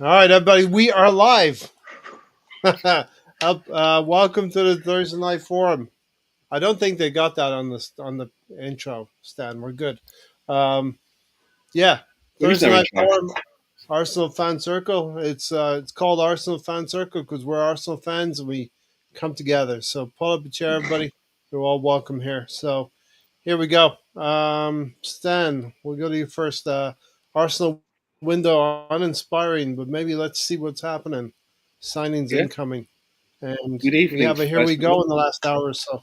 All right, everybody, we are live. Welcome to the Thursday Night Forum. I don't think they got that on the intro, Stan. We're good. Um, yeah, There is Thursday no Night intro. Forum, Arsenal Fan Circle. It's called Arsenal Fan Circle because we're Arsenal fans and we come together. So pull up a chair, everybody. You're all welcome here. So here we go. Stan, we'll go to you first. Arsenal window uninspiring, but maybe let's see what's happening. Signings Yeah. incoming. And Good we evening, have a here we first of go all. in the last hour or so.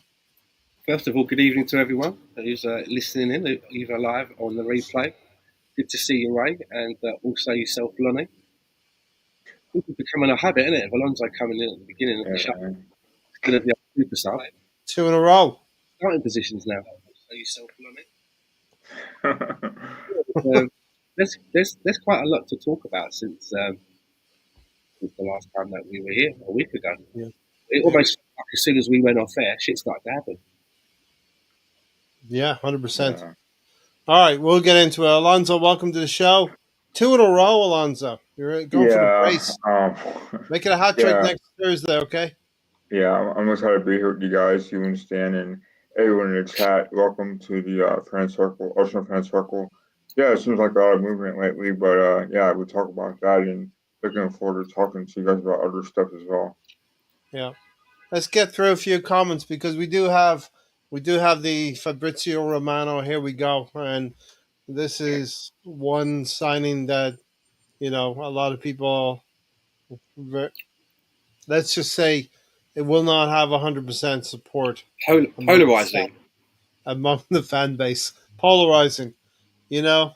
Good evening to everyone who's listening in, either live or on the replay. Good to see you, Ray, and also yourself, Lonnie. It's becoming a habit, isn't it? Of Alonso coming in at the beginning of the show. Yeah, It's going to be a super sub. Two in a row. Starting positions now. Also yourself, Lonnie. man. There's quite a lot to talk about since the last time that we were here a week ago. Yeah. It almost felt like as soon as we went off air, shit started to happen. Yeah, 100%. Yeah. All right, we'll get into it. Alonso, welcome to the show. Two in a row, Alonso. You're going for the Yeah. brace. Make it a hat trick Yeah. next Thursday, okay? Yeah. I'm excited to be here with you guys, you and Stan, and everyone in the chat. Welcome to the fan circle, Arsenal fan circle. Yeah, it seems like a lot of movement lately, but yeah, we'll talk about that and looking forward to talking to you guys about other stuff as well. Yeah. Let's get through a few comments because we do have the Fabrizio Romano. Here we go, and this is one signing that a lot of people. Let's just say it will not have 100% support among Polarizing. the fan base. Polarizing, you know.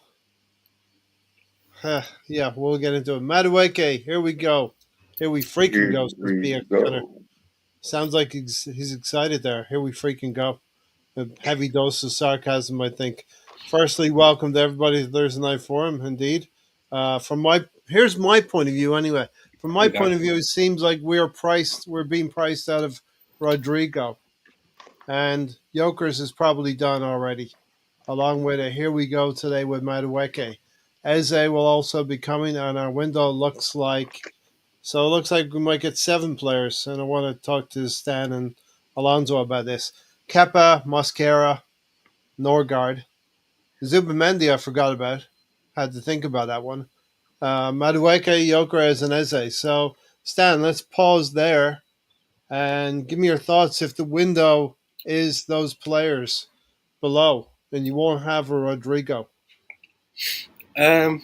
Yeah, we'll get into it. Madueke, here we go. Here we freaking Here go. Says we BX Gunner. go. Sounds like he's excited there. Here we freaking go. A heavy dose of sarcasm, I think. Firstly, welcome to everybody to Thursday Night Forum. Indeed, here's my point of view. Anyway, from There my we go. point of view, it seems like we're being priced out of Rodrigo, and Jokers is probably done already. Along with it, here we go today with Madueke. Eze will also be coming, and our window looks like so. It looks like we might get 7 players, and I want to talk to Stan and Alonso about this. Kepa, Mosquera, Norgard, Zubamendi. I forgot about. Had to think about that one. Madueke, Gyökeres, and Eze. So Stan, let's pause there and give me your thoughts. If the window is those players below, then you won't have a Rodrigo. Um,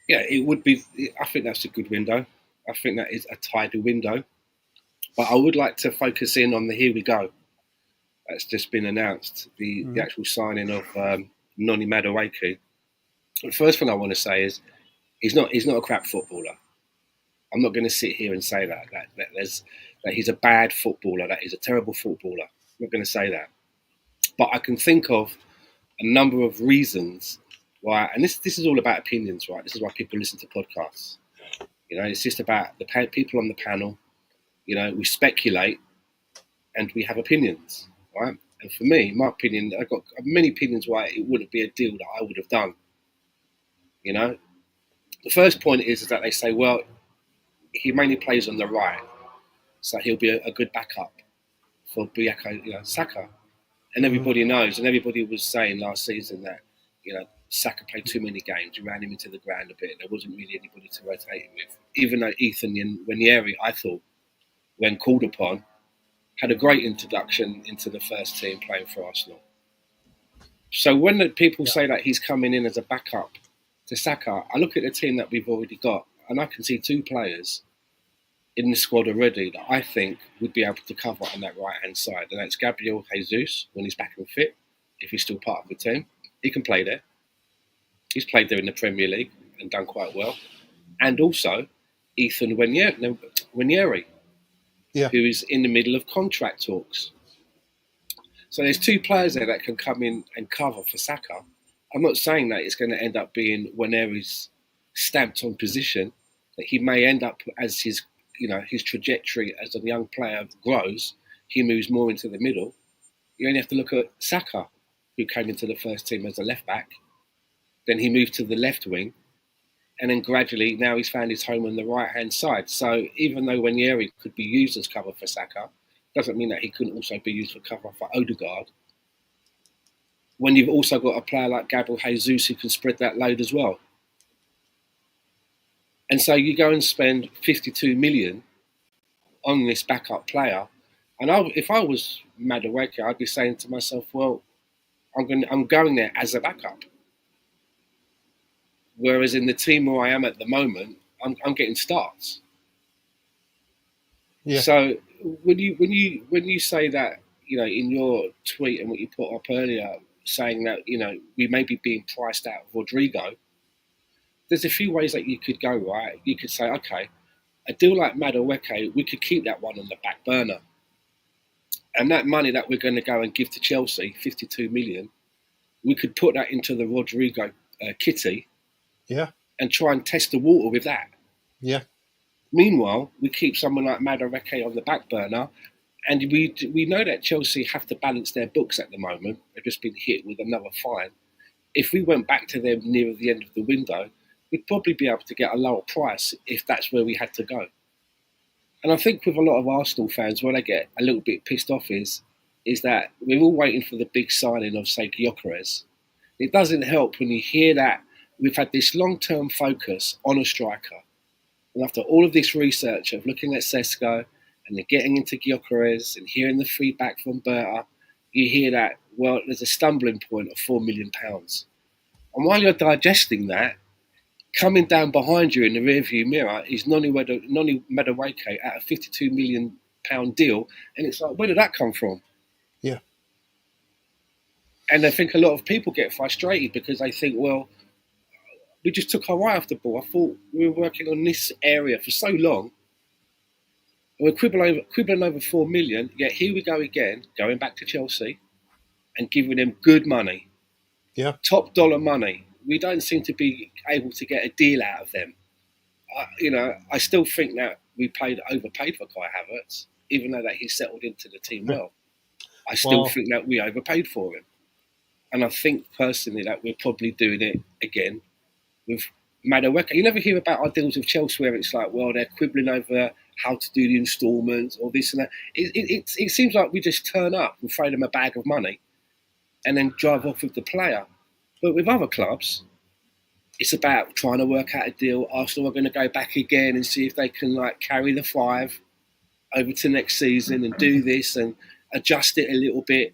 yeah, it would be. I think that's a good window. I think that is a tidy window. But I would like to focus in on the here we go. That's just been announced. The Mm-hmm. actual signing of Noni Madueke. The first thing I want to say is he's not a crap footballer. I'm not going to sit here and say that he's a bad footballer. That he's a terrible footballer. I'm not going to say that. But I can think of a number of reasons why, and this is all about opinions, right? This is why people listen to podcasts. It's just about the people on the panel. We speculate and we have opinions, right? And for me, my opinion, I've got many opinions why it wouldn't be a deal that I would have done. The first point is that they say, well, he mainly plays on the right, so he'll be a good backup for Saka. And Mm-hmm. everybody knows, and everybody was saying last season that Saka played too many games. You ran him into the ground a bit. There wasn't really anybody to rotate him with. Even though Ethan Nwaneri, I thought, when called upon, had a great introduction into the first team playing for Arsenal. So when the people Yeah. say that he's coming in as a backup to Saka, I look at the team that we've already got, and I can see 2 players in the squad already that I think would be able to cover on that right hand side, and that's Gabriel Jesus when he's back and fit, if he's still part of the team. He can play there. He's played there in the Premier League and done quite well. And also Ethan Nwaneri, Yeah. who is in the middle of contract talks. So there's 2 players there that can come in and cover for Saka. I'm not saying that it's going to end up being Nwaneri's stamped on position, that he may end up as his trajectory as a young player grows, he moves more into the middle. You only have to look at Saka, who came into the first team as a left back. Then he moved to the left wing, and then gradually now he's found his home on the right hand side. So even though Ranieri could be used as cover for Saka, doesn't mean that he couldn't also be used for cover for Odegaard. When you've also got a player like Gabriel Jesus who can spread that load as well. And so you go and spend 52 million on this backup player. And if I was Madueke, I'd be saying to myself, well, I'm going there as a backup. Whereas in the team where I am at the moment, I'm getting starts. Yeah. So when you say that, in your tweet and what you put up earlier, saying that we may be being priced out of Rodrigo, there's a few ways that you could go, right? You could say, okay, a deal like Madueke, we could keep that one on the back burner, and that money that we're going to go and give to Chelsea, 52 million, we could put that into the Rodrigo kitty, Yeah. and try and test the water with that. Yeah. Meanwhile, we keep someone like Madueke on the back burner, and we know that Chelsea have to balance their books at the moment. They've just been hit with another fine. If we went back to them near the end of the window, we'd probably be able to get a lower price if that's where we had to go. And I think with a lot of Arsenal fans, where they get a little bit pissed off is that we're all waiting for the big signing of, say, Gyökeres. It doesn't help when you hear that we've had this long-term focus on a striker. And after all of this research of looking at Sesko and then getting into Gyökeres and hearing the feedback from Berta, you hear that, well, there's a stumbling point of £4 million. And while you're digesting that, coming down behind you in the rearview mirror is Noni Madueke at a £52 million deal. And it's like, where did that come from? Yeah. And I think a lot of people get frustrated because they think, well, we just took our eye off the ball. I thought we were working on this area for so long. We're quibbling over 4 million, yet here we go again, going back to Chelsea and giving them good money. Yeah. Top dollar money. We don't seem to be able to get a deal out of them. I still think that we overpaid for Kai Havertz, even though that he settled into the team well. I still think that we overpaid for him. And I think personally that we're probably doing it again with Madueke. You never hear about our deals with Chelsea where it's like, well, they're quibbling over how to do the instalments or this and that. It seems like we just turn up and throw them a bag of money and then drive off with the player. But with other clubs, it's about trying to work out a deal. Arsenal are going to go back again and see if they can carry the 5 over to next season and do this and adjust it a little bit.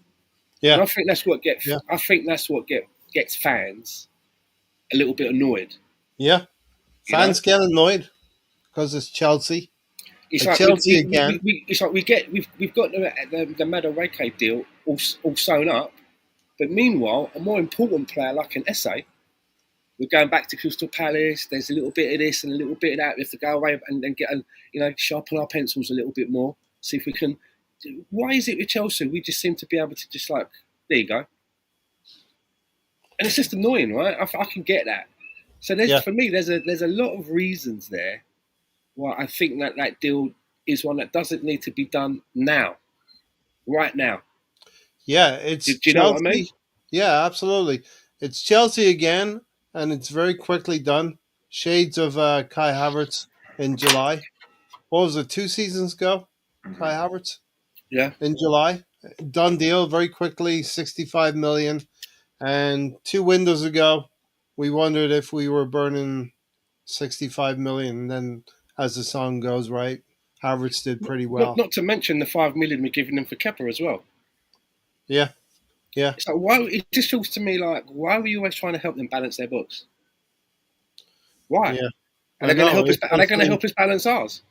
Yeah. And I think that's what gets fans a little bit annoyed. Yeah. Fans get annoyed because it's Chelsea. It's like Chelsea again. We've got the Madueke deal all sewn up, but meanwhile, a more important player like an Esse, we're going back to Crystal Palace. There's a little bit of this and a little bit of that. We have to go away and get sharpen our pencils a little bit more. See if we can. Why is it with Chelsea we just seem to be able to just there you go, and it's just annoying, right? I can get that. So for me, there's a lot of reasons there why I think that deal is one that doesn't need to be done now, right now. Yeah, it's do you Chelsea. know what I mean? Yeah, absolutely. It's Chelsea again, and it's very quickly done. Shades of Kai Havertz in July. What was it, 2 seasons ago? Kai Havertz? Yeah. In July. Done deal very quickly, 65 million. And 2 windows ago, we wondered if we were burning 65 million. And then, as the song goes, right, Havertz did pretty well. Not to mention the 5 million we're giving them for Kepa as well. Yeah. Yeah. It's like, it just feels to me like, why were you always trying to help them balance their books? Why? Yeah. Are they going to help us balance ours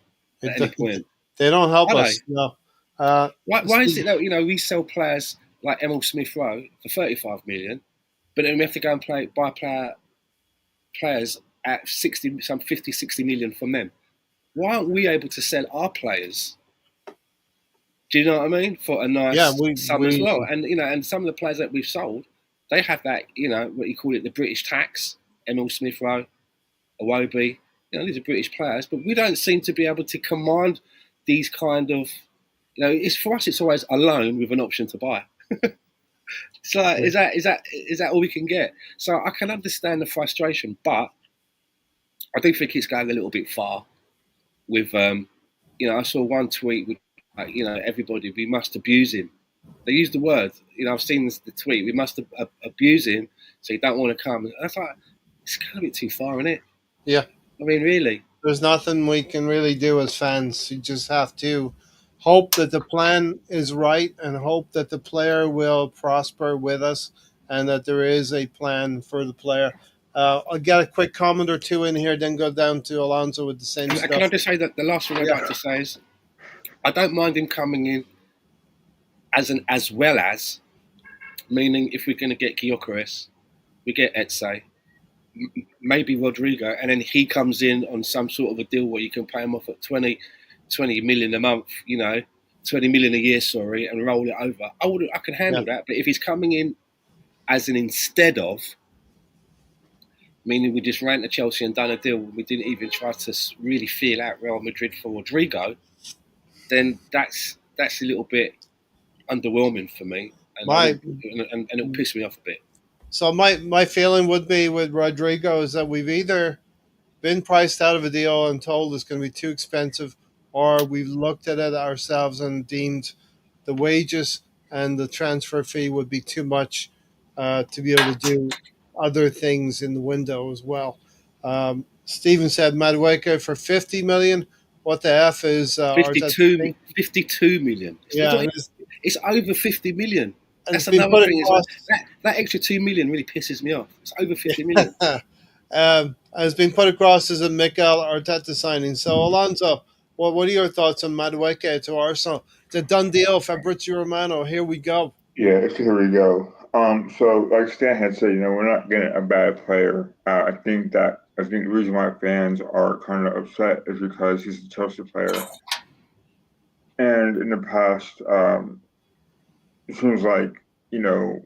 at any point? They don't help us. No. Why is it that we sell players like Emil Smith Rowe for 35 million, but then we have to go and buy players at 50, 60 million from them? Why aren't we able to sell our players? Do you know what I mean? For a nice sum as well. And and some of the players that we've sold, they have that, what you call it, the British tax. Emil Smith Rowe, Iwobi, these are British players, but we don't seem to be able to command these kind of, it's for us. It's always a loan with an option to buy. So is that all we can get? So I can understand the frustration, but I do think it's going a little bit far with, I saw one tweet with, everybody, we must abuse him. They used the word, I've seen the tweet, we must abuse him, so you don't want to come. And I thought, it's kind of a bit too far, isn't it? Yeah, I mean, really. there's nothing we can really do as fans. You just have to hope that the plan is right and hope that the player will prosper with us and that there is a plan for the player. I'll get a quick comment or two in here, then go down to Alonso with the same And can I stuff. just say that the last thing I'd Yeah, like to say is, I don't mind him coming in as well as, meaning if we're going to get Gyökeres, we get Etse, maybe Rodrigo, and then he comes in on some sort of a deal where you can pay him off at 20 million a month, 20 million a year, sorry, and roll it over. I can yeah. handle that. But if he's coming in as an instead of, meaning we just ran to Chelsea and done a deal, we didn't even try to really feel out Real Madrid for Rodrigo, then that's a little bit underwhelming for me, and I My wouldn't, and it'll piss me off a bit. so my feeling would be with Rodrigo is that we've either been priced out of a deal and told it's going to be too expensive, or we've looked at it ourselves and deemed the wages and the transfer fee would be too much to be able to do other things in the window as well. Steven said Madueke for 50 million. What the F is Arteta 52, think? 52 million. It's Yeah, not. It's over 50 million. and it's That's been another put thing as well. across. That extra 2 million really pisses me off. It's over 50 million. Has been put across as a Mikel Arteta signing. So, Alonso, what are your thoughts on Madueke to Arsenal? It's a done deal. Fabrizio Romano, here we go. Yeah, so here we go. So like Stan had said, we're not getting a bad player. I think the reason why fans are kind of upset is because he's a Chelsea player, and in the past, it seems like you know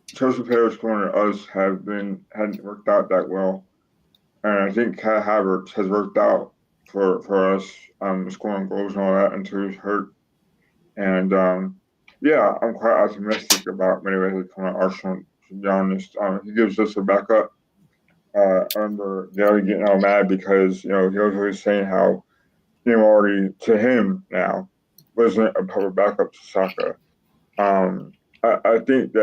Chelsea players going to us hadn't worked out that well, and I think Kai Havertz has worked out for us, scoring goals and all that until he's hurt. And yeah, I'm quite optimistic about many ways coming to Arsenal. To be honest, he gives us a backup. I remember Gary getting all mad because he was always saying how already to him now wasn't a proper backup to Saka. I think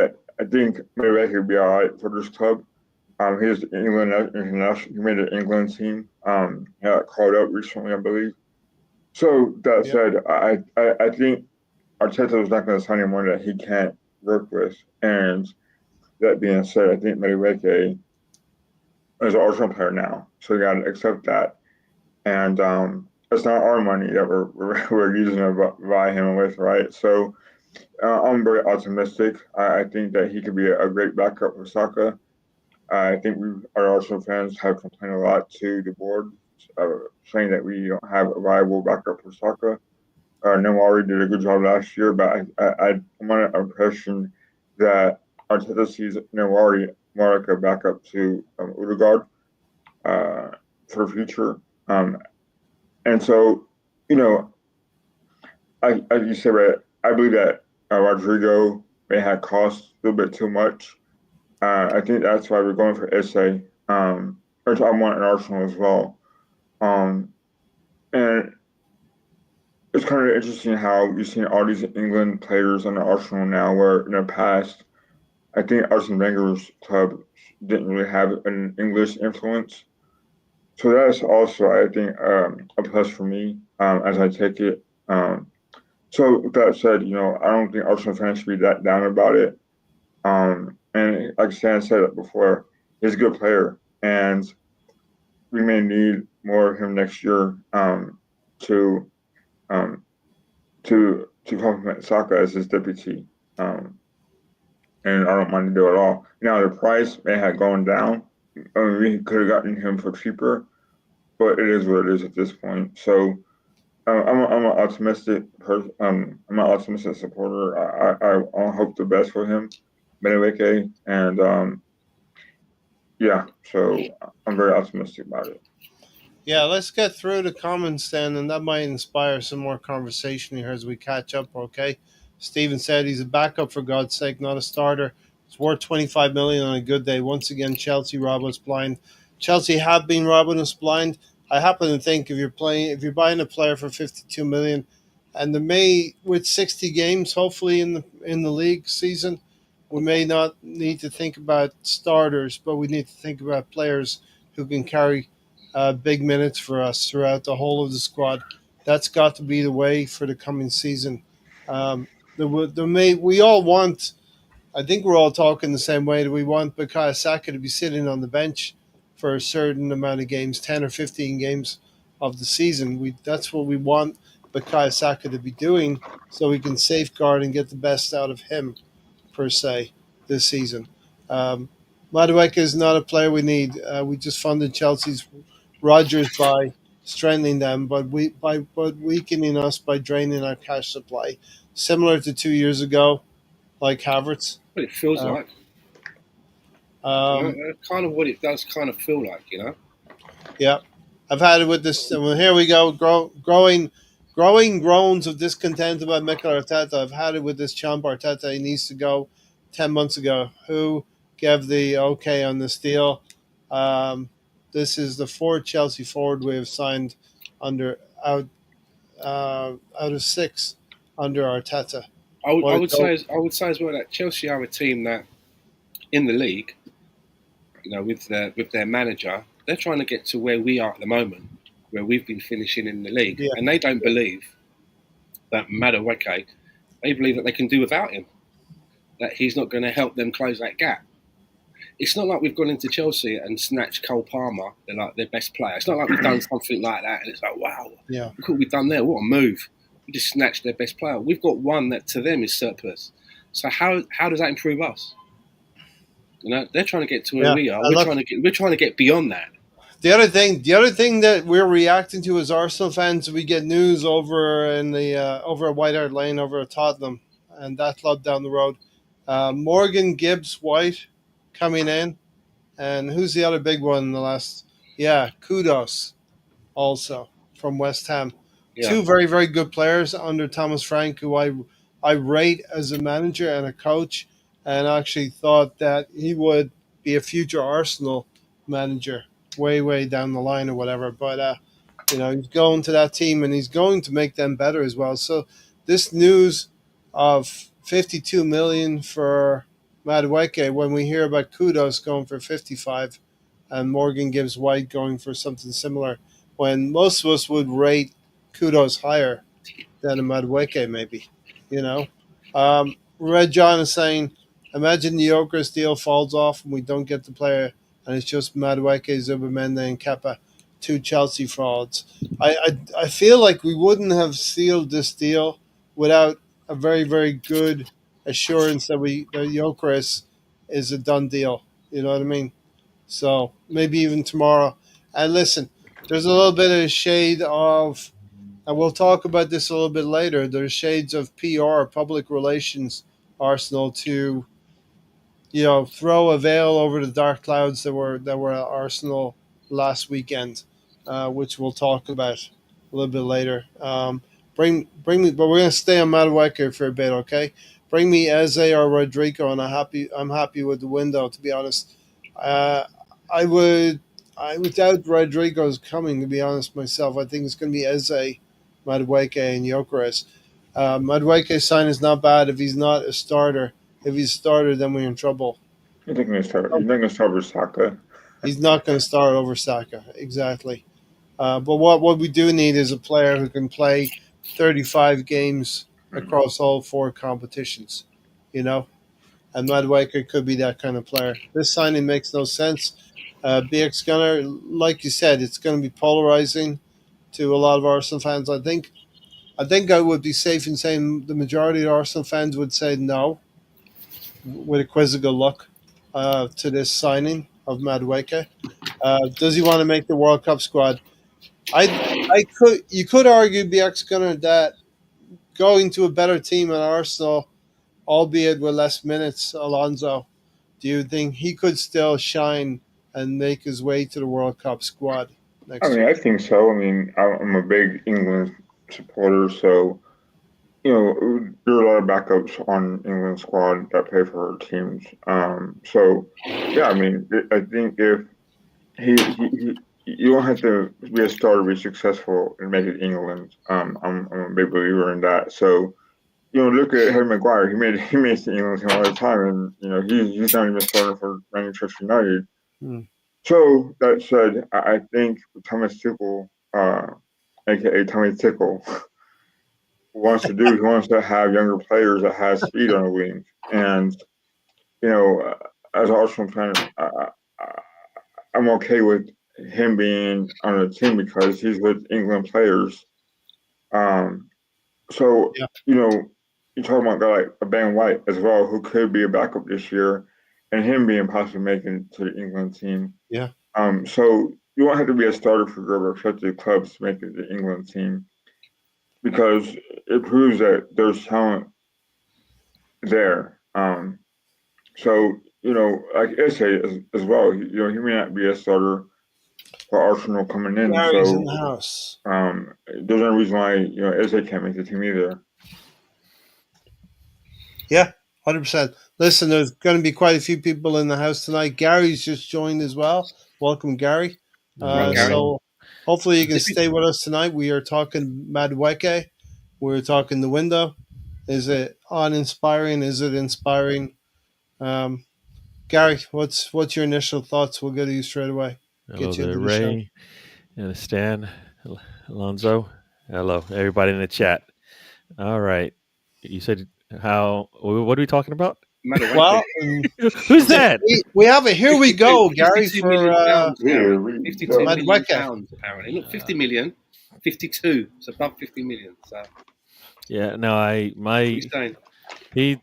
maybe I could be all right for this club. He's England international. He made an England team. He got called up recently, I believe. So that Yep. said, I think Arteta was not going to sign anyone that he can't work with. And that being said, I think Madueke is an Arsenal player now, so you got to accept that. And it's not our money that we're using to buy him with, right? So I'm very optimistic. I think that he could be a great backup for Saka. I think our Arsenal fans have complained a lot to the board, saying that we don't have a viable backup for Saka. Nawari did a good job last year, but I'm under the impression that Arteta sees Nawari more like a backup to Odegaard for the future. And so, you know, as you said, right, I believe that Rodrigo may have cost a little bit too much. I think that's why we're going for Esse. Or I want an Arsenal as well. Um, and it's kind of interesting how you've seen all these England players on the Arsenal now, where in the past, I think Arsene Wenger's club didn't really have an English influence. So that's also, I think, a plus for me as I take it. So with that said, I don't think Arsenal fans should be that down about it. And like Stan said it before, he's a good player, and we may need more of him next year to um, to complement Saka as his deputy. Um, and I don't mind to do it at all. Now the price may have gone down. I mean, we could have gotten him for cheaper, but it is what it is at this point. So I'm an optimistic person. I'm an optimistic supporter. I hope the best for him, Beneweke, and yeah. So I'm very optimistic about it. Yeah, let's get through the comments then, and that might inspire some more conversation here as we catch up, okay? Steven said he's a backup for God's sake, not a starter. It's worth 25 million on a good day. Once again, Chelsea rob us blind. Chelsea have been robbing us blind. I happen to think if you're buying a player for 52 million, and the may with 60 games, hopefully in the league season, we may not need to think about starters, but we need to think about players who can carry big minutes for us throughout the whole of the squad. That's got to be the way for the coming season. Um, we all want. I think we're all talking the same way that we want Bukayo Saka to be sitting on the bench for a certain amount of games, 10 or 15 games of the season. That's what we want Bukayo Saka to be doing so we can safeguard and get the best out of him, per se, this season. Um, Madueke is not a player we need. We just funded Chelsea's Rodgers by strengthening them, but weakening us by draining our cash supply, similar to 2 years ago, like Havertz. But it feels Uh, like, um, that's kind of what it does kind of feel like. yeah, I've had it with this. Well, here we go. Growing groans of discontent about Mikel Arteta. I've had it with this champ Arteta. He needs to go. 10 months ago, who gave the okay on this deal? Um, this is the fourth Chelsea forward we have signed under out of six under Arteta. I What a would joke! say as well that Chelsea are a team that in the league, with their manager, they're trying to get to where we are at the moment, where we've been finishing in the league, Yeah, and they don't believe that Madueke. They believe that they can do without him. That he's not going to help them close that gap. It's not like we've gone into Chelsea and snatched Cole Palmer, they're like their best player. It's not like we've done something like that, and it's like, wow, yeah, look what we've done there. What a move! We just snatched their best player. We've got one that to them is surplus. So how does that improve us? They're trying to get to where yeah. we are. And look, We're trying to get beyond that. the other thing that we're reacting to as Arsenal fans, we get news over at White Hart Lane over at Tottenham and that club down the road. Morgan Gibbs White coming in, and who's the other big one in the last? Yeah, Kudos also from West Ham. Yeah, Two very, very good players under Thomas Frank, who I rate as a manager and a coach, and actually thought that he would be a future Arsenal manager way, way down the line or whatever. But he's going to that team and he's going to make them better as well. So this news of 52 million for Madueke, when we hear about Kudos going for 55 and Morgan Gibbs White going for something similar, when most of us would rate Kudos higher than a Madueke, maybe. You know, Red John is saying, imagine the Jokeris deal falls off and we don't get the player, and it's just Madueke, Zubimende, and Kepa, two Chelsea frauds. I feel like we wouldn't have sealed this deal without a very, very good assurance that Jokeris is a done deal. You know what I mean? So maybe even tomorrow. And listen, there's a little bit of shade of, and we'll talk about this a little bit later. There's shades of PR, public relations, Arsenal to throw a veil over the dark clouds that were at Arsenal last weekend, which we'll talk about a little bit later. Bring me, but we're gonna stay on Madueke for a bit, okay? Bring me Eze or Rodrigo, and I'm happy with the window. To be honest, uh, I would I would doubt Rodrigo's coming. To be honest, myself, I think it's gonna be Eze, Madueke, and Gyökeres. Madueke's sign is not bad if he's not a starter. If he's a starter, then we're in trouble. You're thinking of start with Saka. He's not going to start over Saka, exactly. But what we do need is a player who can play 35 games across all four competitions, you know? And Madueke could be that kind of player. This signing makes no sense. BX Gunner, like you said, it's going to be polarizing to a lot of Arsenal fans. I think I would be safe in saying the majority of Arsenal fans would say no with a quizzical look to this signing of Madueke. Does he want to make the World Cup squad? You could argue BX Gunner that going to a better team at Arsenal, albeit with less minutes, Alonso, do you think he could still shine and make his way to the World Cup squad I next mean, year? I think so. I mean, I'm a big England supporter, so there are a lot of backups on England squad that play for our teams. So yeah, I mean, I think if you don't have to be a star to be successful and make it England. I'm a big believer in that. So look at Harry Maguire. He makes the England team all the time, and he's not even starting for Manchester United. Mm. So that said, I think Thomas Tuchel, aka Tommy Tickle, he wants to have younger players that have speed on the wing, and you know, as an Arsenal fan, I'm okay with him being on the team because he's with England players. Um, so Yeah, you talk about a guy like a Ben White as well, who could be a backup this year, and him being possibly making it to the England team. yeah. So you won't have to be a starter for your respective clubs to make it to the England team because it proves that there's talent there. So like Issei as well, he may not be a starter for Arsenal coming in. Gary's in So the house. there's no reason why Issei can't make the team either. Yeah, 100%. Listen, there's going to be quite a few people in the house tonight. Gary's just joined as well. Welcome, Gary. Right, Hello, Gary. hello. So hopefully you can If it- stay with us tonight. We are talking Madueke. We're talking the window. Is it uninspiring? Is it inspiring? Um, Gary, what's your initial thoughts? We'll go to you straight away. Hello Get you there, into the show. Ray and Stan, Alonzo. Hello, everybody in the chat. All right. You said what are we talking about? Madueke, Well, Who's that? we have it. Here we go, Gary, 52 for million pounds, Gary. Yeah, 52 million Madueke. pounds, apparently. Look, 50 million, 52. It's above 50 million. So, Yeah, no, what are you saying? he.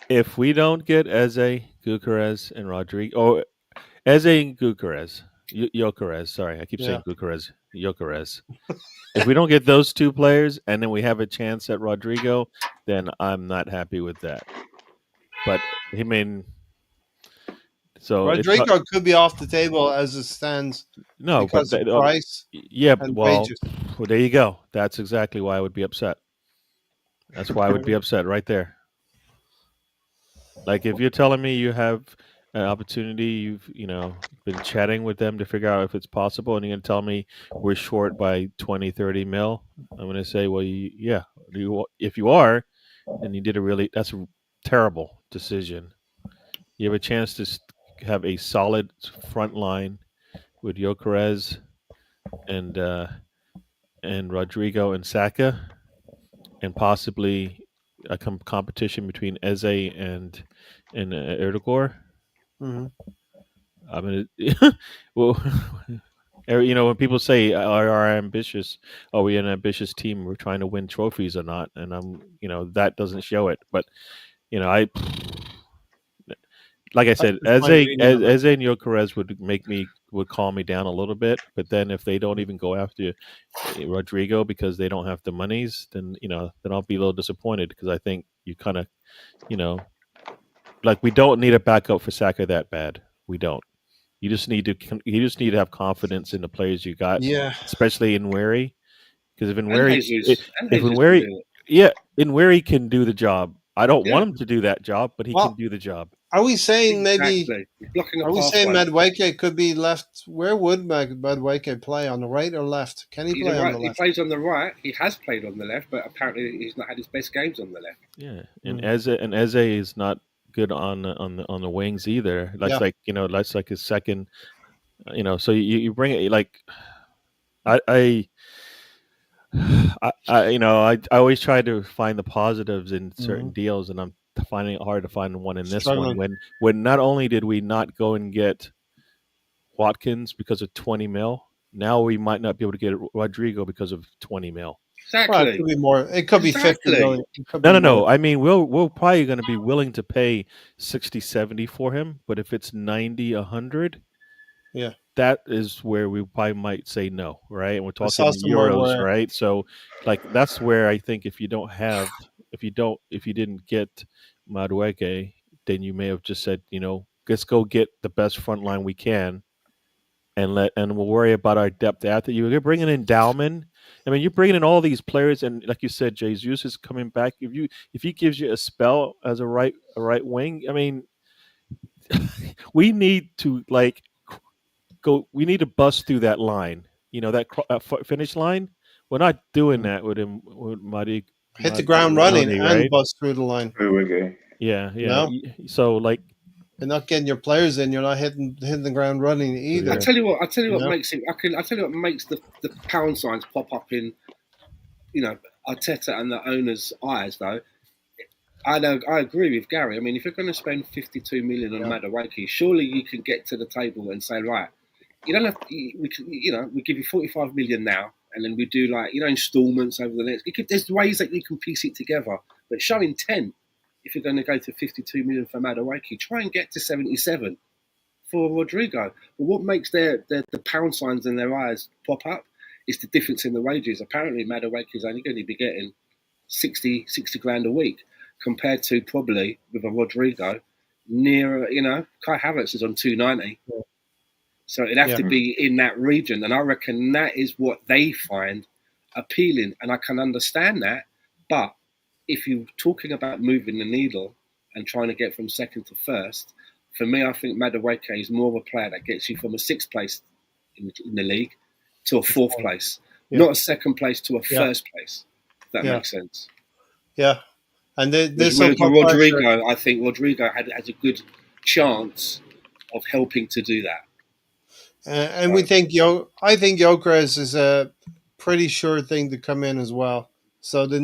If we don't get Eze, Gucarez, and Rodrigo, Eze and Gucarez, Yokerez, sorry, I keep Yeah. saying Gucarez, Yokerez. If we don't get those two players and then we have a chance at Rodrigo, then I'm not happy with that. But I mean, so it's Rodrigo could be off the table as it stands no, but because of price yeah, and well, wages. there you go. That's exactly why I would be upset. That's why I would be upset right there. Like if you're telling me you have an opportunity, you've been chatting with them to figure out if it's possible, and you're gonna tell me we're short by 20, 30 mil, I'm gonna say, well, yeah, if you are, then you did that's a terrible decision. You have a chance to have a solid front line with Yokerez and Rodrigo and Saka, and possibly a competition between Eze and Erdogan. Mm-hmm. I mean, well, when people say are ambitious, are we an ambitious team? We're trying to win trophies or not? And that doesn't show it. But I like I That's said, just my reading of it. Eze and Yokerez would calm me down a little bit. But then if they don't even go after Rodrigo because they don't have the monies, then then I'll be a little disappointed because I think you kind of like we don't need a backup for Saka that bad. We don't. You just need to have confidence in the players you got, Yeah. especially in Wary. Because And Jesus. And if in Jesus can Wary, do it. yeah, in Wary can do the job. I don't Yeah, want him to do that job, but he can Well, do the job. are we saying maybe? exactly. He's blocking a Are we saying pathway. Madueke could be left? Where would Madueke play, on the right or left? Can he He's play a on right. the He left? plays on the right. He has played on the left, but apparently he's not had his best games on the left. Yeah, and Mm. Eze is not good on the wings either. Yeah. That's like his second. So you bring it like I I always try to find the positives in certain Mm-hmm. deals, and I'm finding it hard to find one in this one. Struggling. When not only did we not go and get Watkins because of 20 mil, now we might not be able to get Rodrigo because of 20 mil. Well, it Exactly. could be more. It could be 50 Exactly. million. It could No, be no, more. no. I mean, we're probably going to be willing to pay 60, 70 for him, but if it's 90, 100, Yeah. that is where we probably might say no, right? And we're I saw talking somewhere euros, where. right? So, like that's where I think if you didn't get Madueke, then you may have just said, let's go get the best front line we can, and we'll worry about our depth after you're bringing in Dowman. I mean, you're bringing in all these players, and like you said, Jesus is coming back. If he gives you a spell as a right wing, I mean, we need to like go. We need to bust through that line. You know that finish line. We're not doing that with him with Hit the ground running Madi, and right? bust through the line. Okay. Yeah, You yeah. know, So like, you're not getting your players in. You're not hitting the ground running either. I Yeah. tell you what. I tell you what Yeah. makes it. I tell you what makes the pound signs pop up in Arteta and the owner's eyes though. I agree with Gary. I mean, if you're going to spend 52 million on Yeah. Madueke, surely you can get to the table and say, right, you don't have. We give you 45 million now, and then we do like installments over the next. There's ways that you can piece it together, but show intent. If you're going to go to 52 million for Madueke, try and get to 77 for Rodrigo. But what makes the pound signs in their eyes pop up is the difference in the wages. Apparently, Madueke is only going to be getting 60 grand a week compared to probably with a Rodrigo near, Kai Havertz is on 290. Yeah. So it'd have Yeah. to be in that region. And I reckon that is what they find appealing. And I can understand that. But if you're talking about moving the needle and trying to get from second to first, for me, I think Madueke is more of a player that gets you from a sixth place in the league to a fourth place, Yeah. not a second place to a Yeah. first place. If that Yeah. makes sense. Yeah. And this With will put pressure. Rodrigo, I think Rodrigo has a good chance of helping to do that. And we think I think Gyökeres is a pretty sure thing to come in as well. So the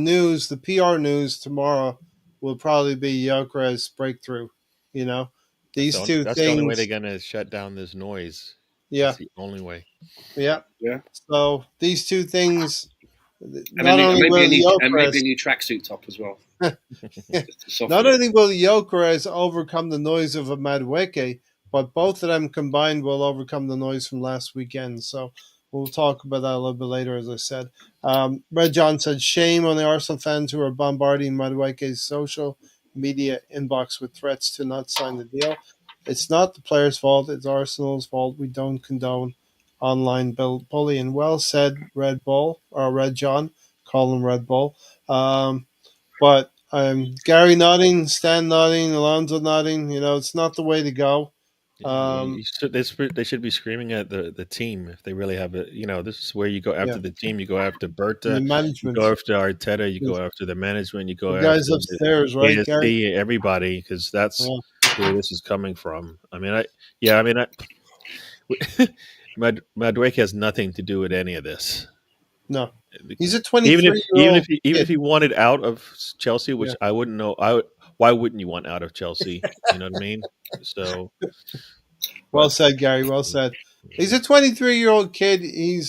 PR news tomorrow will probably be Gyökeres breakthrough. You know, these two that's the only way they're things. gonna shut down this noise. Yeah, That's the only way. yeah. Yeah, So these two things. and Not only will maybe a Gyökeres, new tracksuit top as well. Just to soften not it. only will Gyökeres overcome the noise of a Madueke, but both of them combined will overcome the noise from last weekend. So we'll talk about that a little bit later, as I said. Red John said, shame on the Arsenal fans who are bombarding Madueke's social media inbox with threats to not sign the deal. It's not the player's fault. It's Arsenal's fault. We don't condone online bullying. Well said, Red Bull, or Red John. Call him Red Bull. But Gary nodding, Stan nodding, Alonso nodding. It's not the way to go. They should be screaming at the team if they really have it. This is where you go after Yeah. the team. You go after The Berta. You management, go after Arteta. You go after the management. You go the after guys the upstairs, right, Gary? ASC, everybody, because that's Yeah. where this is coming from. Madueke has nothing to do with any of this. No, he's a Even 23-year-old if kid. he wanted out of Chelsea, which Yeah. I wouldn't know. Why wouldn't you want out of Chelsea? You know what I mean? So, Well said, Gary. Well said. He's a 23-year-old kid. He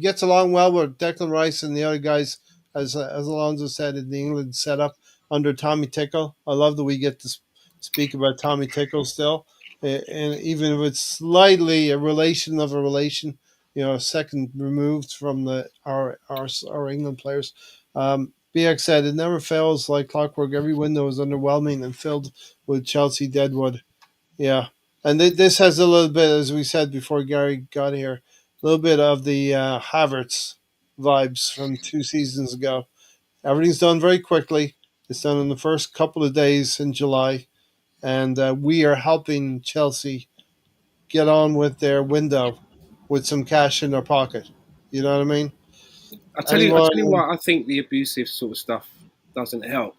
gets along well with Declan Rice and the other guys, as Alonso said, in the England setup under Tommy Tickle. I love that we get to speak about Tommy Tickle still, and even if it's slightly a relation of a relation, a second removed from our England players. BX said it never fails like clockwork. Every window is underwhelming and filled with Chelsea deadwood. Yeah. And this has a little bit, as we said before Gary got here, a little bit of the Havertz vibes from 2 seasons ago. Everything's done very quickly. It's done in the first couple of days in July. And we are helping Chelsea get on with their window with some cash in their pocket. You know what I mean? I tell Anyone? you what, I think the abusive sort of stuff doesn't help.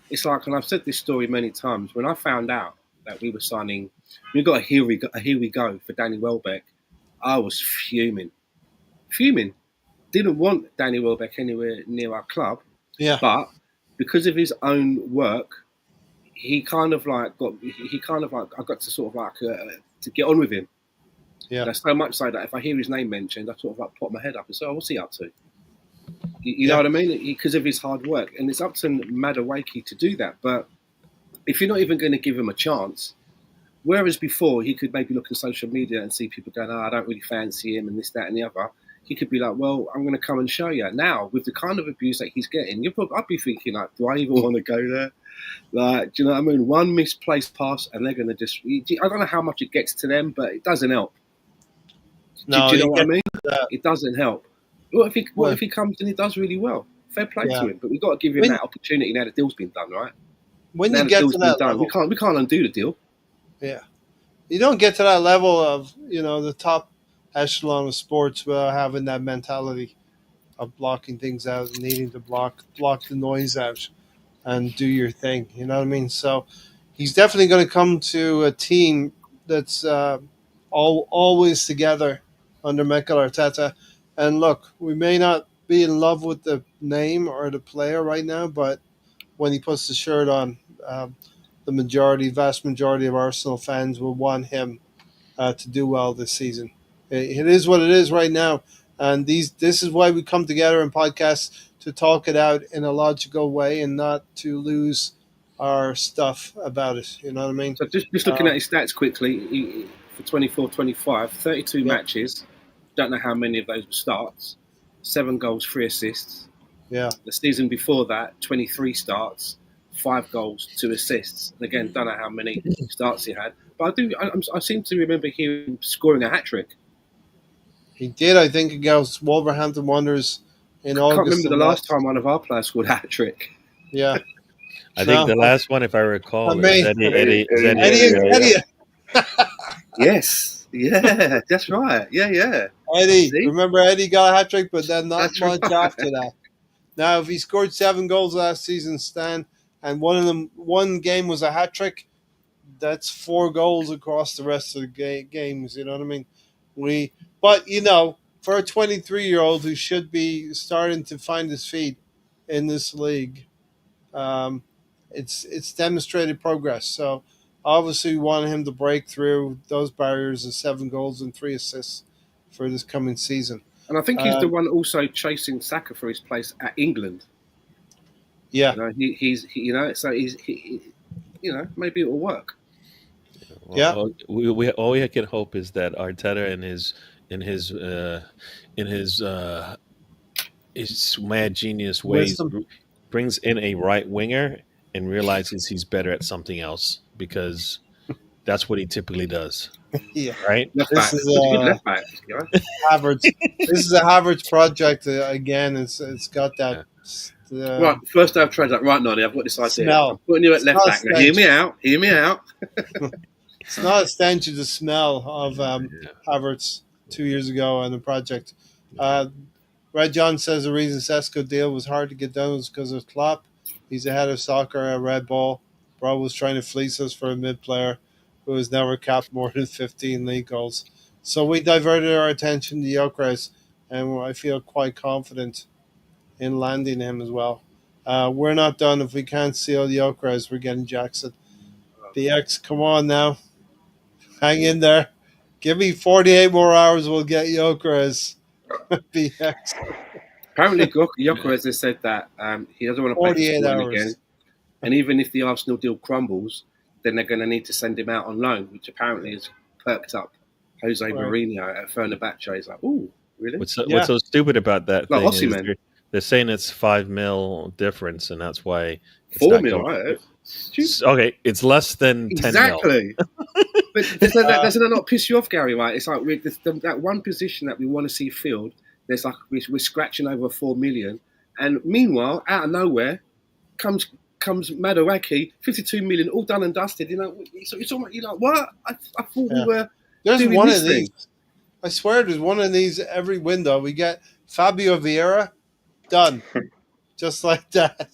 It's like, and I've said this story many times, when I found out that we were signing, we got a here we go for Danny Welbeck, I was fuming. Didn't want Danny Welbeck anywhere near our club, Yeah. but because of his own work, I got to sort of like to get on with him. Yeah. There's so much so that if I hear his name mentioned, I sort of like put my head up and say, "Oh, what's he up to?" You know what I mean? Because of his hard work, and it's up to Madueke to do that. But if you're not even going to give him a chance, whereas before he could maybe look at social media and see people going, "Oh, I don't really fancy him," and this, that, and the other. He could be like, "Well, I'm going to come and show you." Now, with the kind of abuse that he's getting, I'd be thinking, like, do I even want to go there? Like, do you know what I mean? One misplaced pass, and they're going to just. I don't know how much it gets to them, but it doesn't help. No, do you know what I mean? that. It doesn't help. What if he comes and he does really well? Fair play to him, but we've got to give him that opportunity now the deal's been done, right? When Now you the get deal's to been that done, level, we can't undo the deal. yeah. You don't get to that level of the top echelon of sports without having that mentality of blocking things out and needing to block the noise out and do your thing. You know what I mean? So he's definitely going to come to a team that's always together under Mikel Arteta. And look, we may not be in love with the name or the player right now, but when he puts the shirt on, the vast majority of Arsenal fans will want him to do well this season. It is what it is right now, and this is why we come together in podcasts to talk it out in a logical way and not to lose our stuff about it. You know what I mean? So just looking Uh, at his stats quickly, for 24-25, 32 yeah, matches. Don't know how many of those were starts. 7 goals, 3 assists. yeah. The season before that, 23 starts, 5 goals, 2 assists. And again, don't know how many starts he had, but I seem to remember him scoring a hat trick. He did, I think, against Wolverhampton Wanderers in Can't August remember of the last last. time one of our players scored a hat trick. Yeah, I think no, the last one, if I I recall, is mean Eddie Eddie and Nketiah. Eddie. Yes, yeah, that's right. Yeah, yeah. Eddie, See, remember Eddie got a hat trick, but then not that's right. much after that. Now, if he scored 7 goals last season, Stan, and one game was a hat trick, that's 4 goals across the rest of the games. You know what I mean? But for a 23-year-old who should be starting to find his feet in this league, um, it's demonstrated progress. So obviously, we want him to break through those barriers of 7 goals and 3 assists for this coming season. And I think he's the Um, one also chasing Saka for his place at England. yeah, You know, so maybe it will work. yeah, Well, all we can hope is that Arteta in his uh, in his mad genius ways wisdom. brings in a right winger and realizes he's better at something else because that's what he typically does, Yeah, right? Left this back, is was a good left back. You know, Havertz. This is a Havertz project again. It's got that Yeah. right. First day of trade, like, right, Noddy, I've got this idea. I'm smell. putting you at It's left not a back. Now, hear stench. me out. Hear me out. It's not a stench. It's a smell of Yeah. Havertz 2 years ago on the project. Uh, Red John says the reason Sesko deal was hard to get done was because of Klopp. He's the head of soccer at Red Bull. Bro was trying to fleece us for a mid player who has never capped more than 15 league goals. So we diverted our attention to Gyökeres, and I feel quite confident in landing him as well. We're not done. If we can't seal Gyökeres, we're getting Jackson. BX, come on now. Hang in there. Give me 48 more hours, we'll get Gyökeres. BX. Apparently, Gyökeres has said that he doesn't want to play for 48 Sporting again. hours. And even if the Arsenal deal crumbles, then they're going to need to send him out on loan, which apparently has perked up Jose Right. Mourinho at Fenerbahce. He's like, "Ooh, really?" What's so stupid about that Like thing is Osimhen, they're saying it's 5 mil difference, and that's why it's 4 not mil, going. right? Stupid. Okay, it's less than 10 mil. Exactly. But Uh, doesn't that not piss you off, Gary? Right? It's like that one position that we want to see filled. There's like we're scratching over 4 million, and meanwhile, out of nowhere, comes Madueke, 52 million, all done and dusted. You know, it's almost you're like, what? I thought we yeah. were There's doing one this of these. thing. I swear there's one of these every window. We get Fabio Vieira, done. Just like that.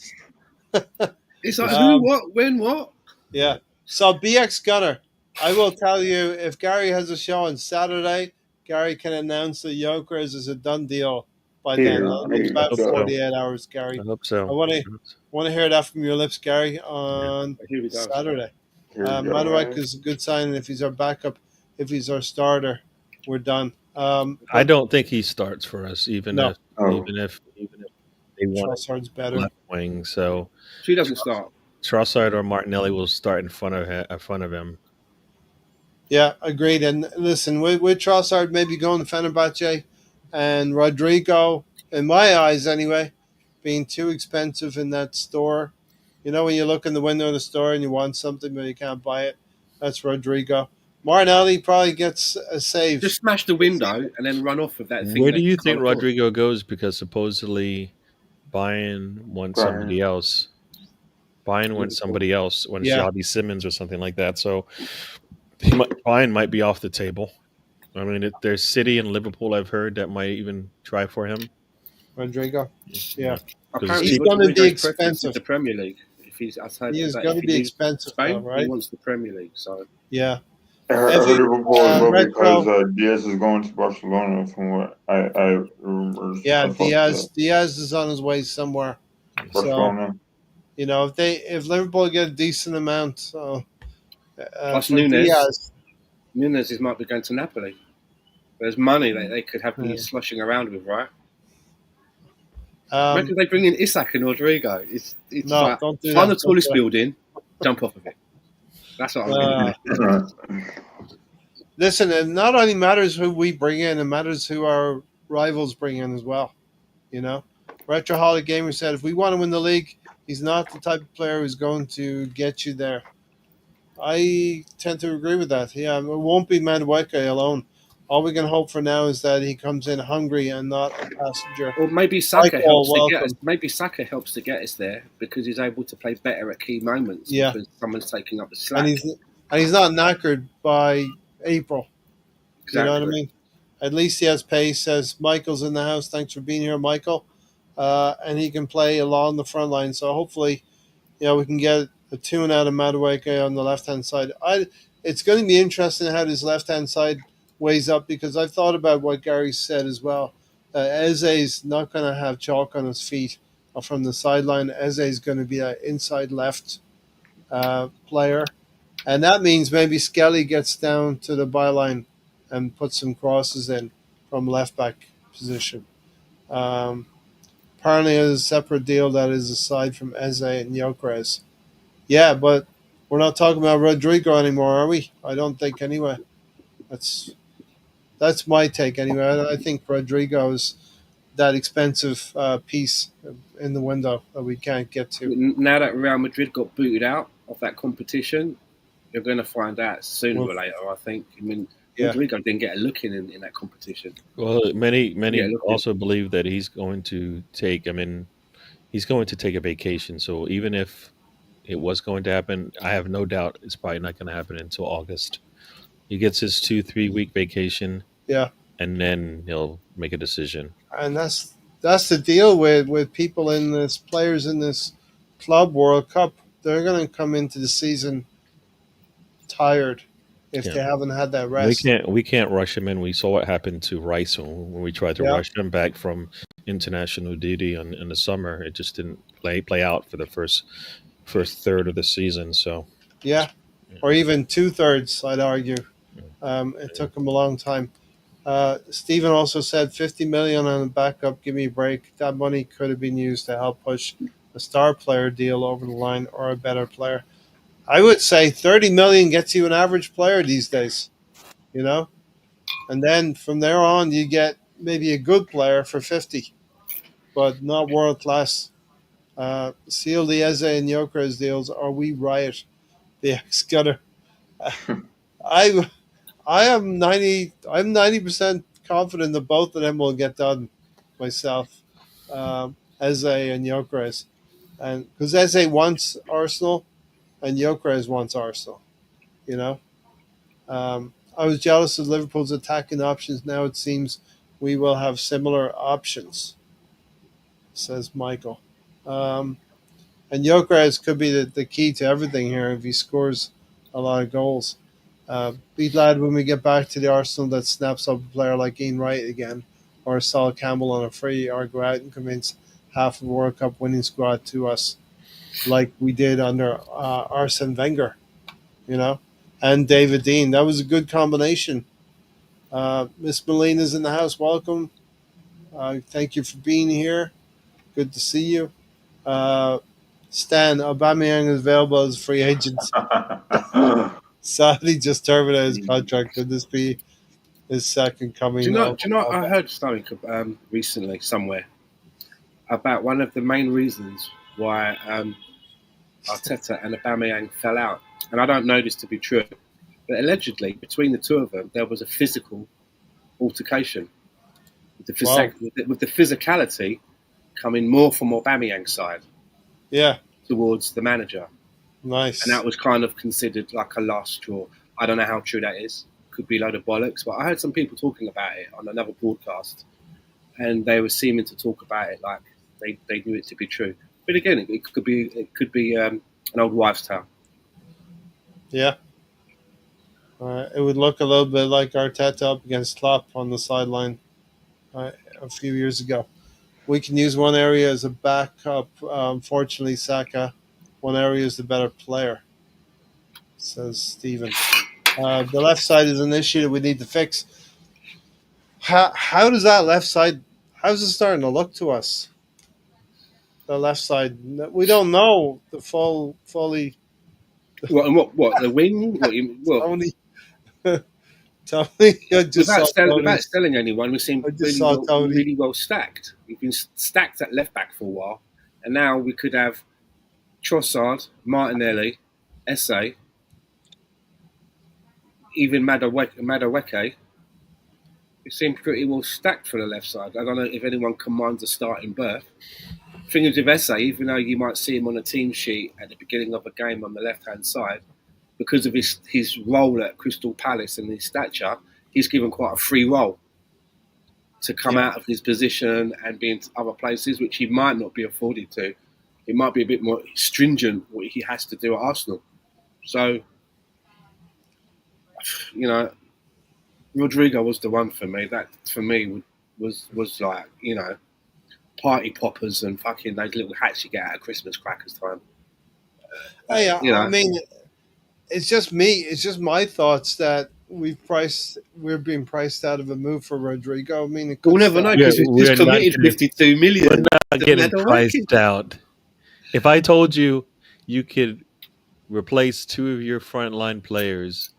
It's like who, Um, what, when, what? yeah. So BX Gunner, I will tell you if Gary has a show on Saturday, Gary can announce that Gyökeres is a done deal by then. Here, It's here, about Hope so. 48 hours, I Gary. hope I so. want to hear that from your lips, Gary, on Here we go. Saturday. here we go, Madueke man. is a good sign. If he's our backup, if he's our starter, we're done. I But don't think he starts for us, no, Oh, even if they want Trossard's a better. left wing. So She doesn't start. Trossard or Martinelli will start in front of him. Yeah, agreed. And listen, with Trossard maybe going to Fenerbahce and Rodrigo, in my eyes anyway, being too expensive in that store. You know, when you look in the window of the store and you want something but you can't buy it, that's Rodrigo. Martinelli probably gets a Just save. smash the window and then run off with that thing Where do that you you think can't afford. Rodrigo goes? Because supposedly Bayern wants Brian. somebody else. Bayern wants somebody else, wants Yeah. Yabi Simmons or something like that. So Bayern might be off the table. I mean, there's City and Liverpool. I've heard that might even try for him. Rodrigo. Yeah. Because it's Apparently, He's cheap. going to be Rodrigo's preference is expensive. the Premier League. If he's, I heard He is that going if to he be leaves expensive, though, Spain, he right? wants the Premier League. So Yeah. I heard Evie, Liverpool as well because Retro. Diaz is going to Barcelona, from what I rumors Yeah, I thought that Diaz is on his way somewhere. So Barcelona. if Liverpool get a decent amount plus for Nunes, Diaz, might be going to Napoli. There's money that they could have yeah. me sloshing around with, right? um, Imagine they bring in Isak and Rodrigo. It's no, like don't do find that. the Don't tallest do building, jump off of it. That's what I'm going to that. Listen, it not only matters who we bring in, it matters who our rivals bring in as well. You know, Retroholic Gamer said if we want to win the league, he's not the type of player who's going to get you there. I tend to agree with that. Yeah, it won't be Madueke alone. All we can hope for now is that he comes in hungry and not a passenger. Or maybe Saka Michael, helps to get us. welcome. Maybe Saka helps to get us there because he's able to play better at key moments Yeah, because someone's taking up the and slack. he's not knackered by April. You know what I Exactly. mean? At least he has pace. Says Michael's in the house. Thanks for being here, Michael. And he can play along the front line. So hopefully, we can get a tune out of Madueke on the left hand side. It's going to be interesting how this left hand side weighs up because I've thought about what Gary said as well. Eze's not going to have chalk on his feet from the sideline. Eze's going to be an inside left player, and that means maybe Skelly gets down to the byline and puts some crosses in from left back position. Um, Apparently, it's a separate deal that is aside from Eze and Gyökeres. Yeah, but we're not talking about Rodrigo anymore, are we? I don't think anyway. That's that's my take anyway. I think Rodrigo is that expensive piece in the window that we can't get to. Now that Real Madrid got booted out of that competition, you're going to find out sooner Well, or later. I think. I mean, yeah, Rodrigo didn't get a look in that competition. Well, many Yeah, look in. also believe that he's going to take. I mean, he's going to take a vacation. So even if it was going to happen, I have no doubt it's probably not going to happen until August. He gets his 2-3 week vacation, yeah, and then he'll make a decision. and that's the deal with people in this players in this club World Cup. They're going to come into the season tired if Yeah, they haven't had that rest. we can't rush him in. We saw what happened to Rice when we tried to Yeah, rush him back from international duty in the summer. It just didn't play out for the first third of the season. So yeah, yeah, or even 2/3. I'd argue. yeah, It took him a long time. Stephen also said 50 million on a backup. Give me a break. That money could have been used to help push a star player deal over the line or a better player. I would say 30 million gets you an average player these days. You know, and then from there on you get maybe a good player for 50, but not world class. Seal the Eze and Gyökeres deals, or we riot. The ex gutter. I I am 90. I'm 90% confident that both of them will get done. Myself, Eze and Gyökeres, and because Eze wants Arsenal and Gyökeres wants Arsenal. You know, I was jealous of Liverpool's attacking options. Now it seems we will have similar options, says Michael. Um, and Gyökeres could be the key to everything here if he scores a lot of goals. Be glad when we get back to the Arsenal that snaps up a player like Ian Wright again, or Sol Campbell on a free, or go out and convince half of the World Cup winning squad to us, like we did under Arsene Wenger, you know, and David Dean. That was a good combination. Miss Molina's in the house. Welcome. Thank you for being here. Good to see you. Uh, Stan, Aubameyang is available as a free agent. Sadly, just terminated his contract. Could this be his second Do you coming know? of Do you know? I Pogba? heard something recently somewhere about one of the main reasons why Arteta and Aubameyang fell out, and I don't know this to be true, but allegedly between the two of them there was a physical altercation with Wow. with the physicality coming more from Aubameyang's side Yeah, towards the manager, and nice. that was kind of considered like a last straw. I don't know how true that is. Could be a load of bollocks, but I heard some people talking about it on another broadcast, and they were seeming to talk about it like they knew it to be true. But again, it could be an old wives' tale. Yeah. It would look a little bit like Arteta up against Klopp on the sideline a few years ago. We can use one area as a backup. Unfortunately, Saka, one area is the better player, says Stephen. The left side is an issue that we need to fix. How does that left side? How's it starting to look to us? The left side. We don't know the fully. What and what the wing? What Tony, Tony. I just saw without Tony's. selling anyone, we seem I just saw Tony. really well stacked. We've been stacked at left back for a while, and now we could have Trossard, Martinelli, Esse, even Madueke. We seem pretty well stacked for the left side. I don't know if anyone commands a starting berth. Thing is with Esse, even though you might see him on a team sheet at the beginning of a game on the left hand side, because of his role at Crystal Palace and his stature, he's given quite a free role to come out of his position and be in other places, which he might not be afforded to. It might be a bit more stringent what he has to do at Arsenal. So, Rodrigo was the one for me. That for me was like party poppers and fucking those little hats you get out of Christmas crackers time. Hey, You I know, mean, it's just me. It's just my thoughts that we're being priced out of a move for Rodrigo. I mean, it we'll could never still know happen. because we've just We're not committed getting 52 we're million not to getting Madueke. priced out. If I told you you could replace two of your frontline players,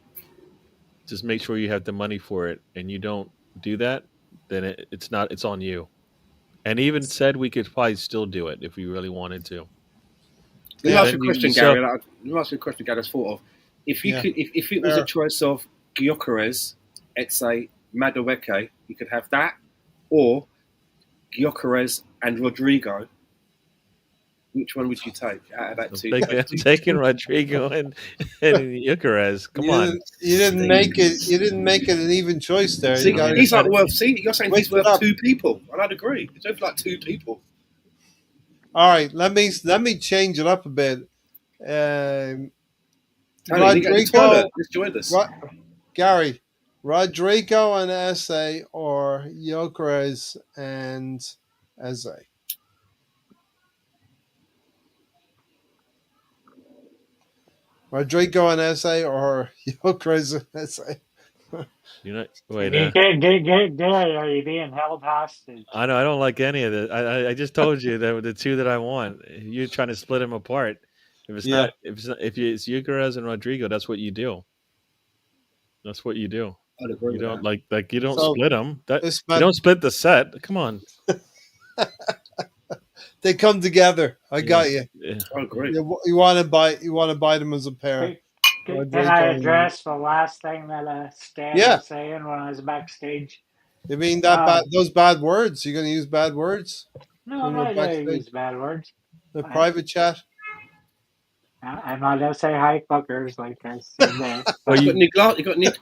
just make sure you have the money for it, and you don't do that, then it's on you. And even said we could probably still do it if we really wanted to, Let me because Yeah, ask you then a you question, still Gary. Let me ask you a question, Gary. That's thought of. If you yeah, could, if it was a fair. choice of Gyökeres, Etse, Madueke, you could have that, or Gyökeres and Rodrigo. Which one would you take out of that I'm two? taking Those I'm two. taking Rodrigo and Eucharist. Come on. You didn't See, make it. You didn't make it an even choice there. You see, got I to he's like said worth. See, you're saying he's switch it worth up. two people, and I'd agree. He's worth like two people. All right, let me change it up a bit. Um, Tony, you get the toilet. Rodrigo, Just join us. Ro- Gary, Rodrigo and Eze, or Gyökeres and Eze. Rodrigo and Eze, or Gyökeres and Eze. you're not. You Wait. mean, Gary, are you being held hostage? I know I don't like any of this. I just told you that the two that I want. You're trying to split them apart. If it's Yeah. not if it's Eucharist and Rodrigo, that's what you do. That's what you do. I'd agree You with don't that. like you don't So split them. That this you man, don't split the set. Come on. they come together. I Yeah. got you. Yeah. I agree. You want to buy them as a pair. Can I Rodrigo and address the last thing that Stan yeah. was saying when I was backstage? You mean Um, those bad words? You're going to use bad words no, when I'm we're not going to backstage? use bad words. The I, private chat. I'm not going to say hi fuckers like I said there. Well, But You got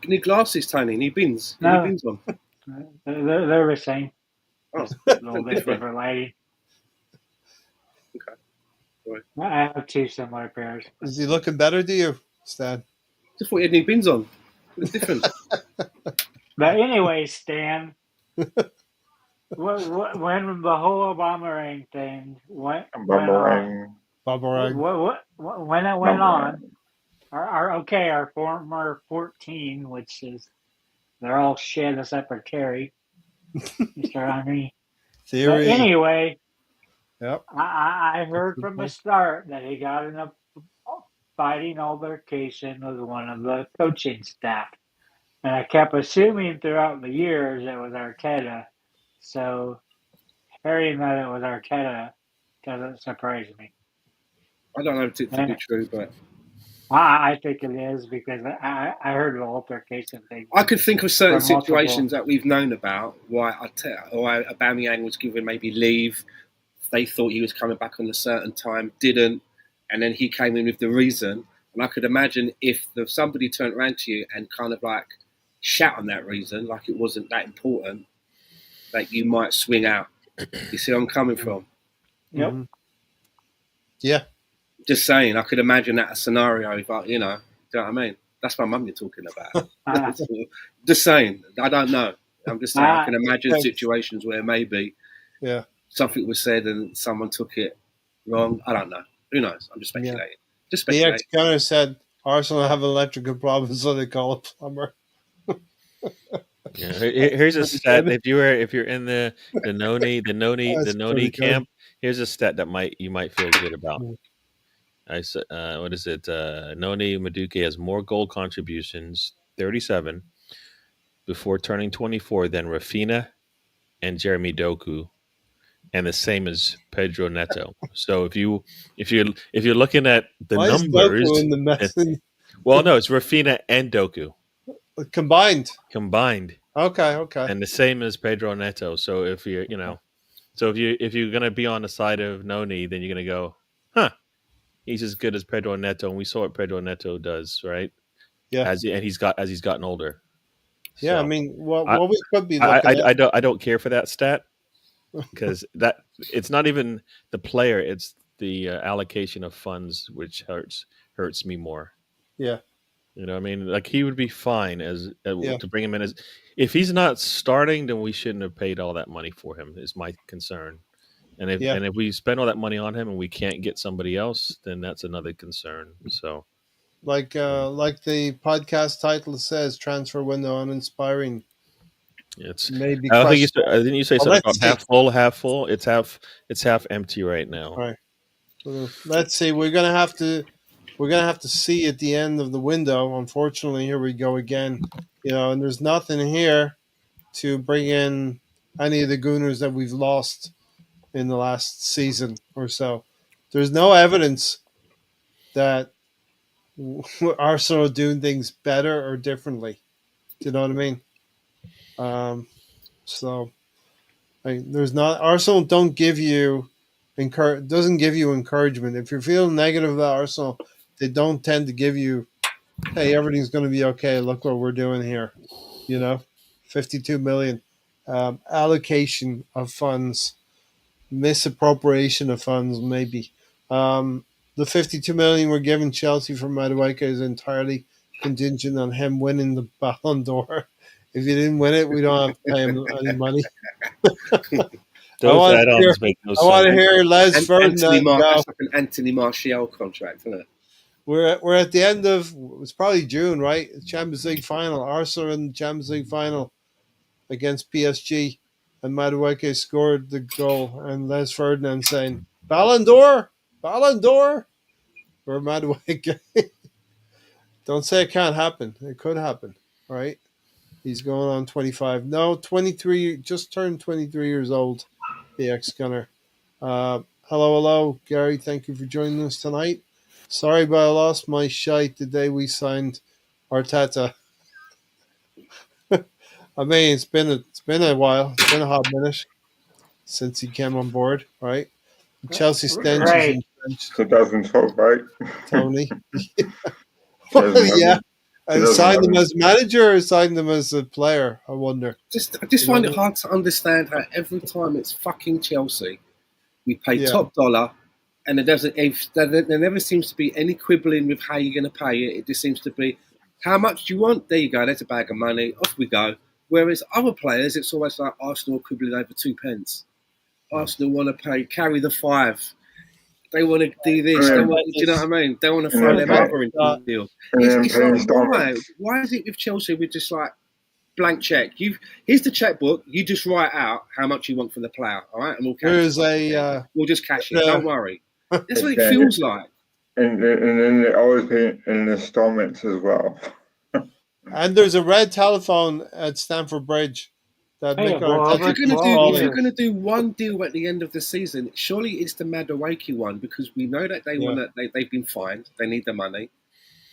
new glasses, Tony. New bins. New no, bins on. they're the same. Oh, Just a little bit different. different lighting. Okay. Right. I have two similar pairs. Is he looking better to you, Stan? Just thought you had new bins on. It's different. But anyway, Stan, when the whole Obama thing went on, Bumbling, Boomerang. when it went on, our former 14, which is they're all shit except for Terry, Mr. Henry. But Theory. anyway, Yep. I heard Good from the point. start that he got in a fighting altercation with one of the coaching staff. And I kept assuming throughout the years it was Arteta. So hearing that it was Arteta doesn't surprise me. I don't know if it to be And true, but I think it is because I heard the altercation thing I could think of certain from multiple. situations that we've known about why Aubameyang was given maybe leave. They thought he was coming back on a certain time, didn't, and then he came in with the reason. And I could imagine if somebody turned around to you and kind of like shout on that reason, like it wasn't that important, that you might swing out. You see where I'm coming from? Yep. Mhm. Yeah. Just saying, I could imagine that a scenario, but you know what I mean? That's my mum you're talking about. Ah, Just saying, I don't know. I'm just saying, I ah, can imagine Okay. situations where maybe Yeah. something was said and someone took it wrong. I don't know. Who knows? I'm just Yeah. speculating. Just The speculating. ex-gunner said Arsenal have electrical problems, so they call a plumber. Yeah, here's a Pretty stat. good. If you're in the That's pretty Noni good. camp, here's a stat that you might feel good about. What is it? Noni Madueke has more goal contributions, 37, before turning 24 than Rafina and Jeremy Doku, and the same as Pedro Neto. So if you're looking at the Why is Doku numbers, in the eh, mess well, no, it's Rafina and Doku combined? combined, Okay. Okay. and the same as Pedro Neto. So if you're, so if you're gonna be on the side of Noni, then you're gonna go, huh? He's as good as Pedro Neto, and we saw what Pedro Neto does, right? Yeah. As he's gotten older. Yeah. I So mean, what I we could be I, looking I, at. I don't care for that stat because that it's not even the player; it's the allocation of funds which hurts me more. Yeah. You know, what I mean, like he would be fine as Yeah. to bring him in as if he's not starting, then we shouldn't have paid all that money for him. Is my concern. Yeah. And if we spend all that money on him and we can't get somebody else, then that's another concern. So Like the podcast title says, transfer window uninspiring. it's Maybe I think questionable. didn't you say Well, something let's about see. half full, half full? It's half empty right All now. right. Let's see. We're gonna have to see at the end of the window. Unfortunately, here we go again. And there's nothing here to bring in any of the Gooners that we've lost in the last season or so. There's no evidence that Arsenal are doing things better or differently. Do you know what I mean? So there's not Arsenal don't give you doesn't give you encouragement. If you're feeling negative about Arsenal, they don't tend to give you, hey, everything's going to be okay. Look what we're doing here. 52 million allocation of funds, misappropriation of funds, maybe. The 52 million we're giving Chelsea from Madueke is entirely contingent on him winning the Ballon d'Or. If you didn't win it, we don't have to pay him any money. I Those want to hear. add-ons make no I want to sense. hear Les Anthony Ferdinand go. That's like an Anthony Martial contract, isn't it? We're at the end of it's probably June, right? Champions League final. Arsenal in the Champions League final against PSG, and Madueke scored the goal, and Les Ferdinand saying Ballon d'Or, Ballon d'Or, for Madueke. Don't say it can't happen. It could happen, right? He's going on 25. No, 23. Just turned 23 years old. The ex-gunner. Hello, Gary. Thank you for joining us tonight. Sorry, but I lost my shite the day we signed Arteta. I mean, it's been a while. It's been a hot minute since he came on board, right? Chelsea stench is right. entrenched. 2012, right? Tony. Well, yeah. 2011. I signed him 2011. as manager or signed him as a player. I wonder. I just You know find what it I mean? hard to understand how every time it's fucking Chelsea, we pay Yeah. top dollar, and there never seems to be any quibbling with how you're going to pay it. It just seems to be, how much do you want? There you go. There's a bag of money. Off we go. Whereas other players, it's always like Arsenal quibbling over 2 pence. Arsenal want to carry the 5. They want to do this. And Do you know what I mean? They want to throw their then, pay, mother into the deal. and then It's pay like, installments. why is it with Chelsea we're just like, blank check. Here's the checkbook. You just write out how much you want from the player, all right? And we'll cash it. We'll just cash it. Don't worry. That's what it feels like. And then they always pay in installments as well. And there's a red telephone at Stamford Bridge that Hey, Mikel well, If Arteta over keeps 12 you're calling. years. gonna do one deal at the end of the season, surely it's the Madueke one, because we know that they've been fined. They need the money.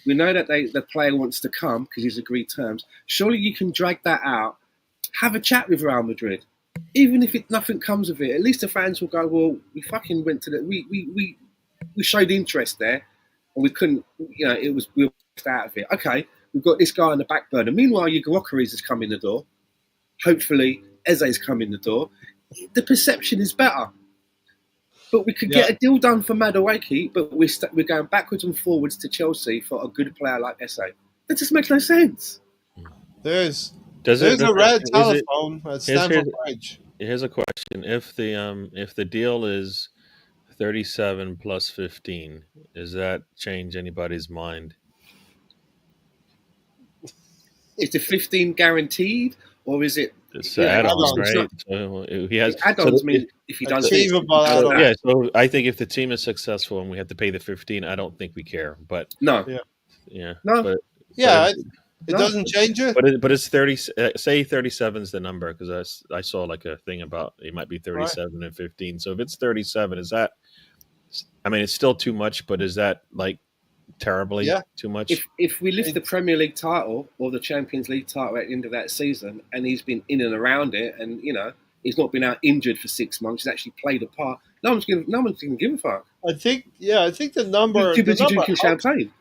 We know that the player wants to come because he's agreed terms. Surely you can drag that out, have a chat with Real Madrid, even if nothing comes of it. At least the fans will go, well, we fucking went to we showed interest there, and we couldn't. We were out of it. Okay, we've got this guy on the back burner. Meanwhile, Ugarokaris has come in the door. Hopefully, Eze's come in the door. The perception is better. But we could Yeah. get a deal done for Madueke, but we're going backwards and forwards to Chelsea for a good player like Eze. That just makes no sense. There's Does it? a red Is it? telephone at Here's Stamford Bridge. here's a question. If the deal is 37 plus 15, does that change anybody's mind? Is the 15 guaranteed, or is it? It's Yeah, add-ons, add-ons. right? So he has Add-ons so mean if he does this, Achievable he does add-ons. that. yeah. So I think if the team is successful and we have to pay the 15, I don't think we care. But No, yeah, no, but Yeah, but, it No. doesn't change it. but it's 30. Say 37 is the number because I saw like a thing about it might be 37 and 15. So if it's 37, is that? I mean, it's still too much, but is that like terribly Yeah. too much? if we lift the Premier League title or the Champions League title at the end of that season, and he's been in and around it, and he's not been out injured for 6 months, he's actually played a part. No one's going to give a fuck. I think the number Too busy drinking helps. champagne.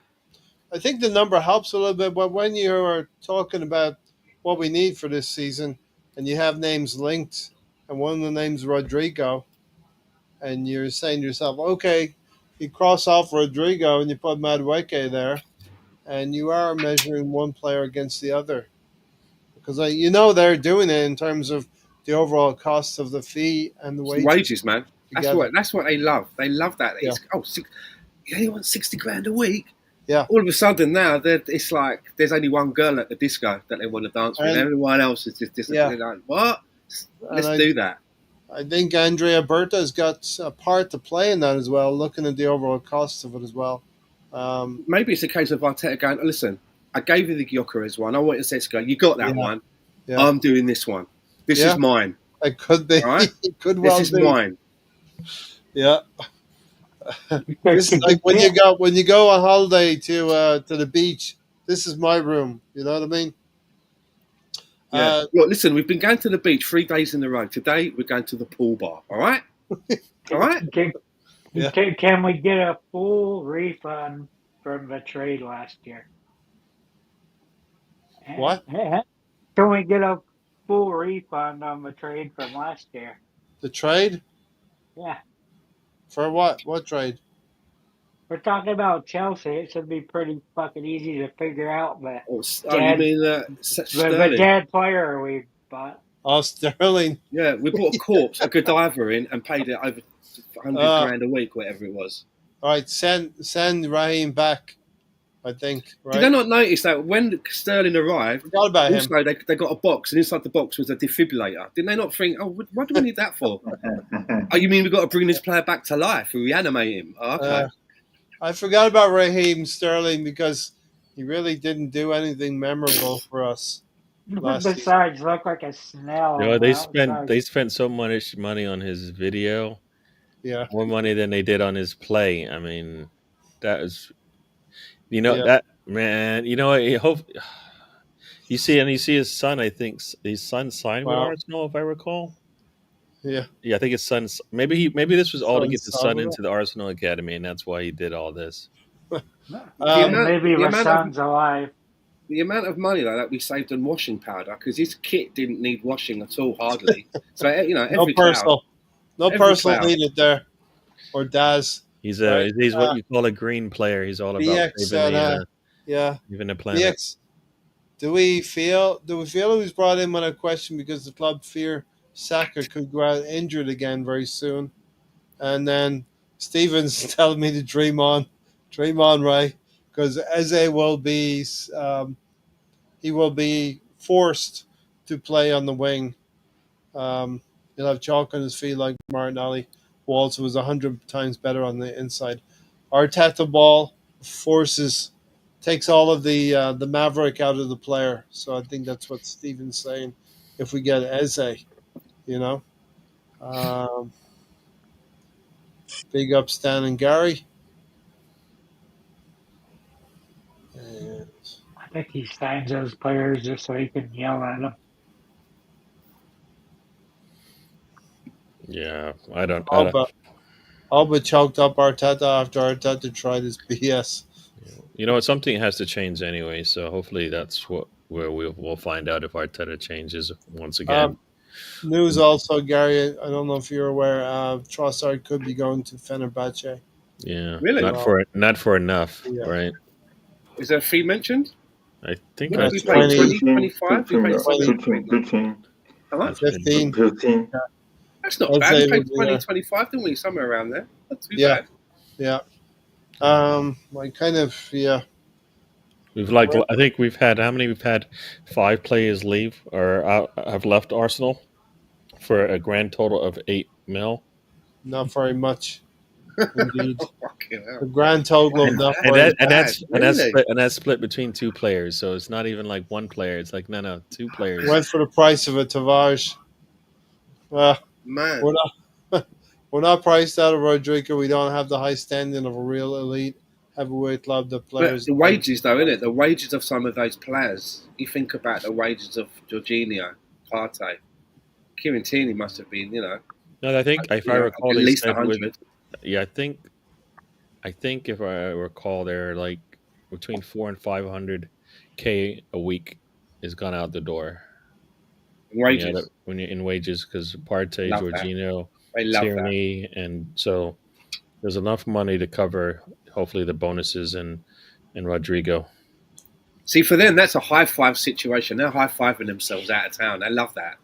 I think the number helps a little bit, but when you are talking about what we need for this season, and you have names linked, and one of the names Rodrigo, and you're saying to yourself, okay, you cross off Rodrigo and you put Madueke there, and you are measuring one player against the other, because they're doing it in terms of the overall cost of the fee and the It's wages. wages, man. together. That's what they love. They love that. Yeah. You only want 60 grand a week. Yeah. All of a sudden now, it's like there's only one girl at the disco that they want to dance with. And- Everyone else is just disappearing. Like, what? Let's do that. I think Andrea Berta's got a part to play in that as well, looking at the overall cost of it as well. Maybe it's a case of Arteta going, listen, I gave you the Gyökeres one. I want Sesko. You got that one. Yeah. I'm doing this one. This is mine. It could be. All right? It could well This is be. mine. Yeah. This is like when you go on holiday to the beach. This is my room. You know what I mean? Yeah. Look, listen, we've been going to the beach 3 days in a row. Today, we're going to the pool bar. All right? All right? Can we get a full refund from the trade last year? What? Can we get a full refund on the trade from last year? The trade Yeah. for what? What trade? We're talking about Chelsea. It should be pretty fucking easy to figure out. But Oh, you mean the Sterling? dead player we bought. Oh, Sterling. Yeah, we bought a corpse, a Godiva in, and paid it over 100 grand a week, whatever it was. All right, send Raheem back. I think. Right? Did they not notice that when Sterling arrived, Forgot about him. also they got a box, and inside the box was a defibrillator? Didn't they not think, oh, what do we need that for? Oh, you mean we've got to bring this player back to life and reanimate him? Oh, okay. I forgot about Raheem Sterling because he really didn't do anything memorable for us. Besides, look like a snail. They spent so much money on his video. Yeah. More money than they did on his play. I mean, that is, that man. I hope you see his son. I think his son signed with Arsenal, if I recall. Yeah. Yeah, I think his son. Maybe this was all to get the son Salvador. into the Arsenal academy, and that's why he did all this. Maybe the son's alive. The amount of money that we saved on washing powder, because his kit didn't need washing at all, hardly. So every no personal needed there, or Daz. He's what you call a green player. He's all about even the planet. BX. Do we feel he was brought in when I question because the club fear Saka could go out injured again very soon, and then Stevens telling me to dream on, Ray, because Eze will be he will be forced to play on the wing. He'll have chalk on his feet like Martinelli, who also was 100 times better on the inside. Arteta ball takes all of the maverick out of the player. So I think that's what Steven's saying. If we get Eze, big up Stan and Gary. And I think he signs those players just so he can yell at them. Yeah, I don't. All but choked up Arteta after Arteta tried his BS. You know what? Something has to change anyway. So hopefully that's where we'll find out if Arteta changes once again. News also, Gary. I don't know if you're aware. Trossard could be going to Fenerbahce. Yeah, Really? Well, not for enough, yeah, right? Is there a fee mentioned? I think What did I we that's pay? saw 20, 20, 15, 25? We 15, paid yeah, 20. 20, 15, 15, How much? 15. 15. That's not I'd bad. We say it paid would be 20, there. 25, didn't we? Somewhere around there. Not too Yeah, bad. yeah. I kind of, yeah. I think we've had how many? We've had 5 players leave or have left Arsenal for a grand total of 8 mil. Not very much, indeed. Fucking The hell. grand total of Not not bad. And very that Not and bad. that's and that's Really? split and that's split between 2 players. So it's not even like one player. It's like no, 2 players. went for the price of a Tavares. Well, Man. we're not we're not priced out of Rodrigo. We don't have the high standing of a real elite heavyweight club that But players the like. wages, though, innit? The wages of some of those players. You think about the wages of Jorginho, Partey. Kieran Tierney must have been, No, I think if I recall, at they least said with 100. yeah, I think if I recall, they're like between 400 and 500K a week is gone out the door. Wages. When you're in wages because Partey, Love that. Jorginho, They love that. Tierney, and so there's enough money to cover hopefully the bonuses and Rodrigo. See, for them, that's a high five situation. They're high fiving themselves out of town. They love that.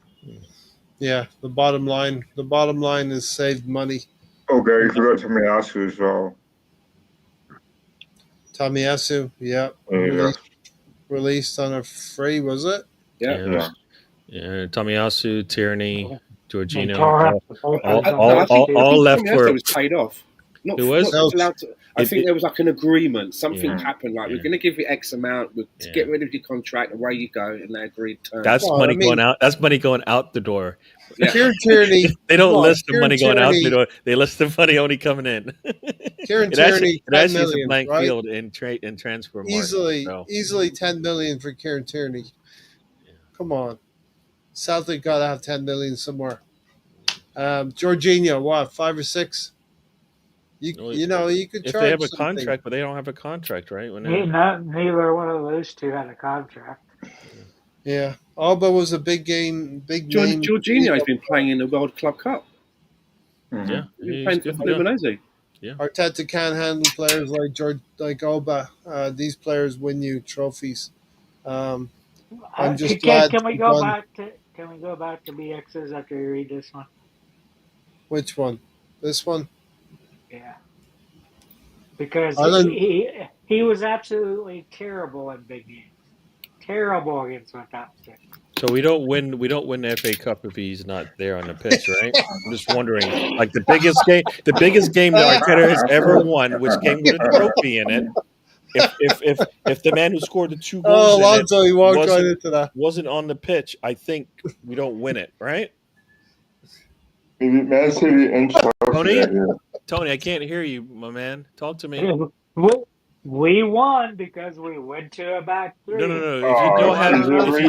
Yeah, the bottom line is saved money. Oh, Gary, you forgot something to ask you as well. Tomiyasu, yeah, Yeah. released on a free, was it? Yeah. Tomiyasu, Tierney, And Jorginho, tore up the papers all, on all, No, I that think, all, too. I all think left Tommy Asto for was paid off. Not, who was not No, allowed to. I It- think it- there was like an agreement. Something Yeah. happened. Like Yeah. we're going to give you X amount. To Yeah. get rid of your contract. Away you go, and they agreed terms. that's Well, money I mean- going out. That's money going out the door. Yeah. Kieran Tierney. They don't Well, list the Kieran money going out the Tierney- door. They list the money only coming in. Kieran It actually, Tierney, it 10 actually is a million, blank right? field in transfer market. Easily, So, easily 10 million for Kieran Tierney. Yeah. Come on, Celtic got to have 10 million somewhere. Jorginho, what 5 or 6? You could if charge they have a something. contract, but they don't have a contract, right? When Neither one of those two had a contract. Yeah, Alba was a big name. Jorginho has been playing in the World Club Cup. Mhm. yeah, He's been he's playing good for to go. Fluminense. Arteta can't handle players like Alba. These players win you trophies. I'm just glad. Can we he go won. back to BXs after you read this one? Which one? This one? Yeah, because Ireland- he was absolutely terrible in big games. Terrible against my top six. So we don't win the FA Cup if he's not there on the pitch, right? I'm just wondering, like the biggest game that Arteta has ever won, which came with a trophy in it. If the man who scored the 2 Oh, goals in it Alonso, he walked right into that. wasn't on the pitch, I think we don't win it, right? Maybe Man City and Tony? Chelsea. Yeah. Tony, I can't hear you, my man. Talk to me. We won because we went to a back three. No. If Oh, you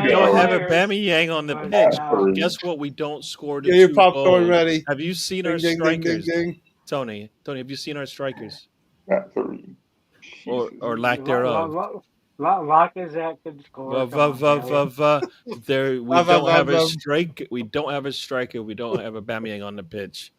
don't have a players, Bammy Yang on the but pitch, no. guess what? We don't score the Get your 2 popcorn goals. ready. Have you seen our Ding, ding, ding, ding, strikers, ding. Tony? Tony, have you seen our strikers Not 30. or lack thereof? Lacazette could score. There, we don't have a strike. We don't have a striker. We don't have a Bamiyang on the pitch.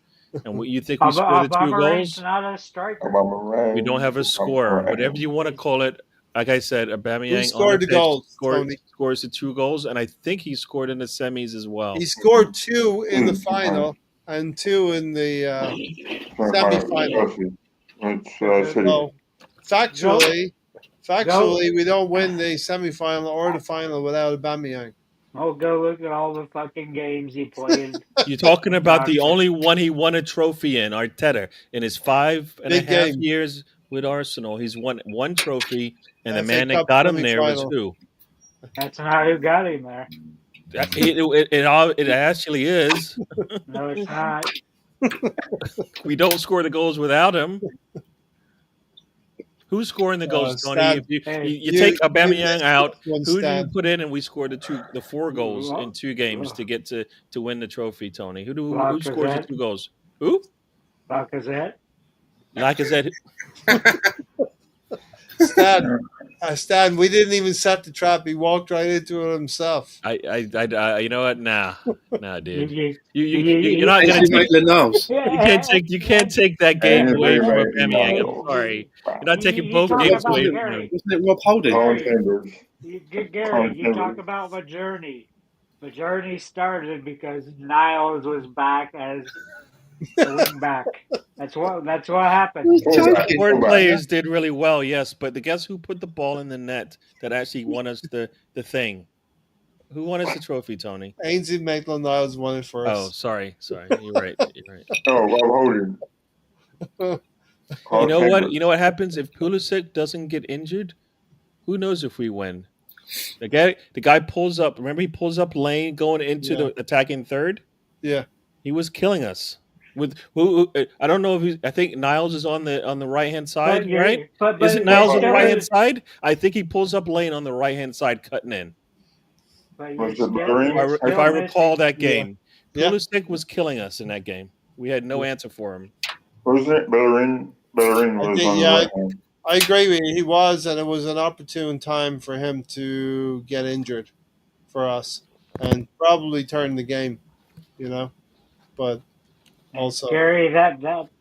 And you think we scored the 2 goals? Not a striker. We don't have a scorer. Whatever you want to call it. Like I said, a Who Bamiyang on scored the the pitch goals, Tony? scores the 2 goals, and I think he scored in the semis as well. He scored 2 in the final and 2 in the semi-final. It's City. So, factually, we don't win the semi-final or the final without Aubameyang. Oh, go look at all the fucking games he played. You're talking about the Nonsense. only one he won a trophy in, Arteta, in his 5.5 Big game. years with Arsenal. He's won 1 trophy, and the FA man that Cup got him there was semi-final. who? That's not who got him there. It actually is. No, it's not. We don't score the goals without him. Who's scoring the goals, Tony? Stan. If you You- take Aubameyang out, One who do you Stan. put in? And we scored the 4 goals in 2 games to get to win the trophy, Tony. Who scores the 2 goals? Who? Lacazette. Lacazette. Stan, Stan, we didn't even set the trap. He walked right into it himself. You know what? Nah, You, dude. you, You're not gonna Ainsley take. Maitland-Niles. You can't take that game Ainsley away from Aubameyang. I'm Maitland-Niles. sorry. You're Wow. not taking you both talk games about away Wasn't from him. Gary. it Rob Holding? Colin Gary, Chambers. Gary, Colin you talk Chambers. about the journey. The journey started because Niles was back as a wing back. That's what happened. Who's Fullback. joking? Support Fullback. players did really well, yes, but guess who put the ball in the net that actually won us the thing? Who won us the trophy, Tony? Ainsley Maitland-Niles won it for Oh, us. sorry. You're right. You're right. No, Rob Holding. You Colin know what? Chambers. You know what happens if Pulisic doesn't get injured? Who knows if we win? The guy pulls up. Remember, he pulls up lane going into Yeah. the attacking third. Yeah. He was killing us. With who? I don't know if he's. I think Niles is on the right hand side, But right? you but Isn't but Niles on the still right hand is side? I think he pulls up lane on the right hand side, cutting in. but Was it Bellerin? you're If still I recall missing. that Yeah. game, Yeah. Pulisic was killing us in that game. We had no Yeah. answer for him. Wasn't it Bellerin? Bellerin I was think, on the yeah, right hand. I agree with you. He was, and it was an opportune time for him to get injured for us and probably turn the game, you know. But And also, Gary, that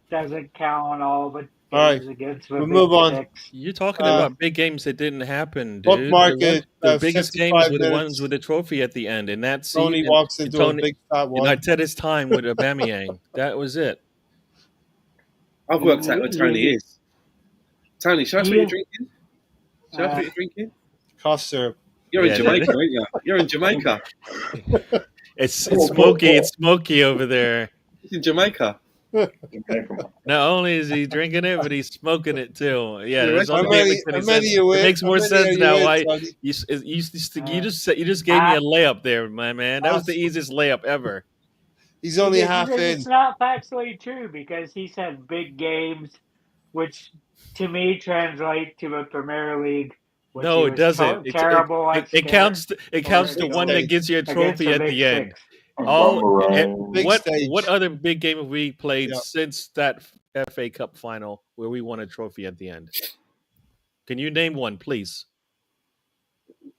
doesn't count all the all right, games against the we'll big move on. six. You're talking Uh, about big games that didn't happen, dude. bookmark it. The biggest games 55 were the ones minutes. with the trophy at the end, and that Tony season, walks and into a Tony, big fat and one. Arteta's time with Aubameyang. That was it. I've worked out where Tony is. Tony, should I put you Yeah. drinking? Should I put you drinking? Cough syrup. You're in Yeah, Jamaica, aren't you? You're in Jamaica. It's smoky. It's smoky over there. He's in Jamaica. Jamaica. Not only is he drinking it, but he's smoking it too. Yeah, this How only many? makes How any many sense. you It in? makes How more many are sense you now. in, Why Tony? you just gave me a layup there, my man. That was the easiest layup ever. He's only half It's in. not factually true because he said big games, which to me translate to a Premier League, which No, he it was doesn't. terrible at It counts. It or counts the Big one that stage. gives you a against trophy the at big the end. six. All Boomerang. Big what stage. other big game have we played Yeah. since that FA Cup final where we won a trophy at the end? Can you name one, please?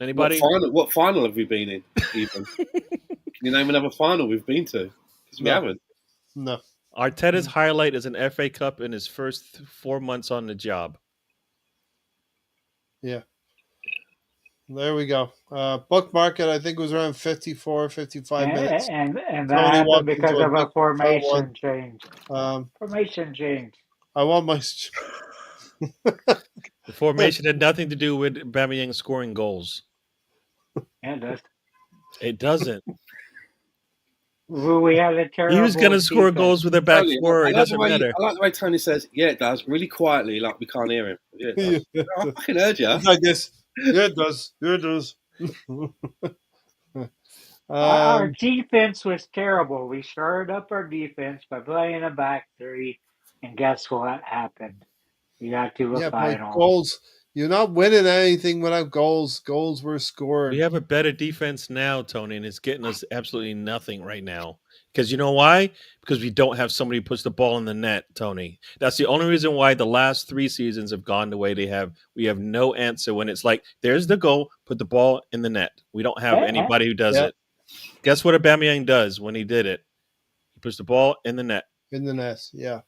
Anybody? What final have we been in? Even can you name another final we've been to? Because we No. haven't. No. Arteta's highlight is an FA Cup in his first 4 months on the job. Yeah. There we go. Bookmark it. I think it was around 54, 55 minutes. And that Tony happened walked because into a of a big fat one. formation change. Um, Formation change. I want my. The formation had nothing to do with Aubameyang scoring goals. Yeah, it does. It doesn't. We had a terrible He was going to score defense. goals with a back Tony, four. I It like doesn't matter. I like the way Tony says, "Yeah, it does," really quietly, like we can't hear him. Yeah, it does. I fucking heard you. It's like this. Yeah, it does. Yeah, it does. Our defense was terrible. We shored up our defense by playing a back three, and guess what happened? We got to a yeah, but final. goals. You're not winning anything without goals. Goals were scored. We have a better defense now, Tony, and it's getting us absolutely nothing right now. Because you know why? Because we don't have somebody who puts the ball in the net, Tony. That's the only reason why the last 3 seasons have gone the way they have. We have no answer when it's like, there's the goal, put the ball in the net. We don't have anybody who does it. Guess what Aubameyang does when he did it? He puts the ball in the net. In the net, yeah.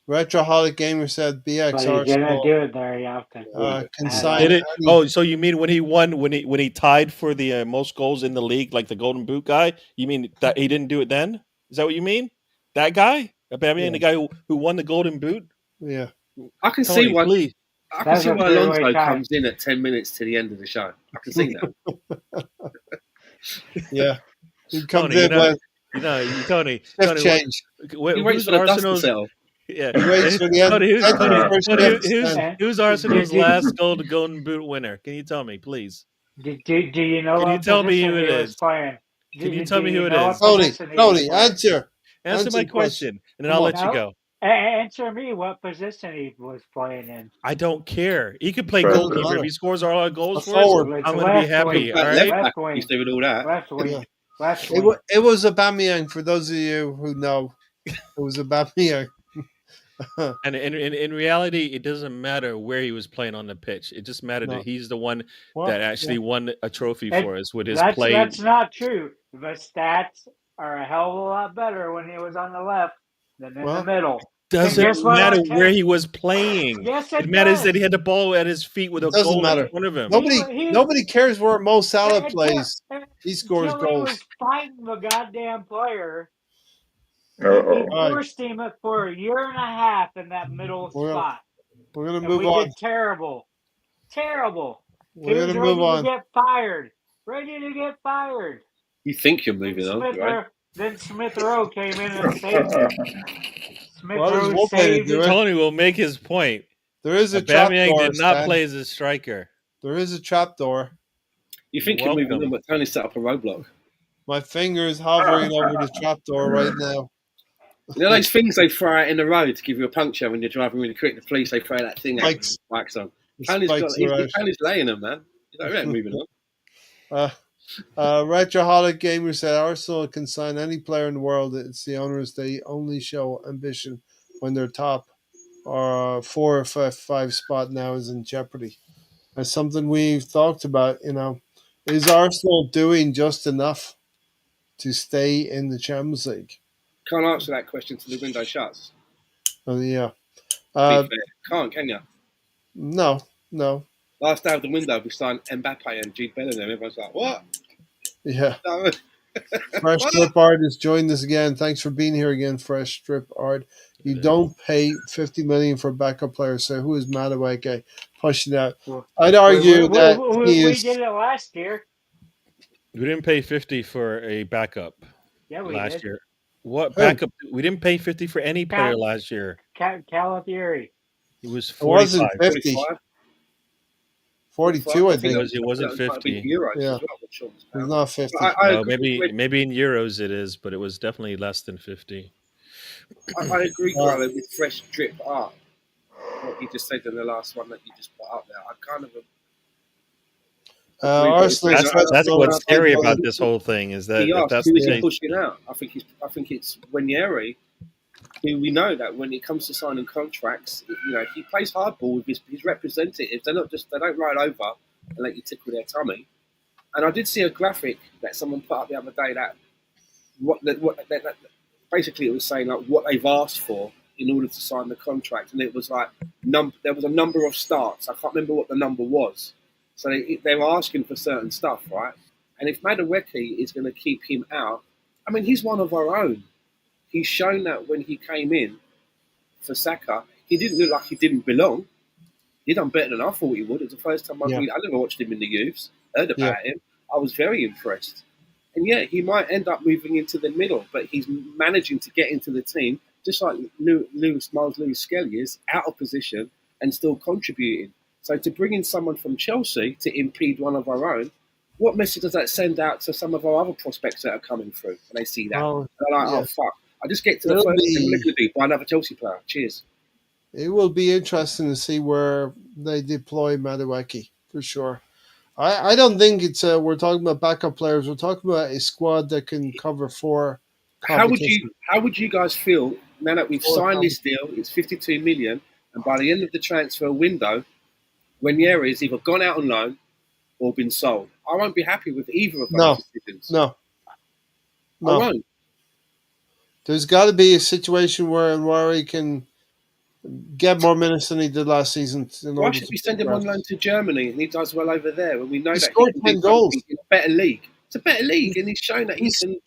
Retroholic Gamer said BX But he didn't Arsenal do it very often. consigned. Did it? Oh, so you mean when he won, when he tied for the most goals in the league, like the Golden Boot guy? You mean that he didn't do it then? Is that what you mean? That guy, Aubameyang, the guy who won the Golden Boot? Yeah. I can Tony, see why. please. I can see why Alonso comes in at 10 minutes to the end of the show. I can see that. Yeah. He comes Tony, in when Tony, shift change. He waits for the dust to settle. Yeah, He waits for the end. Tony, who's Arsenal's Did- last Golden Boot winner? Can you tell me, please? Do you know Can you what tell me position who it he was is? playing? Can you tell me who it know is? what Tony, position he was Tony, playing? answer. Answer my the question, and then Come I'll on. let you go. Answer me what position he was playing in. I don't care. He could play Right. goalkeeper. If he scores all our goals A for us, forward. It's I'm going to be left happy. wing. All right. Left Left back wing. used to do all that. Left wing. Yeah. Left It, wing. it was Aubameyang, for those of you who know. It was Aubameyang. And in reality, it doesn't matter where he was playing on the pitch. It just mattered that No. he's the one Well, that actually won a trophy And for us with his play. that's not true. The stats are a hell of a lot better when he was on the left than in the well, middle. And Doesn't guess what? matter On where he was playing. yes, It it matters that does. he had the ball at his feet with it a doesn't goal in matter. front of him. Nobody cares where Mo Salah until plays. He scores until he goals. was fighting the goddamn player. He Uh-oh. All right, forced him for a year and a half in that middle we're gonna spot, we're gonna and move we on. did terrible, terrible. He We're was gonna move ready to on. get fired, ready to get fired. You think you're Then moving on, right? Smith Rowe came in and saved him. Smith Well, there's Rowe one way to saved do his. it. Tony will make his point. There is a Aubameyang trapdoor, did not Stan. play as a striker. There is a trapdoor. You think you're moving on, Welcome. but Tony set up a roadblock. My finger is hovering over the trapdoor right now. You know those things they throw out in the road to give you a puncture when you're driving really quick. The police they throw that thing out with Spikes. spikes on. The Tony's spikes got. are out. Tony's laying them, man. You know, he ain't moving on. Retroholic Gamer said Arsenal can sign any player in the world. It's the owners. They only show ambition when their top or 4 or 5 spot now is in jeopardy. That's something we've talked about. Is Arsenal doing just enough to stay in the Champions League? Can't answer that question till the window shuts. Yeah. To be fair, can't, can you? No. Last day of the window, we signed Mbappe and Jude Bellingham. Everyone's like, "What?" Yeah. No. Fresh Strip Art has joined us again. Thanks for being here again, Fresh Strip Art. You don't pay 50 million for backup players. So who is Madueke pushing out? I'd argue that he We is. did it last year. We didn't pay 50 for a backup Yeah, we last did. year. What Who? backup? We didn't pay 50 for any player last year. Calafieri. It was It 45. wasn't 50. 42, I think. It wasn't 50. Euros Yeah. as well, which sure was It's pounds. not 50. I No, agree. maybe in euros it is, but it was definitely less than 50. I agree, Carlo, with fresh drip art. What you just said in the last one that you just put up there, I kind of. Arsenal's That's Arsenal what's have scary played about this whole thing is that He if asked that's who the is he case, pushing out. I think it's Wanyeri, who we know that when it comes to signing contracts, he plays hardball with his representatives. They don't ride over and let you tickle their tummy. And I did see a graphic that someone put up the other day that basically it was saying like what they've asked for in order to sign the contract, and it was like there was a number of starts. I can't remember what the number was. So they were asking for certain stuff, right? And if Madueke is going to keep him out, I mean, he's one of our own. He's shown that when he came in for Saka, he didn't look like he didn't belong. He done better than I thought he would. It was the first time I never watched him in the youths, heard about him. I was very impressed. And yeah, he might end up moving into the middle, but he's managing to get into the team, just like Miles Lewis Skelly is, out of position and still contributing. So to bring in someone from Chelsea to impede one of our own, what message does that send out to some of our other prospects that are coming through when they see that? They're like, oh, fuck. I just get to the first thing we're going to do, buy another Chelsea player. Cheers. It will be interesting to see where they deploy Madueke, for sure. I don't think it's we're talking about backup players. We're talking about a squad that can cover 4 competitions. How would you guys feel now that we've signed this deal? It's 52 million, and by the end of the transfer window, Wanyeri has either gone out on loan or been sold. I won't be happy with either of those decisions. No. I won't. There's got to be a situation where Nwari can get more minutes than he did last season. Why should we send him on loan to Germany and he does well over there when we know he that scored he can 10 do goals in a better league? It's a better league, and he's shown that he can.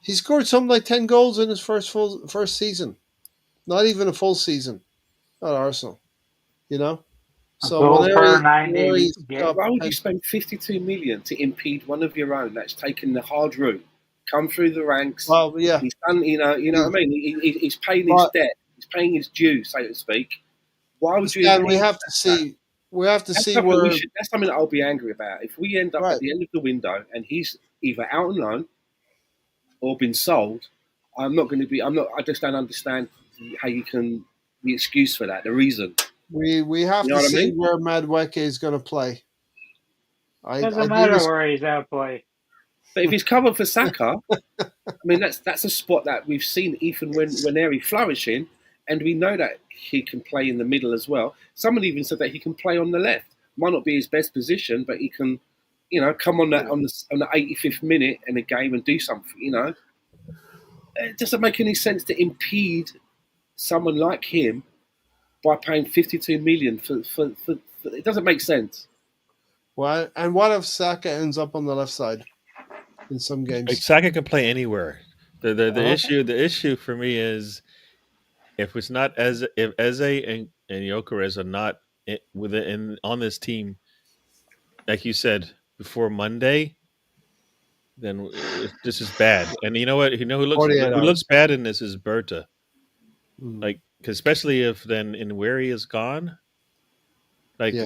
He scored something like 10 goals in his first season. Not even a full season at Arsenal. So goal per 90. Why would you spend 52 million to impede one of your own that's taken the hard route, come through the ranks? Well, yeah. He's done, what I mean? He's paying his debt. He's paying his due, so to speak. Why would you? We have to see. We have to see where. That's something that I'll be angry about. If we end up at the end of the window and he's either out on loan or been sold, I'm not going to be. I'm not. I just don't understand how you can the excuse for that. The reason. We have to see where Madueke is going to play. Doesn't matter where he's out play. But if he's covered for Saka, I mean that's a spot that we've seen even when Eri flourishing, and we know that he can play in the middle as well. Someone even said that he can play on the left. Might not be his best position, but he can, come on the 85th minute in a game and do something. It doesn't make any sense to impede someone like him by paying 52 million for it doesn't make sense. Well, and what if Saka ends up on the left side in some games? Saka can play anywhere. The Uh-huh. issue for me is if it's not as if Eze and Gyökeres are not within on this team, like you said before Monday, then this is bad. And you know what? Who 48 looks hours. bad in this is Berta. Mm. Like, 'cause especially if then in where he is gone, like Yeah.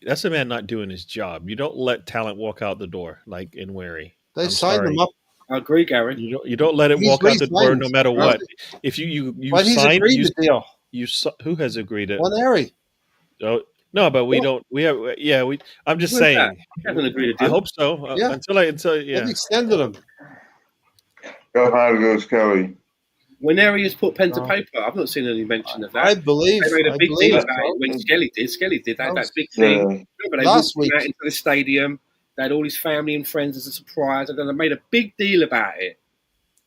that's a man not doing his job. You don't let talent walk out the door like in Wary. They I'm signed him sorry. up. I agree, Gary. You don't let him He's walk out the door re-signed. no matter No, what. If you But he's sign agreed the deal. who has agreed it? One Harry. Oh, no, but we what? don't. We have yeah. I'm just Where's that? saying. He hasn't agreed a I deal. hope so. Yeah. Until They've yeah. extended him. Go high Lewis Kelly. When Arias put pen to No. paper, I've not seen any mention of I that. believe. They made a I big deal believe about it so. when Skelly did. Skelly did. They had that big Yeah. thing. Remember, they Last walked him out week. into the stadium. They had all his family and friends as a surprise, and then they made a big deal about it.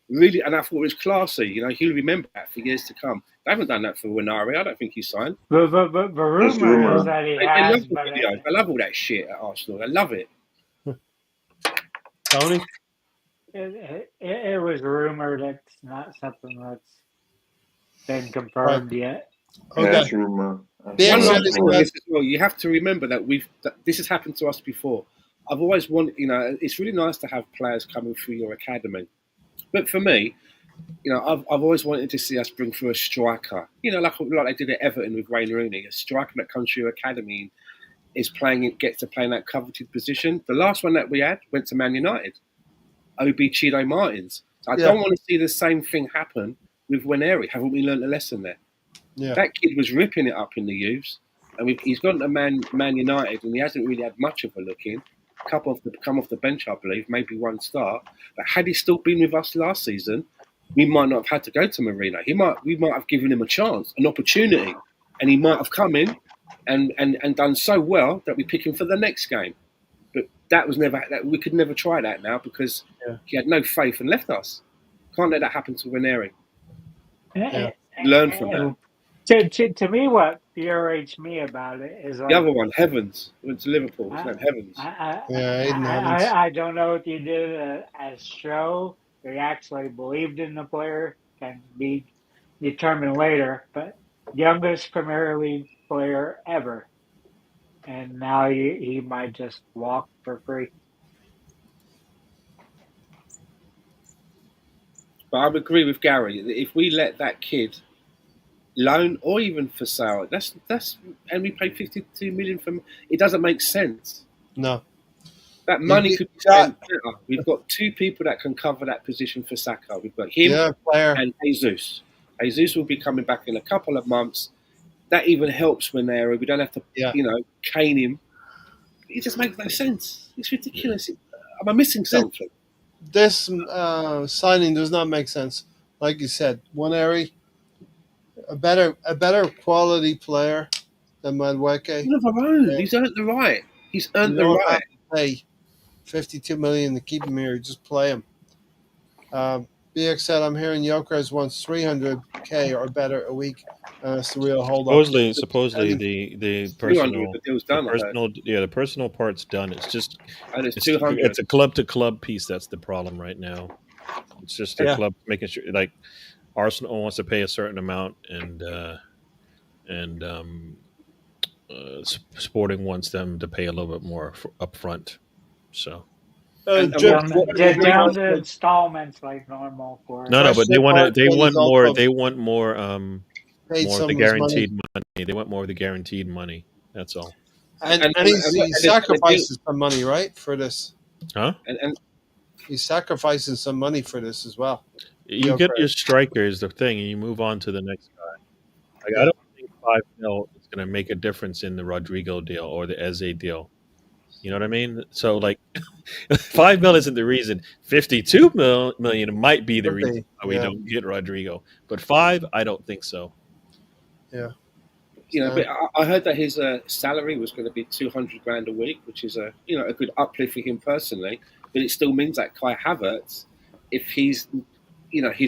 Really, and I thought it was classy. He'll remember that for years to come. They haven't done that for Winari. I don't think he signed. But the Just rumor is rumor. that he They love has, the but videos. They love all that shit at Arsenal. They love it. Tony? it was rumored. It's not something that's been Right. confirmed yet. Yeah, Okay. it's rumor. The One X last is thing on good. this as well. You have to remember that this has happened to us before. I've always wanted, it's really nice to have players coming through your academy. But for me, I've always wanted to see us bring through a striker. Like they did at Everton with Wayne Rooney, a striker that comes through your academy is gets to play in that coveted position. The last one that we had went to Man United, Obi Chido Martins. So I Yeah. don't want to see the same thing happen with Waneri. Haven't we learned a lesson there? Yeah. That kid was ripping it up in the youths, and he's gone to Man United, and he hasn't really had much of a look in. Come off the bench, I believe, maybe one start. But had he still been with us last season, we might not have had to go to Marino. We might have given him a chance, an opportunity, and he might have come in and done so well that we pick him for the next game. But that was never. We could never try that now because he had no faith and left us. Can't let that happen to Waneri. Yeah. Learn from that. To me, what infuriates me about it is The like other one, Heavens, went to Liverpool. His name Heavens. Yeah, Aiden Evans. I don't know what you did as show. They actually believed in the player can be determined later, but youngest Premier League player ever, and now he might just walk for free. But I would agree with Gary. If we let that kid loan or even for sale, and we pay 52 million for it doesn't make sense. No. That You money get could be that. spent better. We've got two people that can cover that position for Saka. We've got him Yeah, player. and Jesus. Jesus will be coming back in a couple of months. That even helps Waneri. We don't have to, Yeah. cane him. It just makes no sense. It's ridiculous. Am I missing something? This signing does not make sense. Like you said, Waneri, a better quality player than Madueke. One of our own. He's earned the right. He's earned You the don't right. have to pay 52 million to keep him here. Just play him. BX said, I'm hearing Gyökeres wants 300K or better a week. That's the real hold up. Supposedly the 200, the deal's done. the personal part's done. It's just And it's it's 200. it's a club to club piece that's the problem right now. It's just the Yeah. club making sure like Arsenal wants to pay a certain amount and Sporting wants them to pay a little bit more up front. So And Jim, Down to installments like normal for no, but they want more. They want more. paid More of some the of his money. guaranteed money. They want more of the guaranteed money. That's all. And he's sacrificing some money, right, for this. Huh? And He's sacrificing some money for this as well. You get your striker is the thing, and you move on to the next guy. Like, I don't think 5 mil is going to make a difference in the Rodrigo deal or the Eze deal. You know what I mean? So like 5 mil isn't the reason. 52 million might be the Could reason be. why we Yeah. don't get Rodrigo, but five, I don't think so. Yeah. But I heard that his salary was going to be 200 grand a week, which is a good uplift for him personally. But it still means that Kai Havertz, if he's going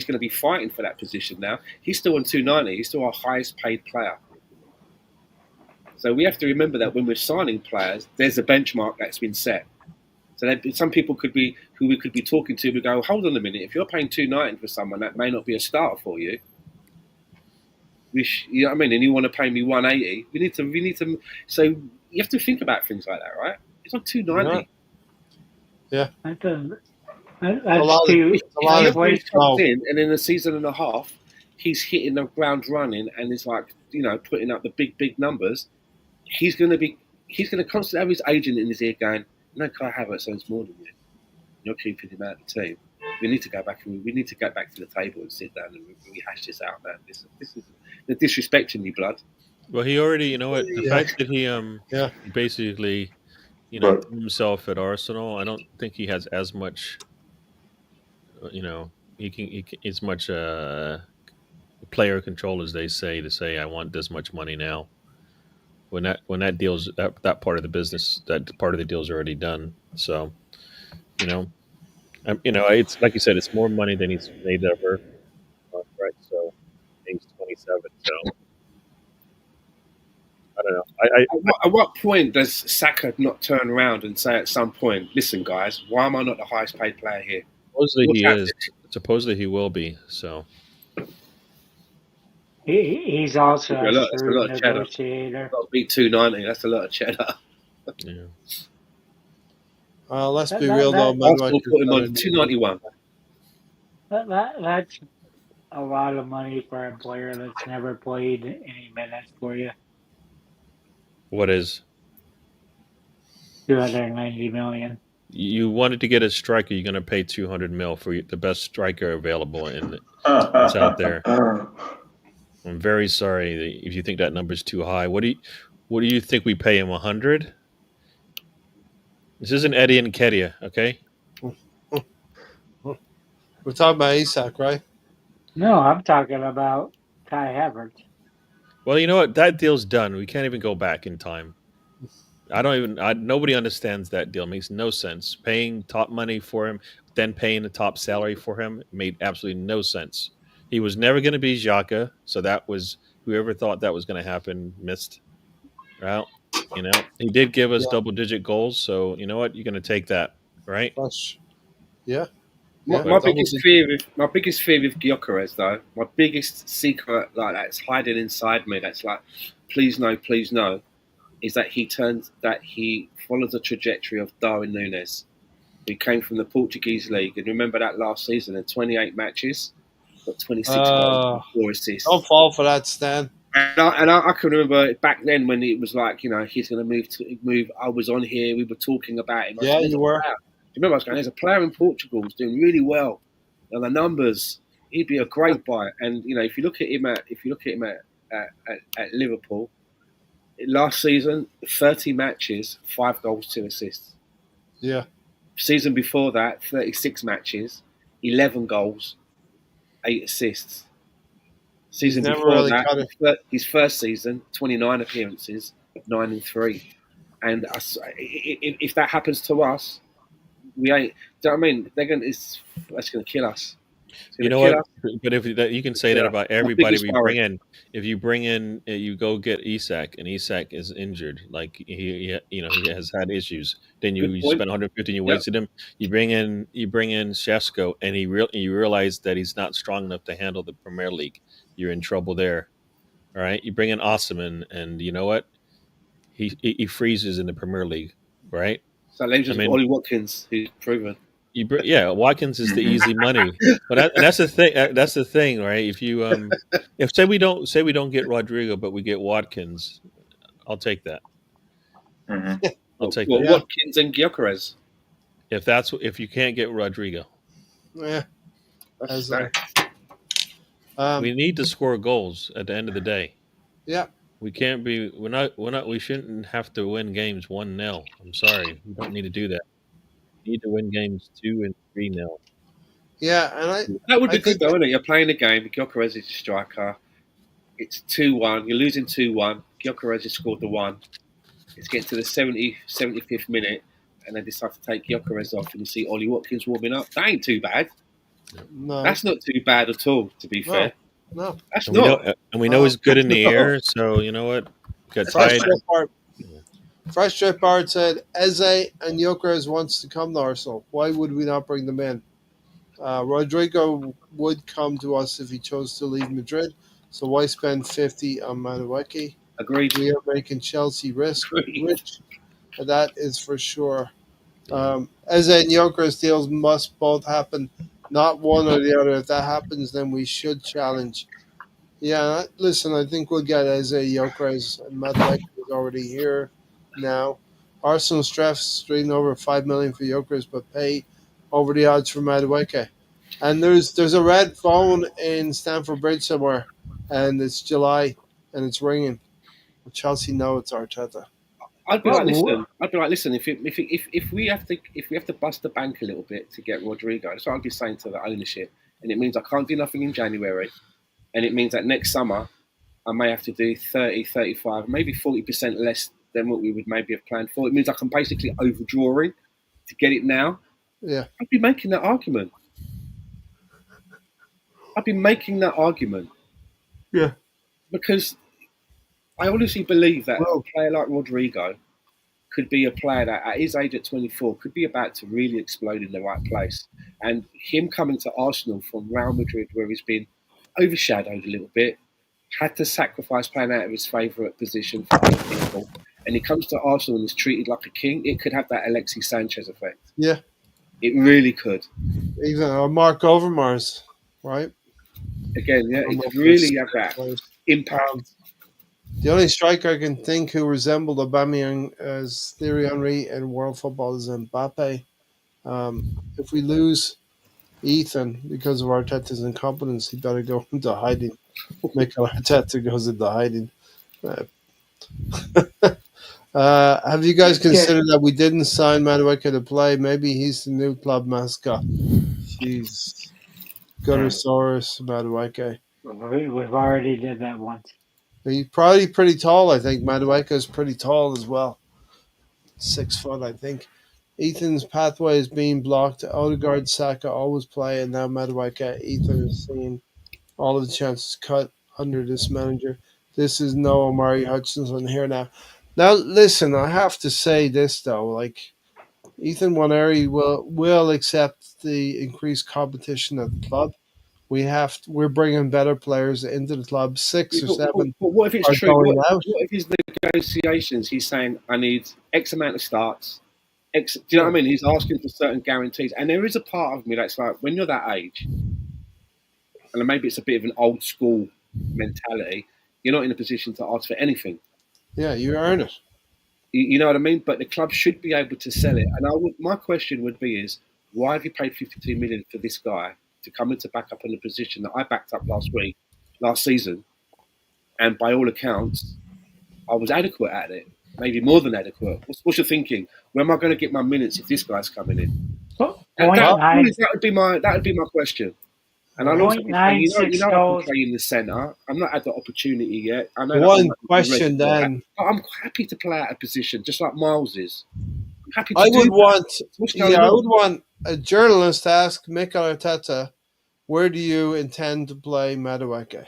to be fighting for that position now. He's still on 290. He's still our highest paid player. So we have to remember that when we're signing players, there's a benchmark that's been set. So some people who we could be talking to, we go, hold on a minute. If you're paying 290 for someone, that may not be a starter for you. You know what I mean? And you want to pay me 180? We need to. So you have to think about things like that, right? It's not 290. Yeah. That's too. If Halfway. he comes in and in a season and a half, he's hitting the ground running and is like putting up the big numbers. He's going to constantly have his agent in his ear going, "No, Kai Havertz earns more than you. You're keeping him out of the team. We need to go back to the table and sit down and rehash this out, man. This is they're disrespecting you, blood." Well, he already, you know what? The Yeah. fact that he Yeah. basically, But threw himself at Arsenal, I don't think he has as much. As much player control as they say to say I want this much money now. When that deal's that part of the business, that part of the deal's already done. So you know, it's like you said, it's more money than he's made ever. Right? So he's 27. So I don't know. At what point does Saka not turn around and say at some point, "Listen, guys, why am I not the highest paid player here?" Supposedly What's he happening? is. Supposedly he will be. So He's also a That's a shrewd lot of cheddar. negotiator. Got to beat 290. That's a lot of cheddar. yeah. Let's be That- real though, that- man. Arsenal put him on 291. That's a lot of money for a player that's never played any minutes for you. What is 290 million. you wanted to get a striker? You're going to pay 200 mil for the best striker available, and it's out there. I'm very sorry if you think that number is too high. What do you think we pay him? 100? This isn't Eddie and Kedia, okay? We're talking about Isak, right? No, I'm talking about Kai Havertz. Well, you know what? That deal's done. We can't even go back in time. Nobody understands that deal. It makes no sense. Paying top money for him, then paying the top salary for him made absolutely no sense. He was never going to be Xhaka, so that was whoever thought that was going to happen missed. Well, he did give us Yeah. double-digit goals, so you know what? You're going to take that, right? Plus, yeah. My biggest fear with Gyökeres, though, my biggest secret that's hiding inside me, that's like, please no, is that he follows the trajectory of Darwin Núñez, who came from the Portuguese league. And remember that last season in 28 matches, got 26 goals and 4 assists. Don't fall for that, Stan. And I can remember back then when it was like, he's going to move. I was on here. We were talking about him. Yeah, you were. Remember, I was going, there's a player in Portugal who's doing really well. And the numbers, he'd be a great buy. And if you look at him at Liverpool last season, 30 matches, 5 goals, 2 assists. Yeah. Season before that, 36 matches, 11 goals, 8 assists. Season before really that, his first season, 29 appearances, 9 and 3. And if that happens to us, we ain't. Do you know what I mean? That's going to kill us. You know what? But if you can say that about everybody we bring in. If you bring in, you go get Isak, and Isak is injured, like he has had issues. Then you spend 150, and you wasted him. You bring in Šeško, and you realize that he's not strong enough to handle the Premier League. You're in trouble there. All right. You bring in Osimhen, and you know what? He freezes in the Premier League, right? So leaves us Ollie Watkins, who's proven. Watkins is the easy money, but that's the thing. That's the thing, right? If you say we don't get Rodrigo, but we get Watkins, I'll take that. Mm-hmm. I'll take that. Watkins and Gyökeres. If you can't get Rodrigo, yeah, that's we need to score goals at the end of the day. Yeah, We can't be. We're not. We're not. We shouldn't have to win games 1-0. I'm sorry. We don't need to do that. We need to win games 2 and 3-0. Yeah, and That would I be good think though, wouldn't it? You're playing a game. Gyökeres is a striker. It's 2-1. You're losing 2-1. Gyökeres has scored the one. It's getting to the 75th minute, and they decide to take Gyökeres off, and you see Ollie Watkins warming up. That ain't too bad. no, That's not too bad at all, to be no, fair. no. That's And we know. not. And we know Uh, he's good in the No. air. So you know what? Got That's not Fresh tied. bad. Trip Art, Yeah. Fresh Trip Art said Eze and Gyökeres wants to come to Arsenal. Why would we not bring them in? Rodrigo would come to us if he chose to leave Madrid. So why spend 50 on Madueke? Agreed. We are making Chelsea Agreed. rich. That is for sure. Yeah. Eze and Gyökeres deals must both happen, not one or the other. If that happens, then we should challenge. Yeah, listen, I think we'll get Eze, Gyökeres, and Madueke is already here now. Arsenal stress streaming over 5 million for Gyökeres, but pay over the odds for Madueke. And there's a red phone in Stamford Bridge somewhere, and it's July, and it's ringing. Chelsea know it's Arteta. I'd be like, Well, listen. I'd be like, listen. If we have to bust the bank a little bit to get Rodrigo, that's what I'd be saying to the ownership. And it means I can't do nothing in January, and it means that next summer I may have to do 30, 35, maybe 40% less than what we would maybe have planned for. It means I can basically overdrawing to get it now. Yeah, I'd be making that argument. I'd be making that argument yeah. because I honestly believe that a Well, player like Rodrigo could be a player that at his age at 24 could be about to really explode in the right place. And him coming to Arsenal from Real Madrid, where he's been overshadowed a little bit, had to sacrifice playing out of his favourite position for other people, and he comes to Arsenal and is treated like a king, it could have that Alexis Sanchez effect. yeah. It really could. Even Mark Overmars, right? Again, yeah, it From could up this really have that place. impact. The only striker I can think who resembled Aubameyang as Thierry Henry in world football is Mbappe. If we lose Ethan because of Arteta's incompetence, he better go into hiding. Mikel Arteta goes into hiding. Uh, have you guys considered that we didn't sign Madueke to play? Maybe he's the new club mascot. Jeez. Gunnersaurus Madueke. we've already did that once. He's probably pretty tall, I think. Madueke is pretty tall as well. 6 foot, I think. Ethan's pathway is being blocked. Odegaard, Saka always play, and now Madueke. Ethan is seeing all of the chances cut under this manager. This is no Omari Hutchinson here now. Now, listen, I have to say this though, like Ethan Waneri will accept the increased competition at the club. We're bringing better players into the club. Six or seven But what if it's are true? going out. What if his negotiations? He's saying, "I need X amount of starts." X, do you know Yeah, what I mean? He's asking for certain guarantees, and there is a part of me that's like, when you're that age, and maybe it's a bit of an old school mentality, you're not in a position to ask for anything. yeah, you earn it. You know what I mean? But the club should be able to sell it. And my question would be: is why have you paid 52 million for this guy to come in to back up in a position that I backed up last season, and by all accounts, I was adequate at it, maybe more than adequate. What's your thinking? Where am I going to get my minutes if this guy's coming in? Point Well, nine, That would be my question. And I'll right. also point be saying, nine you six know, I can goals. play in the centre. I'm not had the opportunity yet. I know that I One might be ready question for that. then. But I'm happy to play out of position, just like Miles is. I'm happy to I do would that. want, What's yeah, going I on? would want a journalist to ask Mikel Arteta, where do you intend to play Madueke?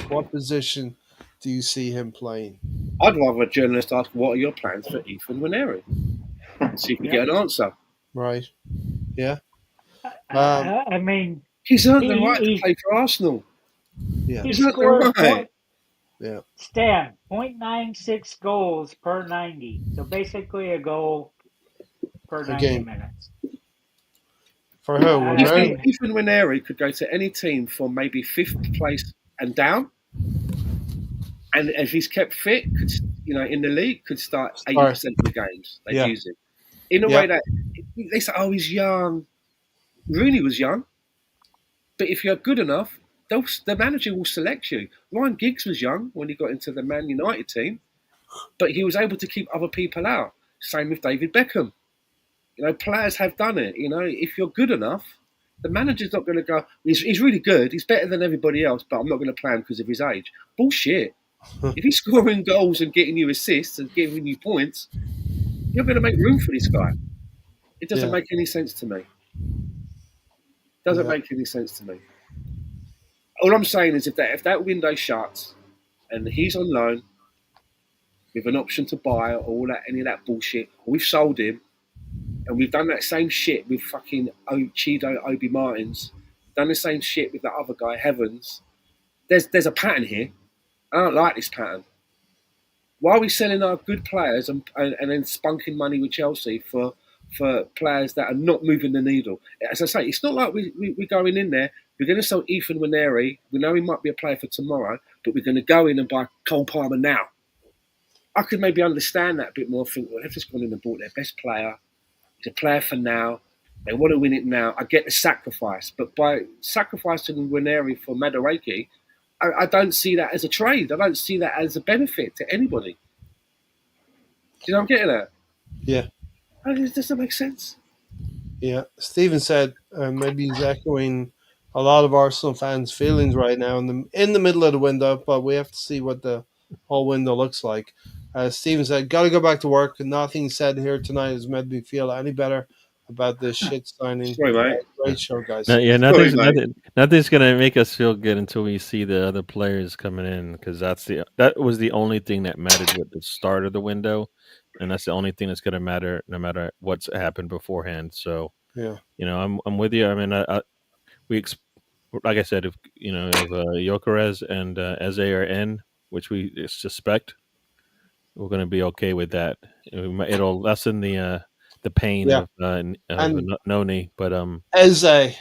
What position do you see him playing? I'd rather a journalist ask, what are your plans for Ethan Waneri? And see if we Yep. get an answer. Right. Yeah. I mean, He's earned the right to he play for Arsenal. Yeah. he He's earned the scored right. Yeah. Stan 0.96 goals per 90. So basically a goal per A 90 game. minutes. For who? I Waneri? mean, Ethan Waneri could go to any team from maybe fifth place and down. And if he's kept fit, could in the league, could start Start. 80% of the games they'd Yeah. use him. In a Yeah. way that they say, oh, he's young. Rooney was young, but if you're good enough, the manager will select you. Ryan Giggs was young when he got into the Man United team, but he was able to keep other people out. Same with David Beckham. Players have done it. If you're good enough, the manager's not going to go, he's really good, he's better than everybody else, but I'm not going to play him because of his age. Bullshit. If he's scoring goals and getting you assists and giving you points, you're going to make room for this guy. It doesn't Yeah. make any sense to me. Doesn't Yeah. make any sense to me. All I'm saying is if that window shuts and he's on loan with an option to buy or any of that bullshit, or we've sold him, and we've done that same shit with fucking Chido Obi Martins, done the same shit with that other guy, Heavens. There's a pattern here. I don't like this pattern. Why are we selling our good players and then spunking money with Chelsea for players that are not moving the needle? As I say, it's not like we're going in there, we're going to sell Ethan Waneri, we know he might be a player for tomorrow, but we're going to go in and buy Cole Palmer now. I could maybe understand that a bit more, think, well, they've just gone in and bought their best player. He's a player for now. They want to win it now. I get the sacrifice. But by sacrificing Waneri for Madueke, I don't see that as a trade. I don't see that as a benefit to anybody. Do you know what I'm getting at? Yeah. It doesn't make sense. Yeah. Stephen said, maybe he's echoing a lot of Arsenal fans' feelings right now in the middle of the window, but we have to see what the whole window looks like. Stephen said, got to go back to work. Nothing said here tonight has made me feel any better about this shit signing. Sorry, mate. Great show, guys. Yeah, Sorry, mate. nothing's gonna make us feel good until we see the other players coming in, because that was the only thing that mattered with the start of the window, and that's the only thing that's gonna matter no matter what's happened beforehand. So Yeah. I'm with you. I mean, like I said, if Gyökeres and Eze are in, which we suspect, we're going to be okay with that. It'll lessen the pain Yeah. of Noni, but Eze. yeah.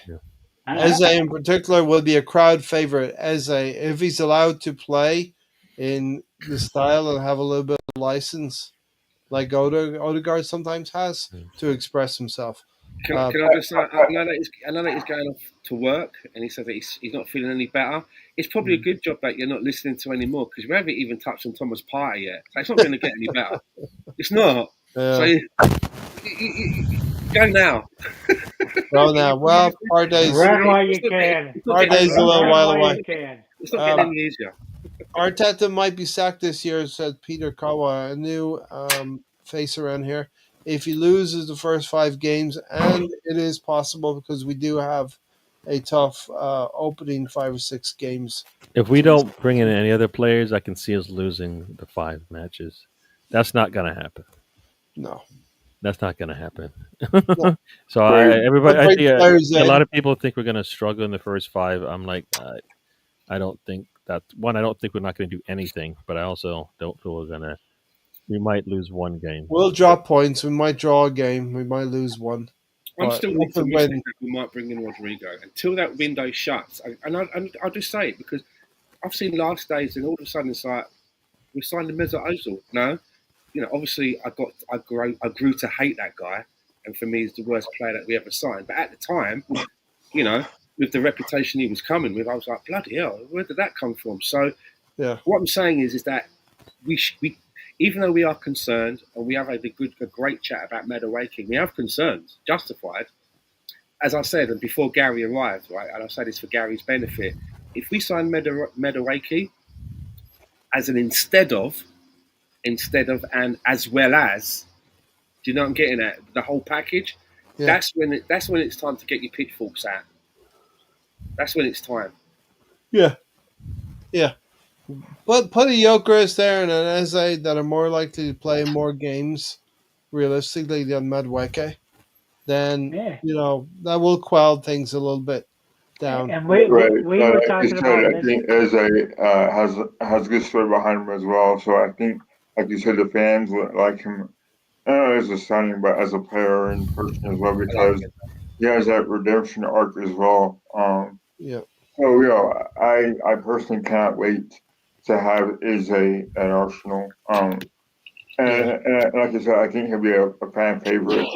Eze in particular will be a crowd favorite. Eze, if he's allowed to play in the style and have a little bit of license, like Odegaard sometimes has, to express himself. Can I just say, I know that he's going off to work, and he said that he's not feeling any better. It's probably a good job that you're not listening to anymore, because we haven't even touched on Thomas Partey yet. So it's not going to get any better. It's not. So go now. Go now. Well, Partey's Run while you can. Partey's a little while Run while away. you can. It's not getting any easier. Arteta might be sacked this year, said Peter Kawa, a new face around here. If he loses the first 5 games, and it is possible because we do have a tough opening 5 or 6 games. If we don't bring in any other players, I can see us losing the 5 matches. That's not going to happen. No. That's not going to happen. No. So I think a lot in. of people think we're going to struggle in the first 5. I'm like, I don't think that. One, I don't think we're not going to do anything, but I also don't feel we're going to. We might lose 1 game. We'll drop points. We might draw a game. We might lose 1. I'm still optimistic that we might bring in Rodrigo until that window shuts. I'll just say it because I've seen last days, and all of a sudden it's like we signed Mesut Ozil. No, obviously I grew to hate that guy, and for me he's the worst player that we ever signed. But at the time, with the reputation he was coming with, I was like, bloody hell, where did that come from? So what I'm saying is that we even though we are concerned and we have a great chat about Madueke, we have concerns, justified. As I said, and before Gary arrived, right, and I say this for Gary's benefit, if we sign Madueke as an instead of and as well as, do you know what I'm getting at? The whole package. Yeah. That's when it's time to get your pitchforks out. That's when it's time. Yeah. But put a Gyökeres there and an Eze that are more likely to play more games, realistically, than Madueke, then that will quell things a little bit down. And we were talking about I think Eze has a good story behind him as well. So I think, like you said, the fans like him as a signing, but as a player in person as well, because he has that redemption arc as well. So I personally cannot wait to have Eze at Arsenal. And like I said, I think he'll be a fan favorite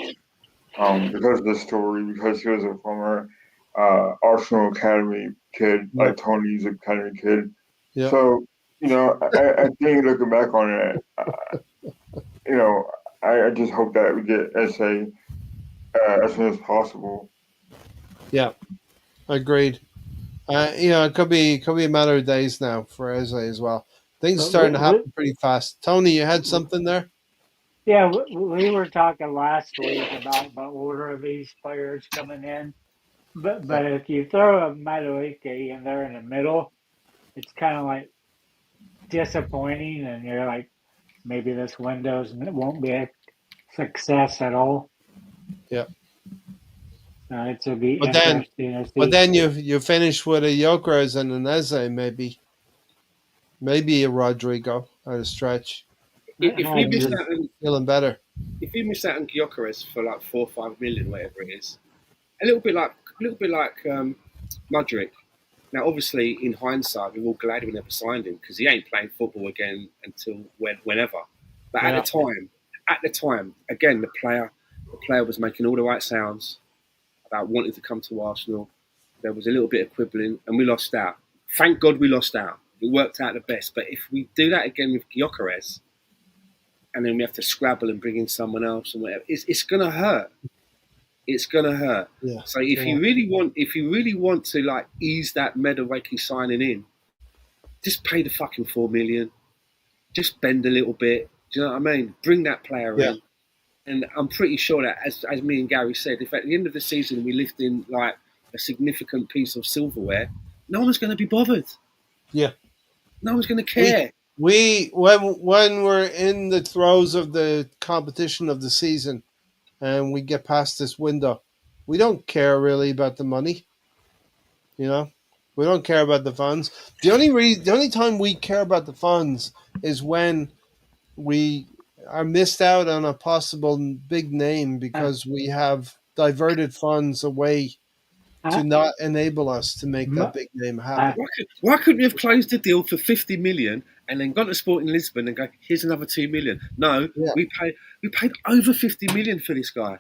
because of the story, because he was a former Arsenal Academy kid, Yeah. like Tony's Academy kid. Yeah. So, I think looking back on it, you know, I just hope that we get SA as soon as possible. Yeah. Agreed. It could be a matter of days now for Eze as well. Things But starting to happen pretty fast. Tony, you had something there? yeah, we were talking last week about the order of these players coming in. Yeah. But if you throw a Madueke in there in the middle, it's kind of like disappointing, and you're like, maybe this window's won't be a success at all. Yeah. It will be But then interesting to but see. then you finish with a Yokers and an Eze, maybe a Rodrigo at a stretch. If we And miss just out on Feeling better. if we miss out on Gyökeres for like 4 or 5 million, whatever it is, a little bit like Mudryk. Now, obviously, in hindsight, we're all glad we never signed him because he ain't playing football again until whenever. But Yeah. at the time, again, the player was making all the right sounds about wanting to come to Arsenal. There was a little bit of quibbling, and we lost out. Thank God we lost out. It worked out the best. But if we do that again with Gyökeres, and then we have to scrabble and bring in someone else and whatever, it's gonna hurt. It's gonna hurt. Yeah. So if you really want to like ease that Medawaki signing in, just pay the fucking 4 million. Just bend a little bit. Do you know what I mean? Bring that player Yeah. in, and I'm pretty sure that, as me and Gary said, if at the end of the season we lift in like a significant piece of silverware, no one's going to be bothered. Yeah. No one's going to We care. when we're in the throes of the competition of the season and we get past this window, we don't care really about the money. We don't care about the funds. The only time we care about the funds is when we are missed out on a possible big name uh, because we have diverted funds away uh, to not enable us to make that uh, big name uh, happen. Why couldn't we have closed the deal for 50 million and then gone to Sporting Lisbon and go, here's another 2 million? No, Yeah. we paid over 50 million for this guy.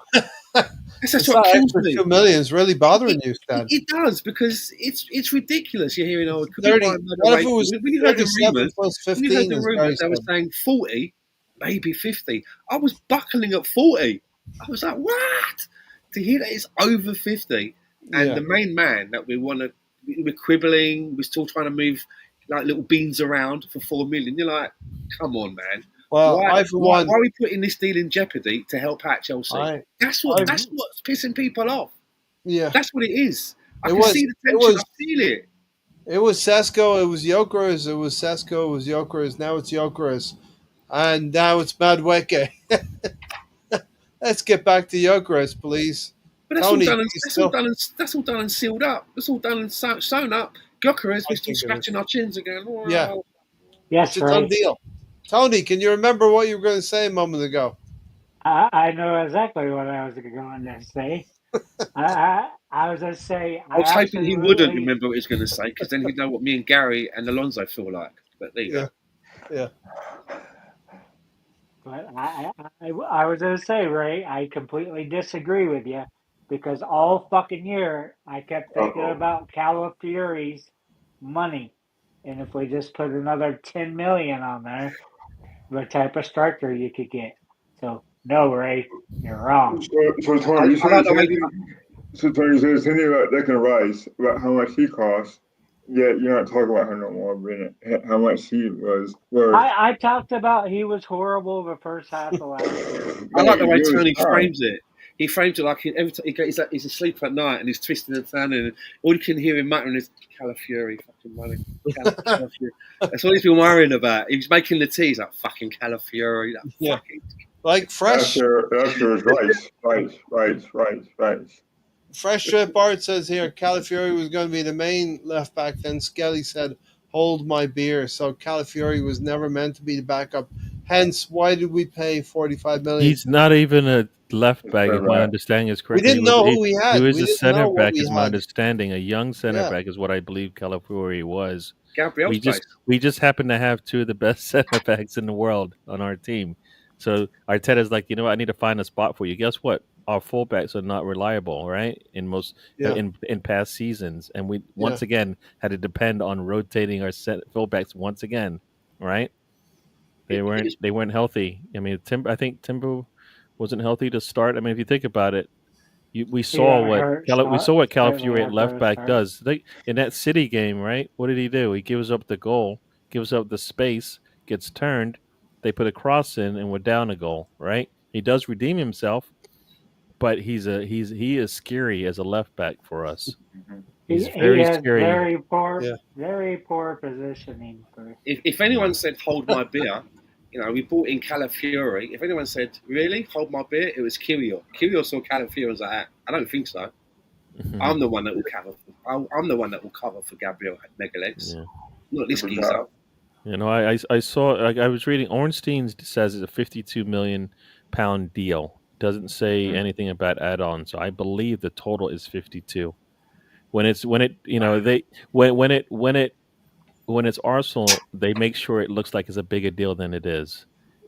That's It's what that kills extra me. 2 million is really bothering It, you, it, Stan. it does because it's ridiculous. You're hearing, oh, It's it could be 30. buying another What if weight. it was When you heard the 37 rumours, plus when you heard 15, the as Gary rumours, they were said? saying 40, maybe 50. I was buckling at 40. I was like, what? To hear that it's over 50, and Yeah. the main man that we're quibbling, we're still trying to move like little beans around for 4 million. You're like, come on, man. Well, Why, I for why, one, why are we putting this deal in jeopardy to help out Chelsea? I, That's I, what's pissing people off. yeah. That's what it is. I It can was, see the it tension. I was, feel it. it was Sesko. It was Jokeris. It was Sesko. It was Jokeris. Now it's Jokeris, and now it's Madweke. Let's get back to Jokeris, please. But that's all Tony, do done and you that's all still? done and that's all done and sealed up. That's all done and sewn up. Gyökeres, we're I still think it is. scratching our chins again. Yeah, Wow. it's yes, a done Ray. deal. Tony, can you remember what you were going to say a moment ago? I know exactly what I was going to say. I was going to say I I was hoping he wouldn't absolutely. remember what he was going to say because then he'd know what me and Gary and Alonso feel like. But there you Yeah, go. yeah, But I was going to say, Ray, I completely disagree with you because all fucking year I kept thinking Uh-oh. about Calafiori's money, and if we just put another 10 million on there, the type of striker you could get. So no, Ray, you're wrong. So I, Tony, you I said like the the same way. thing. So Tony, you said the same thing about Declan Rice, about how much he costs. Yet you're not talking about him no more, but how much he was worth. I talked about he was horrible the first half of last year. I No, like the way he was Tony fine. frames it. He frames it like every time he's asleep at night and he's twisting and turning, and all you can hear him muttering is Calafiori, fucking money, Calafiori. That's all he's been worrying about. He was making the tea. He's like fucking Calafiori, that yeah. fucking. Like After his Rice. fresh trip. Art says here, Calafiori was going to be the main left back. Then Skelly said, "Hold my beer." So Calafiori was never meant to be the backup. Hence, why did we pay 45 million? He's not even a left It's back, very if my bad. understanding is We correct. didn't know who we He had. was We a didn't center know what back, we is my had. understanding. A young center Yeah, back is what I believe Calafiori was. Gabriel's place. We just happen to have two of the best center backs in the world on our team. So Arteta's like, you know what, I need to find a spot for you. Guess what? our fullbacks are not reliable, right? Yeah. In past seasons, and we Yeah. once again had to depend on rotating our fullbacks once again, right? It's They weren't healthy. I mean, I think Timber wasn't healthy to start. I mean, if you think about it, He got hurt We saw what slightly Calafiori at after left the back start. does. In that City game, right? What did he do? He gives up the goal, gives up the space, gets turned. They put a cross in, and we're down a goal. Right? He does redeem himself, but he is scary as a left back for us. Mhm. He's He very has scary. Yeah. very poor positioning for. if anyone said hold my beer, we brought in Calafiori. If anyone said really hold my beer, it was Kyrgios. Kyrgios saw Calafiori and was like, I don't think so. I'm the one that will cover. I'm the one that will cover for Gabriel Megalegs, Yeah. not this Super geezer. top. I saw. I was reading. Ornstein says it's a 52 million pound deal. Doesn't say Mhm. anything about add-ons. So I believe the total is 52. When it you know they when it's Arsenal, they make sure it looks like it's a bigger deal than it is,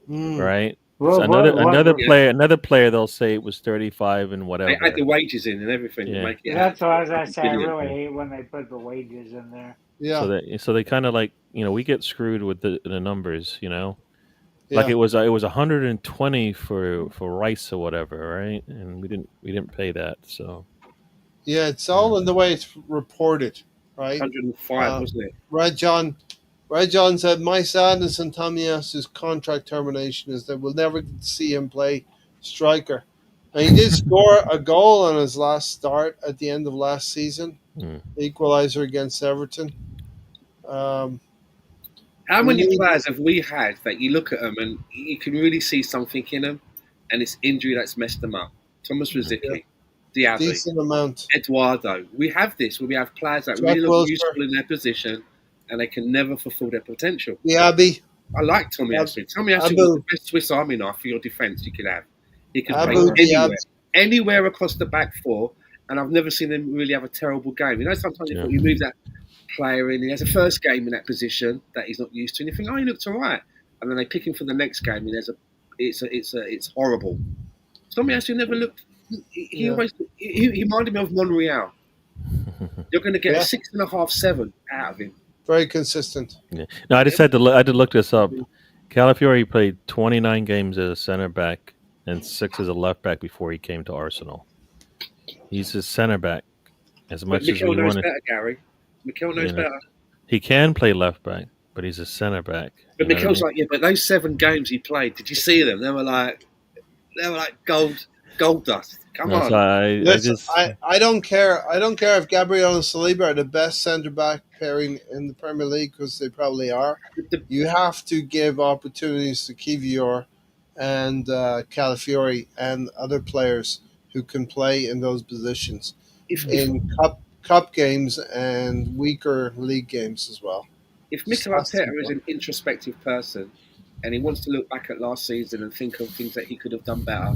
Mm. right? So Well, what Yeah, another player they'll say it was 35 and they add whatever. the wages in and everything to Yeah. make it out that's what I was like gonna a say. I billion. really Yeah. hate when they put the wages in there. Yeah. So they kind of like we get screwed with the numbers. Like Yeah. it was 120 for Rice or whatever, right? And we didn't pay that. So Yeah. It's yeah. all in the way it's reported, right? 105, Uh, wasn't it? Red John. Red John said, "My sadness in Tomiyasu's contract termination is that we'll never get to see him play striker." And he did score a goal on his last start at the end of last season, Mm. equalizer against Everton. Um, How we many need, players have we had that you look at them and you can really see something in them, and it's injury that's messed them up? Thomas yeah, Rosicky, Diaby, decent amount. Eduardo. We have this where we have players that Jack really look Wilshere, useful in their position, and they can never fulfil their potential. Diaby, I like Tommy Ab- Asu. Tommy Asu was the Abu, best Swiss Army knife for your defence you could have. He could play Abu Sure. Diab. anywhere across the back four, and I've never seen him really have a terrible game. Sometimes you Yeah. thought you move that player in, he has a first game in that position that he's not used to, and you think, oh, he looked all right, and then they pick him for the next game, and it's horrible. Tommy Asu never looked. He Yeah, always he reminded me of Monreal. You're going to get a yeah, 6.5, 7 out of him. very consistent. Yeah. No, I had to look this up. Calafiori played 29 games as a center back and 6 as a left back before he came to Arsenal. He's a center back as But much as Mikel we knows want to. better, Gary. Mikel knows You know, better. he can play left back, but he's a center back. But You know what I Mikel's mean? like, yeah, but those 7 games he played, did you see them? They were like gold dust. Come No, so on. I Listen, just I don't care. I don't care if Gabriel and Saliba are the best centre back pairing in the Premier League because they probably are. The- You have to give opportunities to Kivior and Calafiori and other players who can play in those positions if in cup games and weaker league games as well. if Just Mikel has to be Arteta is done. an introspective person and he wants to look back at last season and think of things that he could have done better,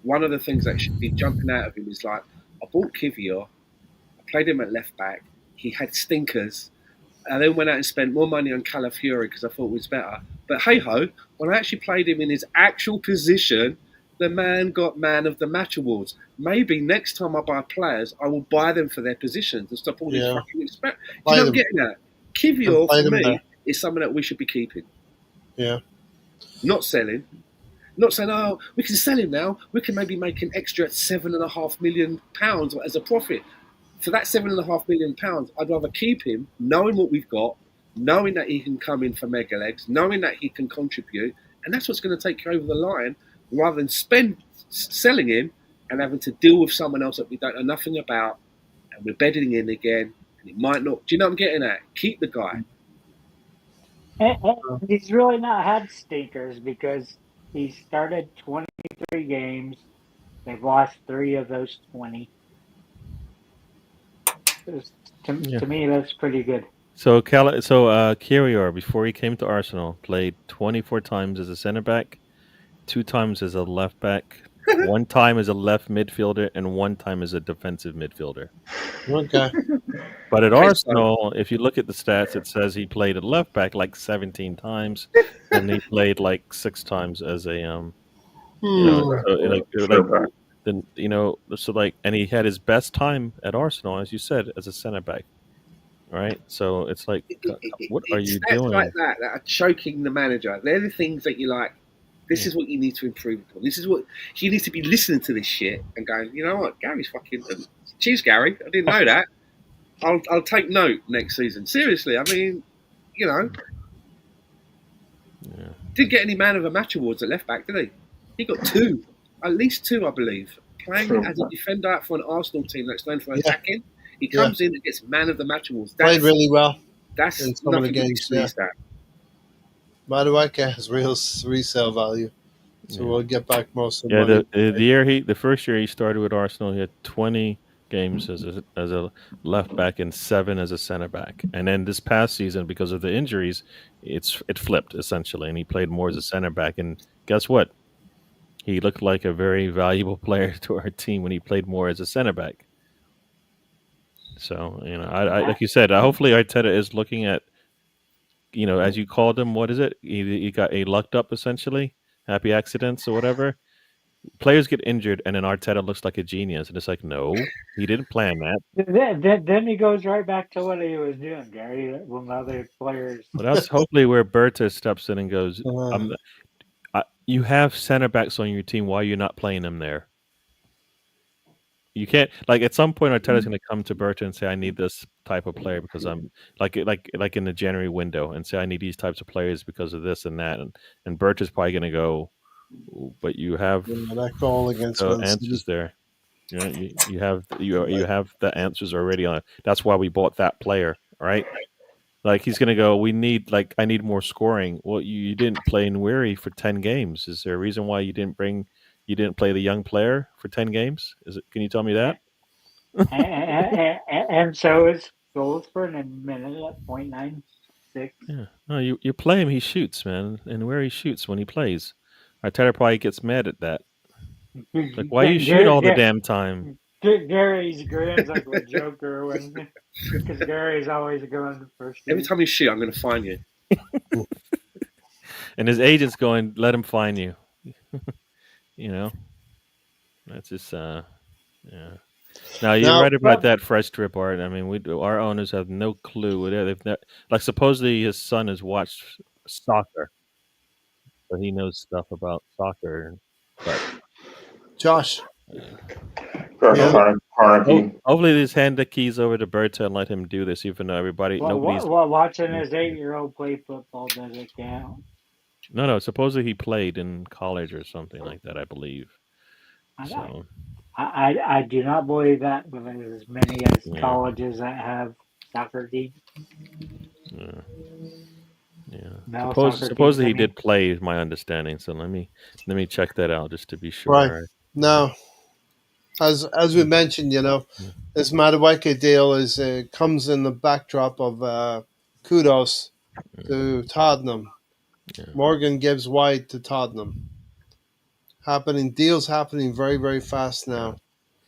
one of the things that should be jumping out of him is like, I bought Kivior, I played him at left back, he had stinkers, I then went out and spent more money on Calafiori because I thought it was better. But hey ho, when I actually played him in his actual position, the man got man of the match awards. Maybe next time I buy players, I will buy them for their positions and stop all this Yeah, fucking expect. Do you play know what I'm them getting at? and Kivior play for them me there. is something that we should be keeping, Yeah, not selling. Not saying, oh, we can sell him now. We can maybe make an extra £7.5 million as a profit. For that £7.5 million, I'd rather keep him, knowing what we've got, knowing that he can come in for mega legs, knowing that he can contribute, and that's what's going to take you over the line, rather than selling him and having to deal with someone else that we don't know nothing about, and we're bedding in again, and it might not. Do you know what I'm getting at? Keep the guy. And he's really not had stinkers because he started 23 games. They've lost 3 of those 20. yeah. To me, that's pretty good. Kirior before he came to Arsenal played 24 times as a center back, 2 times as a left back, 1 time as a left midfielder, and 1 time as a defensive midfielder. okay. But at Okay, so Arsenal, if you look at the stats, it says he played at left back like 17 times, and he played like 6 times as a Super Hmm. back. Super back. then so like, and he had his best time at Arsenal, as you said, as a center back, right? So it's like, what are It's you steps like doing? that that are choking the manager. They're the things that you're like, this Yeah. is what you need to improve upon. This is what you need to be listening to this shit and going, you know what, Gary's fucking. Cheers, Gary. I didn't know that. I'll take note next season. Seriously, I mean, you know, Yeah. didn't get any man of the match awards at left back, did he? He got two, at least two, I believe. Playing True. as a defender for an Arsenal team that's known for Yeah, attacking, he yeah. comes in and gets man of the match awards. Played really well That's in some of the nothing to be games. Yeah, sneezed at. Madueke has real resale value, so Yeah. we'll get back most of the Yeah, money. the first year he started with Arsenal, he had 20 games as a left back and 7 as a center back. And then this past season, because of the injuries, it flipped essentially, and he played more as a center back. And guess what? He looked like a very valuable player to our team when he played more as a center back. So I I, like you said, hopefully Arteta is looking at, as you called him, what is it? He got a lucked up essentially, happy accidents or whatever. Players get injured, and then Arteta looks like a genius, and it's like, no, he didn't plan that. then he goes right back to what he was doing, Gary. When other players, But that's hopefully where Berta steps in and goes, Uh, you have center backs on your team. Why are you not playing them there? You can't, like, at some point Arteta's going to come to Berta and say, I need this type of player because I'm like in the January window, and say I need these types of players because of this and that, and Berta's probably going to go, but you have that goal against the Man City. answers there. You have the answers already on it. That's why we bought that player, right? Like, he's gonna go. I need more scoring. Well, you didn't play in Weary for 10 games. Is there a reason why you didn't play the young player for 10 games? Is it? Can you tell me that? and so his goals per minute at 0.96. Yeah. No, you play him. He shoots, man, and where he shoots when he plays. Arteta probably gets mad at that. Like, why you shoot all the damn time? Gary's grins like with Joker when because Gary's always going for Every shoot. time you shoot, I'm going to fine you. And his agent's going, let him fine you. You know, that's just yeah. Now you're Now, right about But that fresh strip art. I mean, our owners have no clue. They've like, supposedly his son has watched soccer, so he knows stuff about soccer. But Josh, Josh yeah, Carnegie. hopefully, they just hand the keys over to Berta and let him do this. Even though nobody's. watching his 8-year-old play football doesn't count. No. Supposedly he played in college or something like that, I believe. I, So I do not believe that, but there's as many as yeah, colleges that have soccer teams, yeah, yeah. male soccer teams. Supposedly I he mean, did play, is my understanding. So let me check that out just to be right sure. Yeah. now, as we mentioned, Yeah. this Madueke deal comes in the backdrop of kudos to Tottenham. Yeah. Morgan gives White to Tottenham. Deals happening very, very fast now.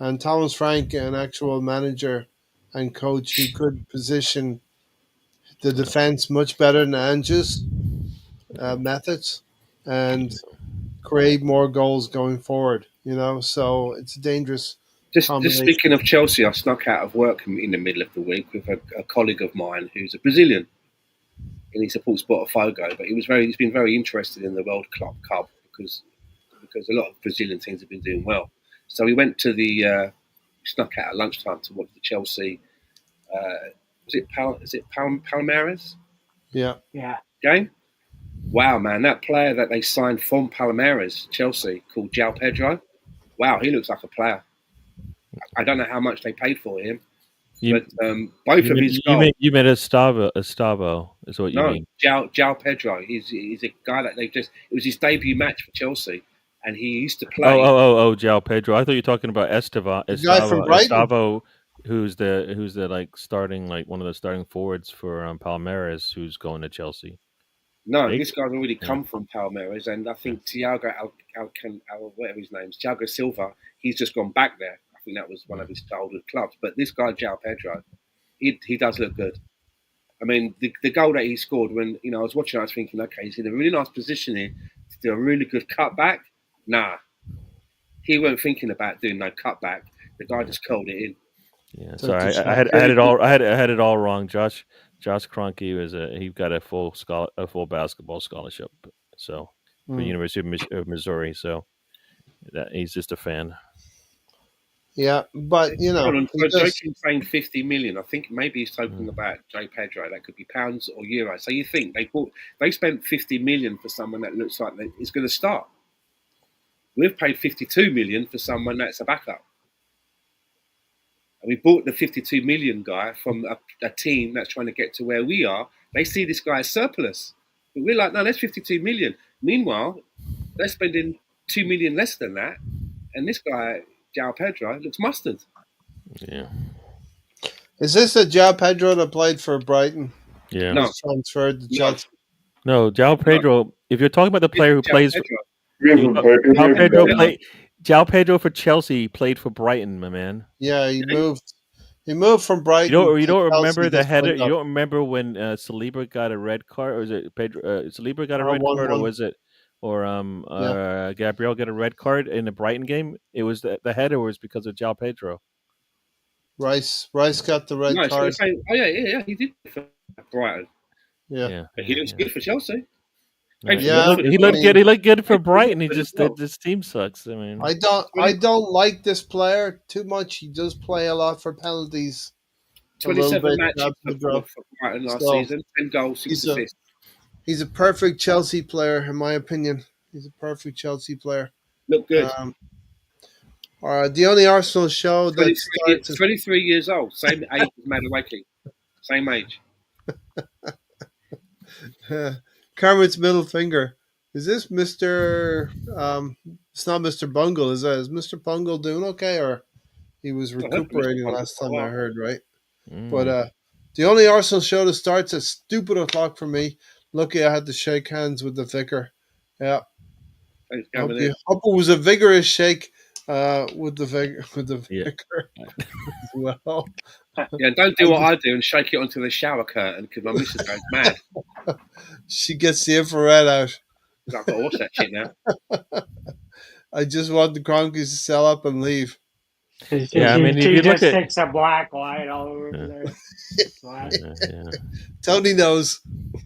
And Thomas Frank, an actual manager and coach who could position the defense much better than Ange's methods and create more goals going forward. So it's a dangerous Just combination. speaking of Chelsea, I snuck out of work in the middle of the week with a colleague of mine who's a Brazilian, and he supports Botafogo. But he's been very interested in the World Club Cup because a lot of Brazilian teams have been doing well. So we went to snuck out at lunchtime to watch the Chelsea. Is it Palmeiras Yeah. yeah, game? Wow, man, that player that they signed from Palmeiras, Chelsea, called João Pedro. Wow, he looks like a player. I don't know how much they paid for him, You but both you of mean his goals. you meant Estavo is what you No, mean. João Pedro. He's a guy that they just. It was his debut match for Chelsea, and he used to play. João Pedro. I thought you were talking about The guy from Brighton. Estavo, who's the like starting, like one of the starting forwards for Palmeiras, who's going to Chelsea. No, They, this guy's already yeah, come from Palmeiras, and I yeah, think Thiago whatever his name is, Thiago Silva. He's just gone back there. I think that was one yeah. of his childhood clubs. But this guy João Pedro, he does look good. I mean, the goal that he scored when I was watching, I was thinking, okay, he's in a really nice position here to do a really good cutback. Nah, He weren't thinking about doing no cutback. The guy just called it in. Yeah, Took sorry, the I shot. had it all. I had it all wrong. Josh Kroenke he got a full basketball scholarship. So for Mm. University of Missouri. So he's just a fan. Yeah, but Hold on. he So Joe just King's saying 50 million. I think maybe he's talking Mm. about Joe Pedro. That could be pounds or euros. So you think they spent 50 million for someone that looks like is going to start? We've paid 52 million for someone that's a backup. And we bought the 52 million guy from a team that's trying to get to where we are. They see this guy as surplus. But we're like, no, that's 52 million. Meanwhile, they're spending 2 million less than that. And this guy, João Pedro, looks mustard. Yeah, is this a João Pedro that played for Brighton? yeah. No, Was transferred to no, Chelsea. No, João no. Pedro. If you're talking about the This player is who João plays, Pedro. João Pedro Yeah. played. João Pedro for Chelsea played for Brighton, my man. Yeah, he moved. He moved from Brighton You to don't remember Chelsea the this header? You window. don't remember when Saliba got a red card, or was it Pedro? Saliba got a red card, or 1-1. was it, or Yeah, Gabriel got a red card in the Brighton game? It was the header was because of João Pedro. Rice got the red No, so they're card. saying, oh yeah, he did for Brighton. Yeah, Yeah, But he looks good for Chelsea. No, Played for yeah. Watford as he well. looked good. He looked good for Played for Brighton. He Watford as just well. this team sucks. I mean, I don't like this player too much. He does play a lot for penalties. A little 27 bit, matches Pedro. for Brighton last So season, 10 goals, 6 he's a assists. he's a perfect Chelsea player, in my opinion. He's a perfect Chelsea player. Look good. The only Arsenal show that 23, starts. 23 years old, same age as Madueke. Same age. Kermit's middle finger. Is this Mister? It's not Mister Bungle, is that? Is Mister Bungle doing okay, or he was I heard from Mr. recuperating Bungle last for a time I while. heard, right? But mm, the only Arsenal show that starts at stupid o'clock for me. Lucky I had to shake hands with the vicar. Yeah, Thanks, I hope Gavin. hope it was a vigorous shake with the yeah. vicar as well. Yeah, don't do what I do and shake it onto the shower curtain because my missus goes mad. She gets the infrared out. I've got to watch that shit now. I just want the Cronkies to sell up and leave. Yeah, I mean, if She you look just at sticks a black light all over yeah, there. Black. yeah. Tony knows.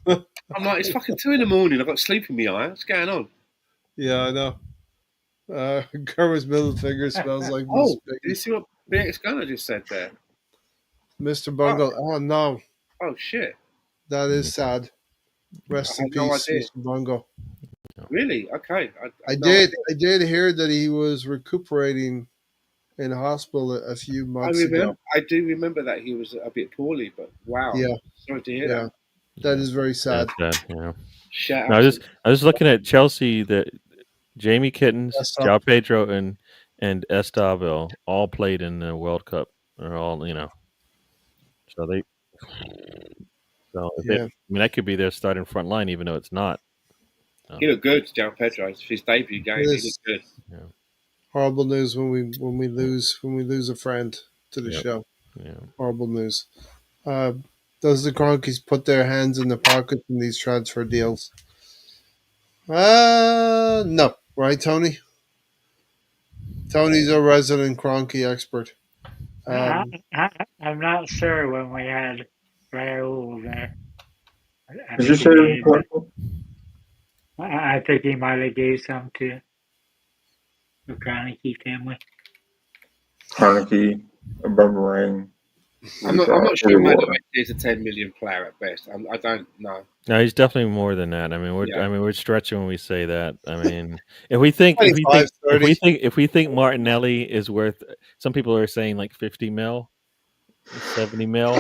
I'm like, it's fucking 2 a.m. I've got sleep in my eye. What's going on? Yeah, I know. Kermit's middle finger smells like Oh, Miss did you see what BX Gunner just said there? Mr. Oh, Bungle. Oh no, oh shit. that is sad. I Rest in had no peace, idea. Mr. Bungle. Really? Okay. I no idea. did hear that he was recuperating in hospital a few months ago. I do remember that he was a bit poorly, but wow. Yeah, Sorry to hear yeah, that. that is very sad. That's that. Yeah. Shout No, out to I was looking at Chelsea. That Jamie Kittens, That's tough. João Pedro, and Estevao all played in the World Cup. They're all So they Yeah, I mean, that could be their starting front line, even though it's not. he looked good, João Pedro. It's his debut game. it He is looked good. horrible news when we lose a friend to the Yep. show. Yeah. Horrible news. Does the Cronkies put their hands in the pockets in these transfer deals? No. Right, Tony? Tony's a resident Cronky expert. I'm not sure when we had Raul there. I Did you think say it correctly? I think he might have gave some to the Kroenke family. Carnegie, a boomerang. I'm not sure Madueke is a 10 million player at best. I don't know. No, he's definitely more than that. I mean, we're stretching when we say that. I mean, if we think 30. Martinelli is worth, some people are saying like 50 mil, 70 mil,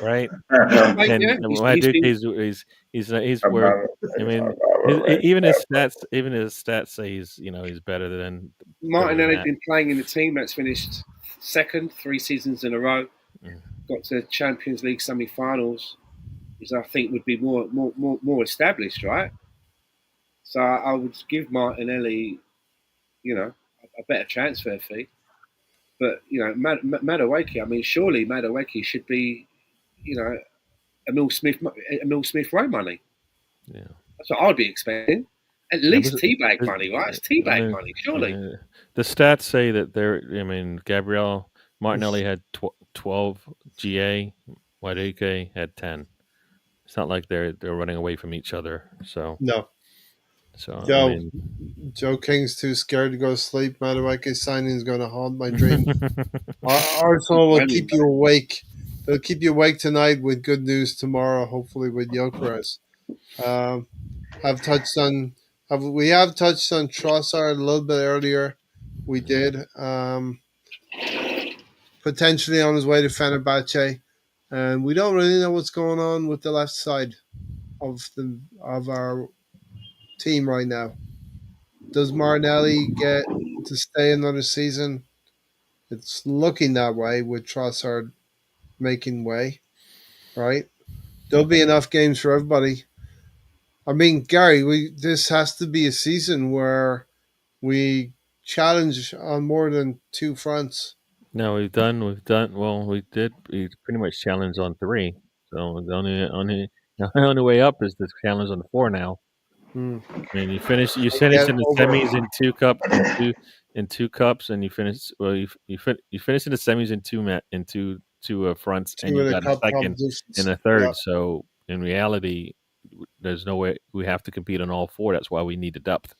right? Like, And yeah, he's worth. I mean, even his stats say he's better than Martinelli's that. been playing in a team that's finished second 3 seasons in a row. Mm. Got to Champions League semi-finals, which I think would be more established, right? So I would give Martinelli, a better transfer fee. But Madueke, I mean, surely Madueke should be, Emil Smith Rowe money. Yeah. That's what I'd be expecting. At Yeah, least teabag money, right? It's teabag uh, money, surely. the stats say that they're. I mean, Gabriel Martinelli had 12 GA. Wadike had 10. It's not like they're running away from each other. No, I Joe mean, Joe King's too scared to go to sleep. Madueke's signing is going to haunt my dreams. Arsenal will Whammy, keep you awake. They'll keep you awake tonight with good news tomorrow, hopefully with Gyökeres. Um, have touched on we have touched on Trossard a little bit earlier. We did. Potentially on his way to Fenerbahce. And we don't really know what's going on with the left side of our team right now. Does Martinelli get to stay another season? It's looking that way with Trossard making way, right? There'll be enough games for everybody. I mean, Gary, this has to be a season where we challenge on more than two fronts. no, well. We pretty much challenged on 3. So the only way up is to challenge on 4 now. Hmm. I mean, you And finish get in the over semis in two cups, and you finish in the semis in two fronts, and two you of the got a cup second and competitions. a Yeah, third. So in reality, there's no way we have to compete on all 4. That's why we need the depth.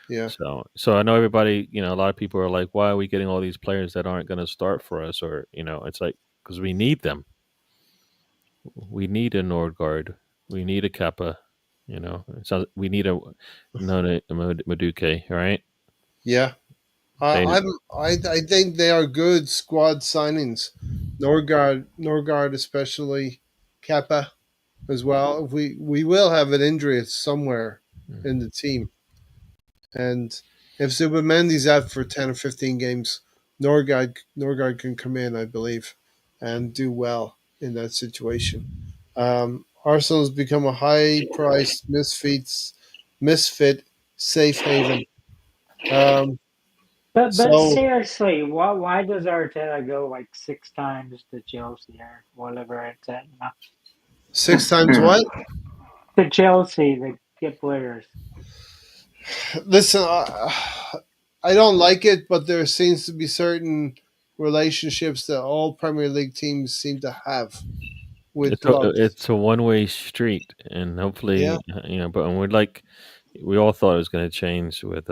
yeah. So I know everybody. A lot of people are like, "Why are we getting all these players that aren't going to start for us?" Or it's like because we need them. We need a Nordgaard. We need a Kappa. So we need a Maduke, right? Yeah. They, I think they are good squad signings. Norgard especially, Kappa as well. We will have an injury somewhere in the team, and if Zubimendi's out for 10 or 15 games, Norgard can come in, I believe, and do well in that situation. Arsenal's become a high-priced misfit safe haven. Um, But so seriously, why does Arteta go like 6 times to Chelsea or whatever it's at now? 6 times what? To Chelsea to get players. Listen, I don't like it, but there seems to be certain relationships that all Premier League teams seem to have with clubs. it's a one way street, and Yeah, hopefully, But we all thought it was going to change with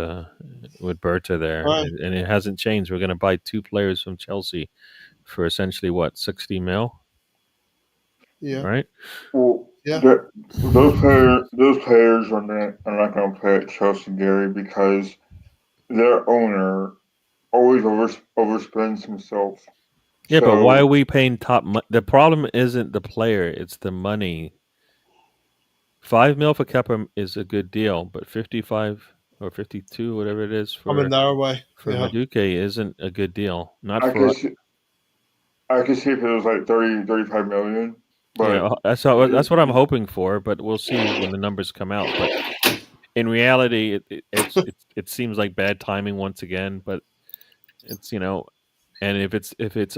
Berta there, right. and it hasn't changed. We're going to buy 2 players from Chelsea for essentially what 60 mil, Yeah, right? Well, yeah. those players are not going to play at Chelsea, Gary, because their owner always overspends himself. Yeah, but why are So we paying The problem isn't the player; it's the money. 5 mil for Kepper is a good deal, but 55 or 52, whatever it is Coming our way. for Yeah, Maduke isn't a good deal. Not I for could us. see, I could see if it was like 35 million, Yeah, but that's what I'm hoping for, but we'll see when the numbers come out. But in reality, it seems like bad timing once again. But it's and if it's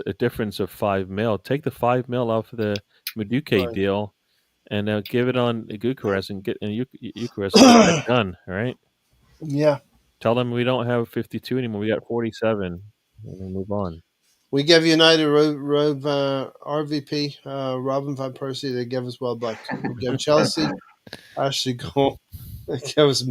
a difference of 5 mil, take the 5 mil off the Maduke right. deal and give it on Gukares Eucharist and get that done. All right. Yeah, Tell them we don't have 52 anymore. We got 47, and then move on. we gave United RVP Robin van Persie. They gave us Welbeck. We gave Chelsea Ashley Cole. They gave us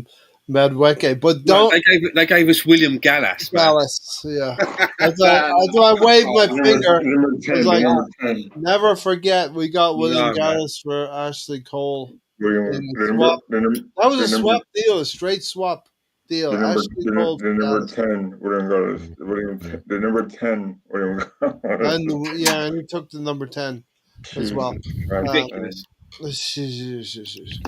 Medweke, but No, don't they gave us William Gallas, man. Dallas. Yeah, as I waved my finger, number I was 10, the like, number 10, never forget we got William No, man. Gallas for Ashley Cole in William, a swap. That was the a number swap deal, a straight swap deal. Ashley Cole the for number Dallas. 10 William Gallas, Mhm. the number 10 William Gallas. And yeah, and he took the number 10 as well. Jesus Christ, Um, man. Ridiculous.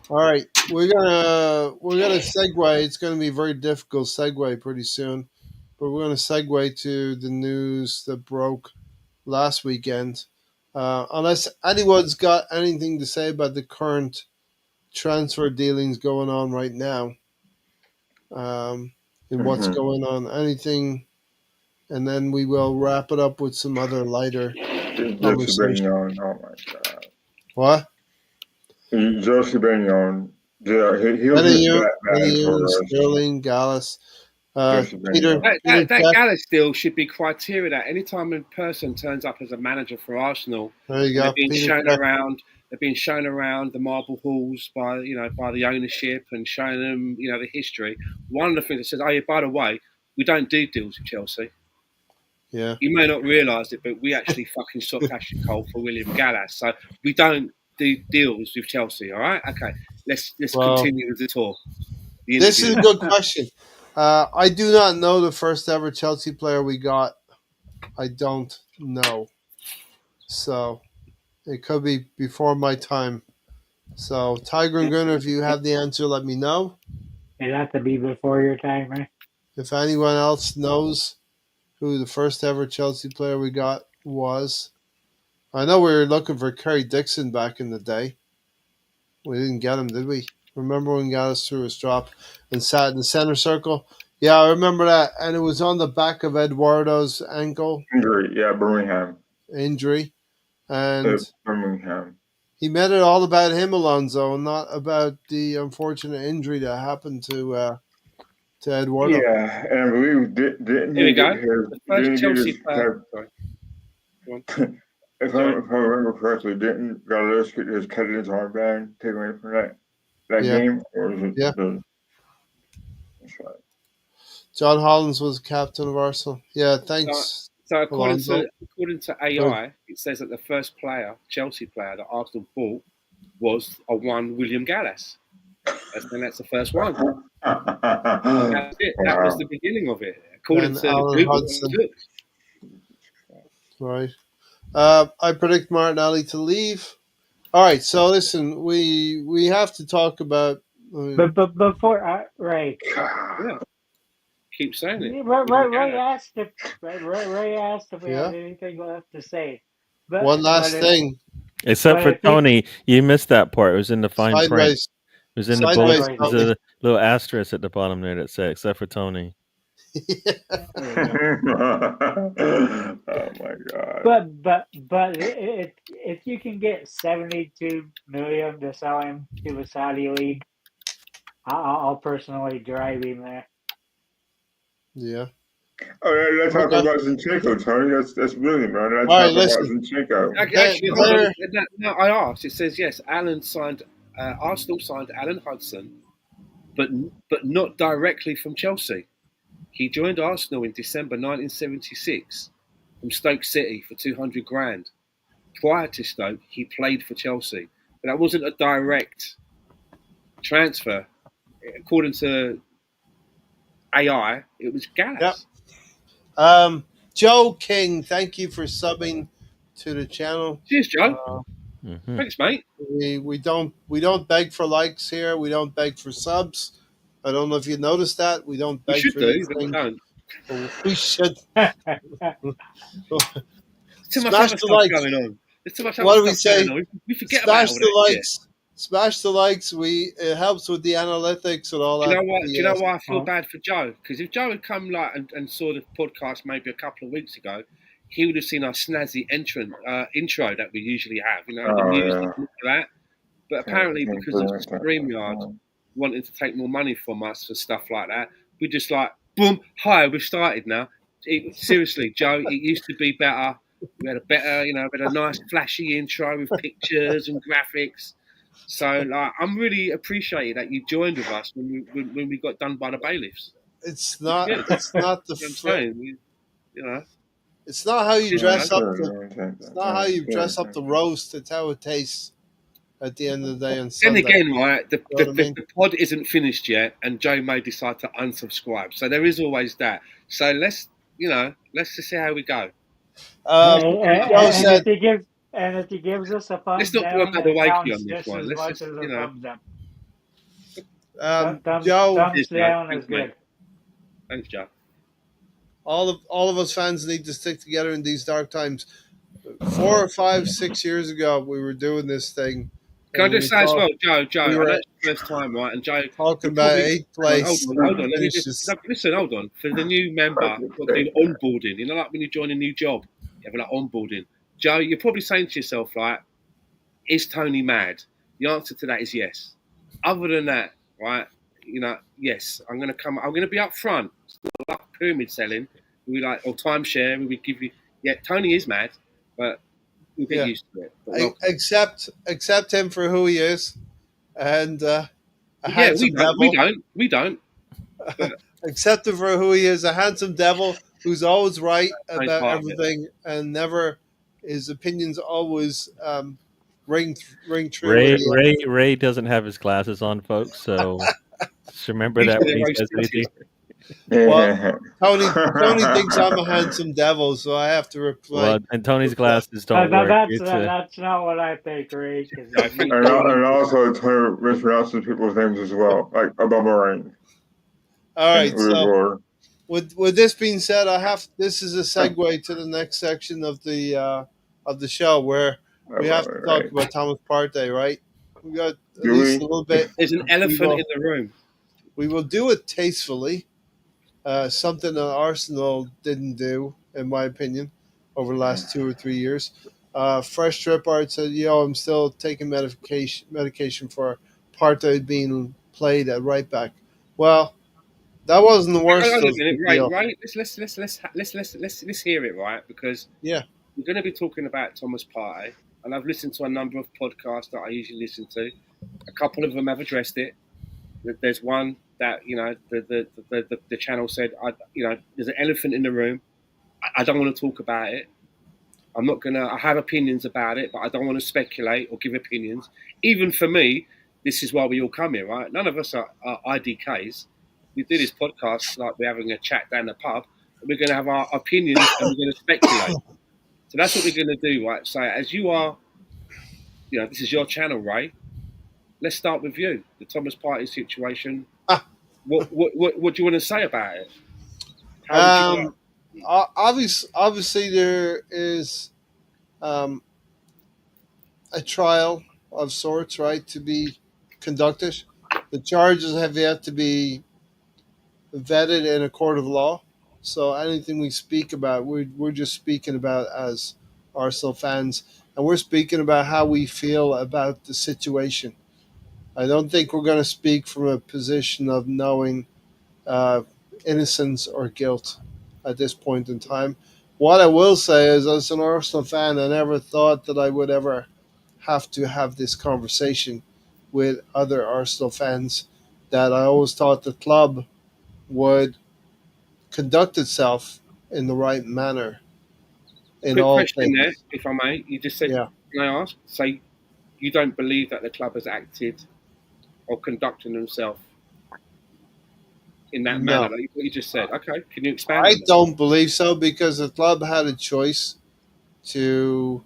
all right, we're gonna segue. It's gonna be a very difficult segue pretty soon, but we're gonna segue to the news that broke last weekend. Unless anyone's got anything to say about the current transfer dealings going on right now, and what's Mm-hmm. going on, anything, and then we will wrap it up with some other lighter Jesse conversation. Benyon, oh my God. What? Josie Benyon, Yeah, he was just that bad Benayou, for us. Sterling, Gallus, Jesse Peter, Benio. Peter That Cech. Gallus deal should be criteria that anytime a person turns up as a manager for Arsenal There you and they're go, being Peter shown Cech. around, the marble halls by by the ownership and showing them the history. One of the things that says, oh yeah, by the way, we don't do deals with Chelsea. Yeah. You may not realise it, but we actually fucking stopped Ashley Cole for William Gallas. So we don't do deals with Chelsea. All right, okay. Let's Well, continue with the tour, the this is interview. a good question. I do not know the first ever Chelsea player we got. I don't know. So it could be before my time. So Tiger and Gunner, if you have the answer, let me know. It has to be before your time, right? If anyone else knows who the first ever Chelsea player we got was, I know we were looking for Kerry Dixon back in the day. We didn't get him, did we? Remember when Gallus threw his drop and sat in the center circle? Yeah, I remember that. And it was on the back of Eduardo's ankle Injury, yeah, Birmingham. injury. And Birmingham. he made it all about him, Alonso, and not about the unfortunate injury that happened to Eduardo. Yeah, and I believe didn't Here we he go. get his The first didn't he get Chelsea his player. Sorry. Go on. if I remember correctly, didn't Galles get his Kettle's armband taken away from that Yeah. game? Or is it Yeah. That's right. John Hollins was captain of Arsenal. Yeah, thanks. So according Alonso. to AI, it says that the first player, Chelsea player that Arsenal bought was a one William Gallas. And that's the first one. That's it. Wow. That was the beginning of it. According And to Alan Google. Hudson. Right. I predict Martinelli to leave. All right. So listen, we have to talk about. But before, right? Yeah. Keep saying it. Ray asked if Ray asked if we Yeah. had anything left to say. But One last thing. Except but for if you- Tony, you missed that part. It was in the fine print. Sideways. It was in the Sideways, bullet. There's Tony. a little asterisk at the bottom there that said, "Except for Tony." there you go. Oh my god. But if you can get 72 million to sell him to the Saudi league, I'll personally drive him there. Yeah. Oh, let's talk Okay. about Zinchenko, Tony. That's brilliant, man. Let's All right, talk about listen. Zinchenko. Actually, hold There- on. No, I asked. It says yes. Arsenal signed Alan Hudson, but not directly from Chelsea. He joined Arsenal in December 1976 from Stoke City for 200 grand. Prior to Stoke, he played for Chelsea, but that wasn't a direct transfer. According to AI, it was Gallas. Yep. Joe King, thank you for subbing to the channel. Cheers, Joe. Mm-hmm. Thanks, mate. We don't beg for likes here. We don't beg for subs. I don't know if you noticed that. We don't We beg should for do, these but we things. don't. But we should. Too much Smash other the stuff likes. going on. There's too much What other do we stuff say? going on. We forget Smash about all the that shit. likes. Smash the likes. It helps with the analytics and all Do that. you know what? Do you know BS. why I feel bad for Joe? Because if Joe had come and saw the podcast maybe a couple of weeks ago, he would have seen our snazzy intro that we usually have. The Oh, music yeah. and that. But apparently, because of StreamYard wanting to take more money from us for stuff like that, we just like, boom, hi, we've started now. Seriously, Joe, it used to be better. We had we had a nice flashy intro with pictures and graphics. So, like, I'm really appreciated that you joined with us when we got done by the bailiffs. It's not. Good. It's not the. You know what I'm saying? It's not how you Cheers, dress Joe. up the. It's not how you dress up the roast. It's how it tastes at the end of the day on Then Sunday. again, right, You know what I mean? the pod isn't finished yet, and Joe may decide to unsubscribe. So there is always that. So let's just see how we go. Joe said, if he gives us a thumbs Let's not do a down, it Madawaki counts on this just one. as Let's much just, as a thumbs up. Joe, Thumbs Cheers, Joe. down Thanks, is mate. good. Thanks, Joe. all of us fans need to stick together in these dark times. 4 or 5, 6 years ago, we were doing this thing. Can I and just we say as thought- well, Joe, we I were know it's the first time, right? And Joe, talking you about probably- 8th place. Hold on. Let me finishes. just listen. Hold on. For the new member, you've got to do onboarding. You know, like when you join a new job, you have like onboarding. Joe, you're probably saying to yourself, like, is Tony mad? The answer to that is yes. Other than that, right? Yes, I'm gonna come. I'm gonna be up front. It's not like pyramid selling. We like or timeshare. We give you. Yeah, Tony is mad, but we'll get Yeah. used to it. But welcome. Accept him for who he is, and a Yeah, we handsome don't. We devil. don't. We don't. But Accept him for who he is, a handsome devil who's always right Tony's about part of it. everything and never his opinions always ring true in Ray the Ray Ray doesn't have his glasses on, folks. So just remember that Usually when they're he rose says tinted. anything. Well, Yeah. Tony thinks I'm a handsome devil, so I have to reply. Well, and Tony's reply. glasses don't work. It's a That's not what I think, Ray, because No, you thank And, God. do. and also Tony mispronounces people's names as well, like above rain All and right, so Uyghur. with this being said, I have this is a segue to the next section of the show where we have to talk Right. about Thomas Partey, right? We got at Do least a we? little bit. There's an We elephant in will the room. we will do it tastefully, something that Arsenal didn't do, in my opinion, over the last 2 or 3 years. Fresh Trip Art said, "Yo, I'm still taking medication for Partey being played at right back." Well, that wasn't the Hang worst on a of minute, the right? deal. Right. Let's hear it, right? Because Yeah. we're going to be talking about Thomas Partey, and I've listened to a number of podcasts that I usually listen to. A couple of them have addressed it. There's one that the channel said, there's an elephant in the room. I don't want to talk about it. I'm not gonna. I have opinions about it, but I don't want to speculate or give opinions. Even for me, this is why we all come here, right? None of us are IDKs. We do this podcast like we're having a chat down the pub. And we're going to have our opinions and we're going to speculate. So that's what we're going to do, right? So as you are, this is your channel, Ray. Let's start with you. The Thomas Partey situation. Ah, What do you want to say about it? How would you um, obviously, there is um, a trial of sorts, right, to be conducted. The charges have yet to be vetted in a court of law. So anything we speak about, we're just speaking about as Arsenal fans, and we're speaking about how we feel about the situation. I don't think we're going to speak from a position of knowing uh, innocence or guilt at this point in time. What I will say is, as an Arsenal fan, I never thought that I would ever have to have this conversation with other Arsenal fans. That I always thought the club would conduct itself in the right manner in quick all question there, things. if I may? You just said, Yeah, can I ask? Say you don't believe that the club has acted or conducting themselves in that manner, no, like what you just said. Okay, can you expand I on that? don't believe so because the club had a choice to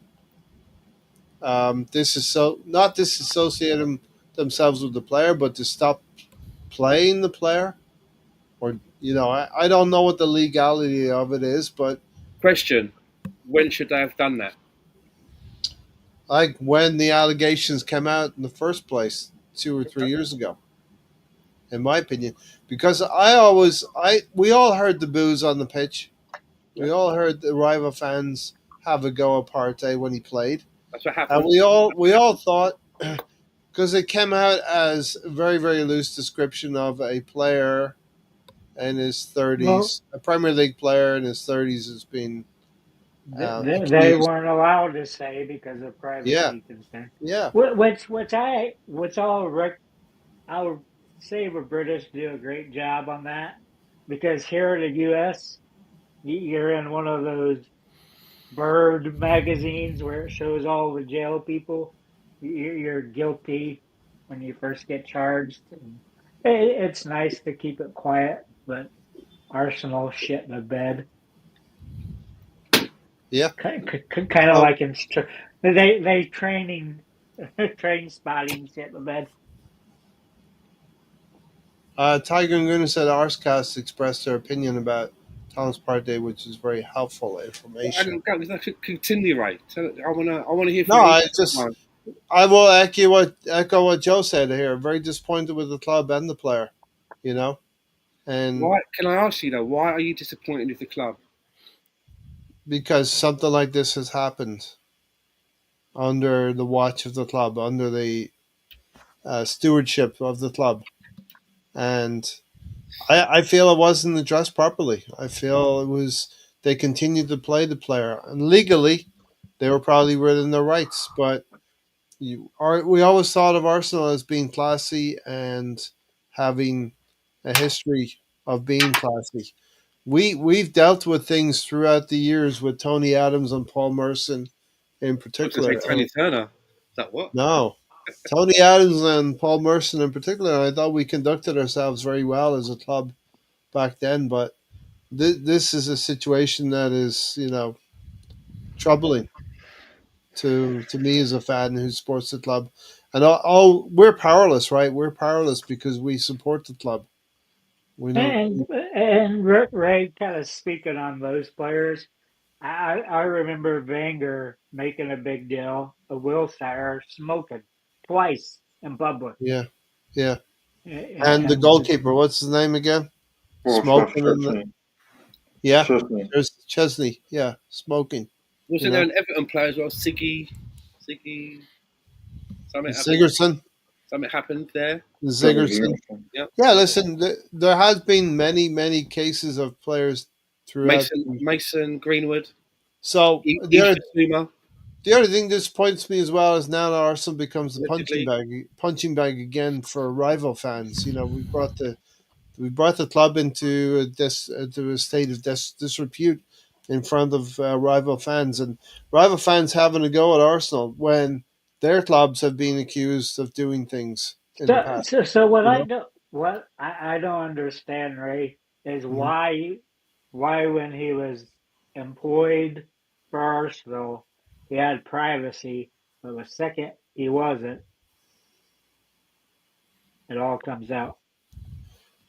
not disassociate themselves with the player, but to stop playing the player. Or I don't know what the legality of it is, but Question: when should they have done that? like when the allegations came out in the first place 2 or 3 years Okay. ago, in my opinion, because we all heard the boos on the pitch. Yeah, We all heard the rival fans have a go at Partey when he played, that's what and happens. we all thought because it came out as a very very loose description of a player in his Well, 30s, a Premier League player in his 30s has been they accused. weren't allowed to say because of Yeah, privacy concerns. yeah, Which I would say the British do a great job on that because here in the U.S. You're in one of those bird magazines where it shows all the jail people. You're guilty when you first get charged. And it's nice to keep it quiet, but Arsenal shit the bed. yeah. Kind of Well, like they training train spotting shit the bed. Tiger and Goodness said Arscast expressed their opinion about Thomas Partey, which is very helpful I information. don't go. Continue, Ray. I wanna hear No, from you. I will echo what Joe said here. Very disappointed with the club and the player, you know, and Why? Can I ask you though? Why are you disappointed with the club? because something like this has happened under the watch of the club, under the stewardship of the club, and I feel it wasn't addressed properly. I feel it was they continued to play the player, and legally they were probably within their rights, but we always thought of Arsenal as being classy and having a history of being classy. We've dealt with things throughout the years with Tony Adams and Paul Merson in I was going to say particular. Tony Turner. Is that what? No, Tony Adams and Paul Merson in particular. I thought we conducted ourselves very well as a club back then, but this is a situation that is troubling to me as a fan who supports the club. And all we're powerless, right? We're powerless because we support the club. We know. And Ray kind of speaking on those players. I remember Wenger making a big deal of Will Sayer smoking twice in public, Yeah, yeah. And the and goalkeeper, what's his name again? Well, stuff Smoking in the yeah. Chesney. There's Chesney. Yeah, smoking. You Wasn't there know, an Everton player as well? Siggy, something happened. Sigurdsson, Something happened there. Sigurdsson. Yeah. Yeah, listen, there has been many cases of players throughout. Mason Greenwood, So East Basuma, the other thing that disappoints me as well is now that Arsenal becomes the allegedly. punching bag again for rival fans. We brought the club into a state of disrepute in front of rival fans, and rival fans having a go at Arsenal when their clubs have been accused of doing things in the past. so You know. what I don't understand, Ray, is Mhm. why when he was employed for Arsenal he had privacy, but the second he wasn't, it all comes out.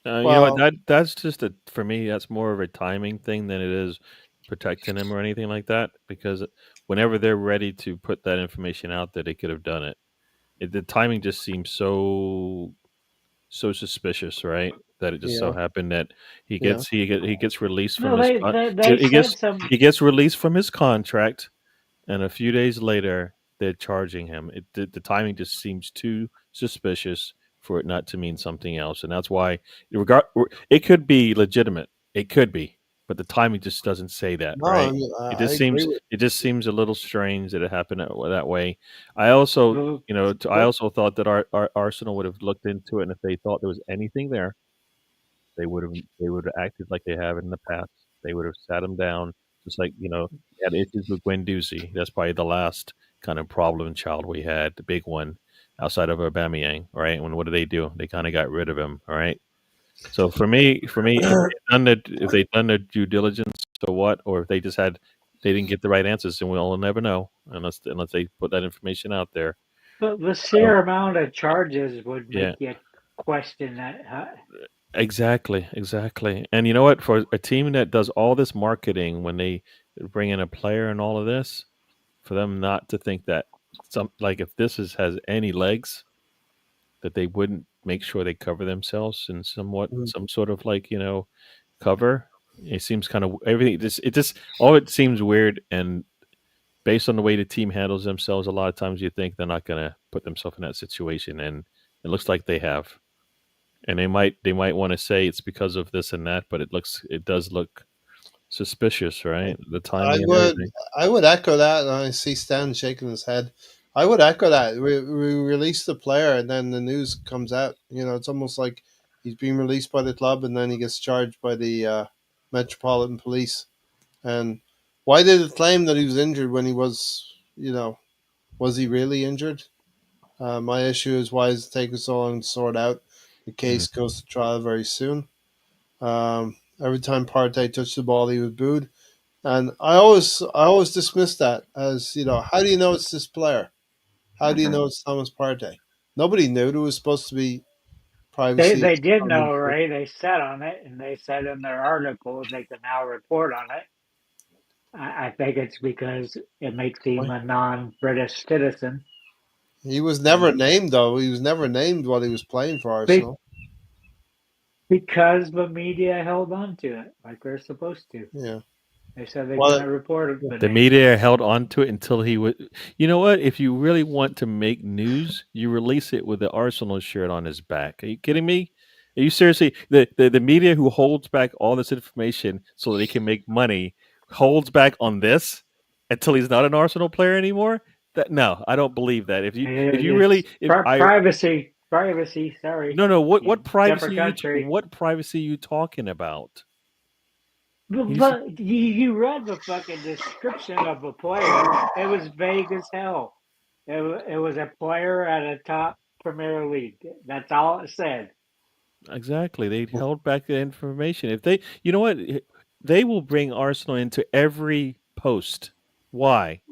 You know what? Well, That's just for me. That's more of a timing thing than it is protecting him or anything like that. Because whenever they're ready to put that information out there, they could have done it. The timing just seems so suspicious, right? That it just so yeah, happened that yeah. he gets released from No, his they said he some. gets released from his contract, and a few days later they're charging him. The timing just seems too suspicious for it not to mean something else, and that's why it could be legitimate. It could be, but the timing just doesn't say that, No, I right? mean, I agree with. It just seems a little strange that it happened that way. I also Well, I also thought that our Arsenal would have looked into it, and if they thought there was anything there, they would have acted like they have in the past. They would have sat him down, just like we had issues with Guendouzi. That's probably the last kind of problem child we had, the big one outside of Aubameyang, right? And what did they do? They kind of got rid of him, all right. So for me, if they've done their due diligence or what, or if they didn't get the right answers, and we'll never know unless they put that information out there. but the So, sheer amount of charges would yeah, make you question that. exactly. And you know what? For a team that does all this marketing when they bring in a player and all of this, for them not to think that if this has any legs, that they wouldn't make sure they cover themselves in Mm. some sort of cover. It seems kind of everything. It just all it seems weird, and based on the way the team handles themselves, a lot of times you think they're not going to put themselves in that situation, and it looks like they have. And they might want to say it's because of this and that, but it does look suspicious, right? The I timing and would everything. I would echo that, and I see Stan shaking his head. I would echo that. We release the player, and then the news comes out. It's almost like he's being released by the club, and then he gets charged by the Metropolitan Police. And why did it claim that he was injured when he was? Was he really injured? My issue is why is it taking so long to sort out? The case Mm. goes to trial very soon. Every time Partey touched the ball, he was booed. And I always dismiss that as how do you know it's this player? How do you know it's Thomas Partey? Nobody knew there was supposed to be privacy. They did know, right? They said on it, and they said in their article they can now report on it. I think it's because it makes him a non-British citizen. He was never And named though. He was never named while he was playing for be, Arsenal. because the media held on to it like they're supposed to. Yeah. They said they Well, couldn't report the The name. media held on to it until he would. You know what? If you really want to make news, you release it with the Arsenal shirt on his back. Are you kidding me? Are you seriously the media who holds back all this information so that they can make money holds back on this until he's not an Arsenal player anymore? That no, I don't believe that. If you It's really if I privacy. Privacy. Sorry. no what You privacy different country. what privacy are you talking about? He's But you read the fucking description of the player. It was vague as hell. It was a player at a top Premier League. That's all it said. exactly. They held back the information. If they, you know what, they will bring Arsenal into every post. Why?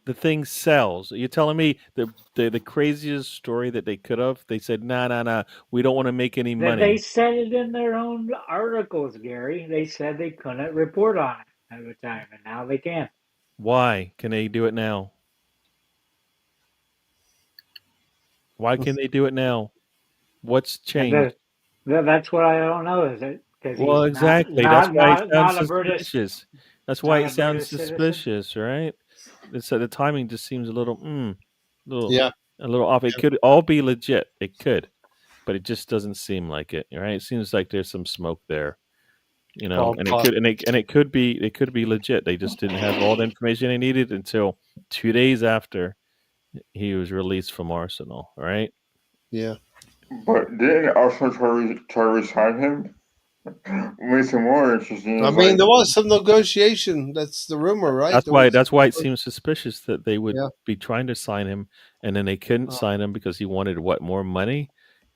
The thing sells. You're telling me the craziest story that they could have? They said, nah, nah, nah. We don't want to make any They money. said it in their own articles, Gary. They said they couldn't report on it at the time, and now they can. Why can they do it now? Why can they do it now? What's And changed? that's what I don't know. Is it because Well, he's exactly. That's why it sounds not a British suspicious. That's why not it a sounds British citizen? suspicious, right? It's the timing just seems a little, little, yeah, a little off. It could all be legit. It could, but it just doesn't seem like it, right? It seems like there's some smoke there, well, and it could be legit. They just didn't have all the information they needed until 2 days after he was released from Arsenal, right? yeah. But didn't Arsenal try to resign him? Makes it more interesting. I It's mean, like, there was some negotiation. That's the rumor, right? There was. That's why it seems suspicious that they would Yeah. be trying to sign him, and then they couldn't Uh, sign him because he wanted what more money,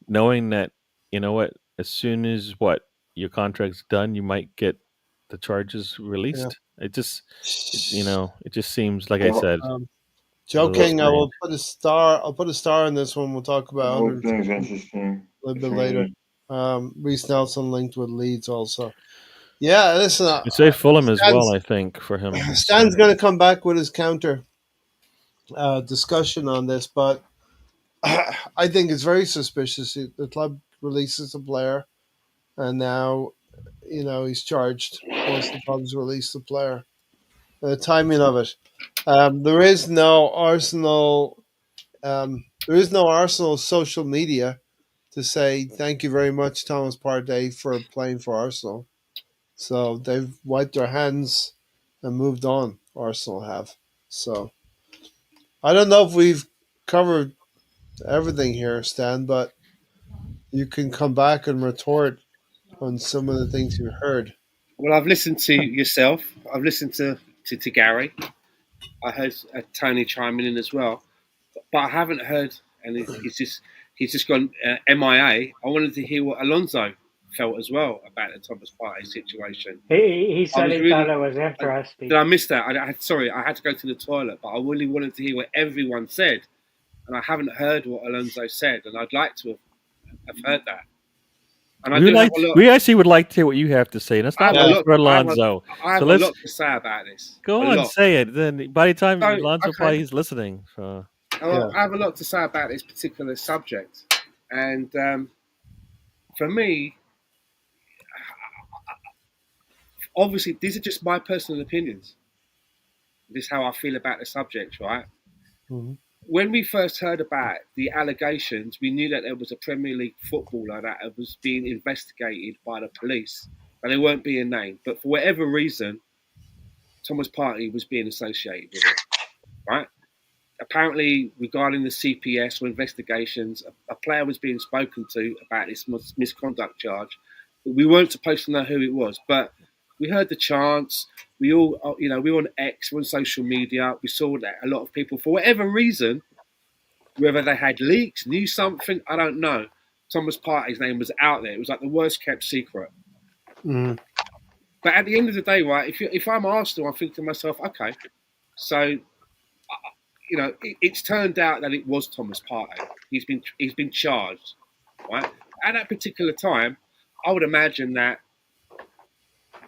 knowing that you know what, as soon as what your contract's done, you might get the charges yeah. released. It just seems like I said Um, a little joking. I strange. will put a star. I'll put a star in this one. We'll talk the about whole under thing's interesting a little bit to later. me. Reece Nelson linked with Leeds also. Yeah, listen, They say Fulham as well. Stan's, I think for him. Stan's going to come back with his counter discussion on this, but I think it's very suspicious. The club releases a player, and now he's charged once the club's released the player. The timing of it. There is no Arsenal. There is no Arsenal social media to say thank you very much, Thomas Partey, for playing for Arsenal. So they've wiped their hands and moved on. Arsenal have. So I don't know if we've covered everything here, Stan, but you can come back and retort on some of the things you heard. Well, I've listened to yourself. I've listened to Gary. I heard Tony chiming in as well, but I haven't heard, and he's just gone MIA. I wanted to hear what Alonso felt as well about the Thomas Partey situation. He I said was he thought really. it was Did interesting. I miss that? Sorry, I had to go to the toilet, but I really wanted to hear what everyone said, and I haven't heard what Alonso said, and I'd like to have heard that. And I do have a lot. We actually would like to hear what you have to say. Let's I not have a Yeah. wait lot. for Alonso. I So have a let's lot to say about this. go A on, lot. say it. Then by the time So Alonso okay. plays, listening. So. Yeah. I have a lot to say about this particular subject, and for me, obviously, these are just my personal opinions. This is how I feel about the subject, right? Mhm. When we first heard about the allegations, we knew that there was a Premier League footballer that was being investigated by the police, and they weren't being named. But for whatever reason, Thomas Partey was being associated with it, right? Apparently, regarding the CPS or investigations, a player was being spoken to about this misconduct charge. We weren't supposed to know who it was, but we heard the chants. We all, we were on X, we were on social media. We saw that a lot of people, for whatever reason, whether they had leaks, knew something, I don't know. Thomas Partey's name was out there. It was like the worst kept secret. Mhm. But at the end of the day, right, if I'm Arsenal, I'm thinking to myself, okay, so it's turned out that it was Thomas Partey. He's been charged, right? At that particular time, I would imagine that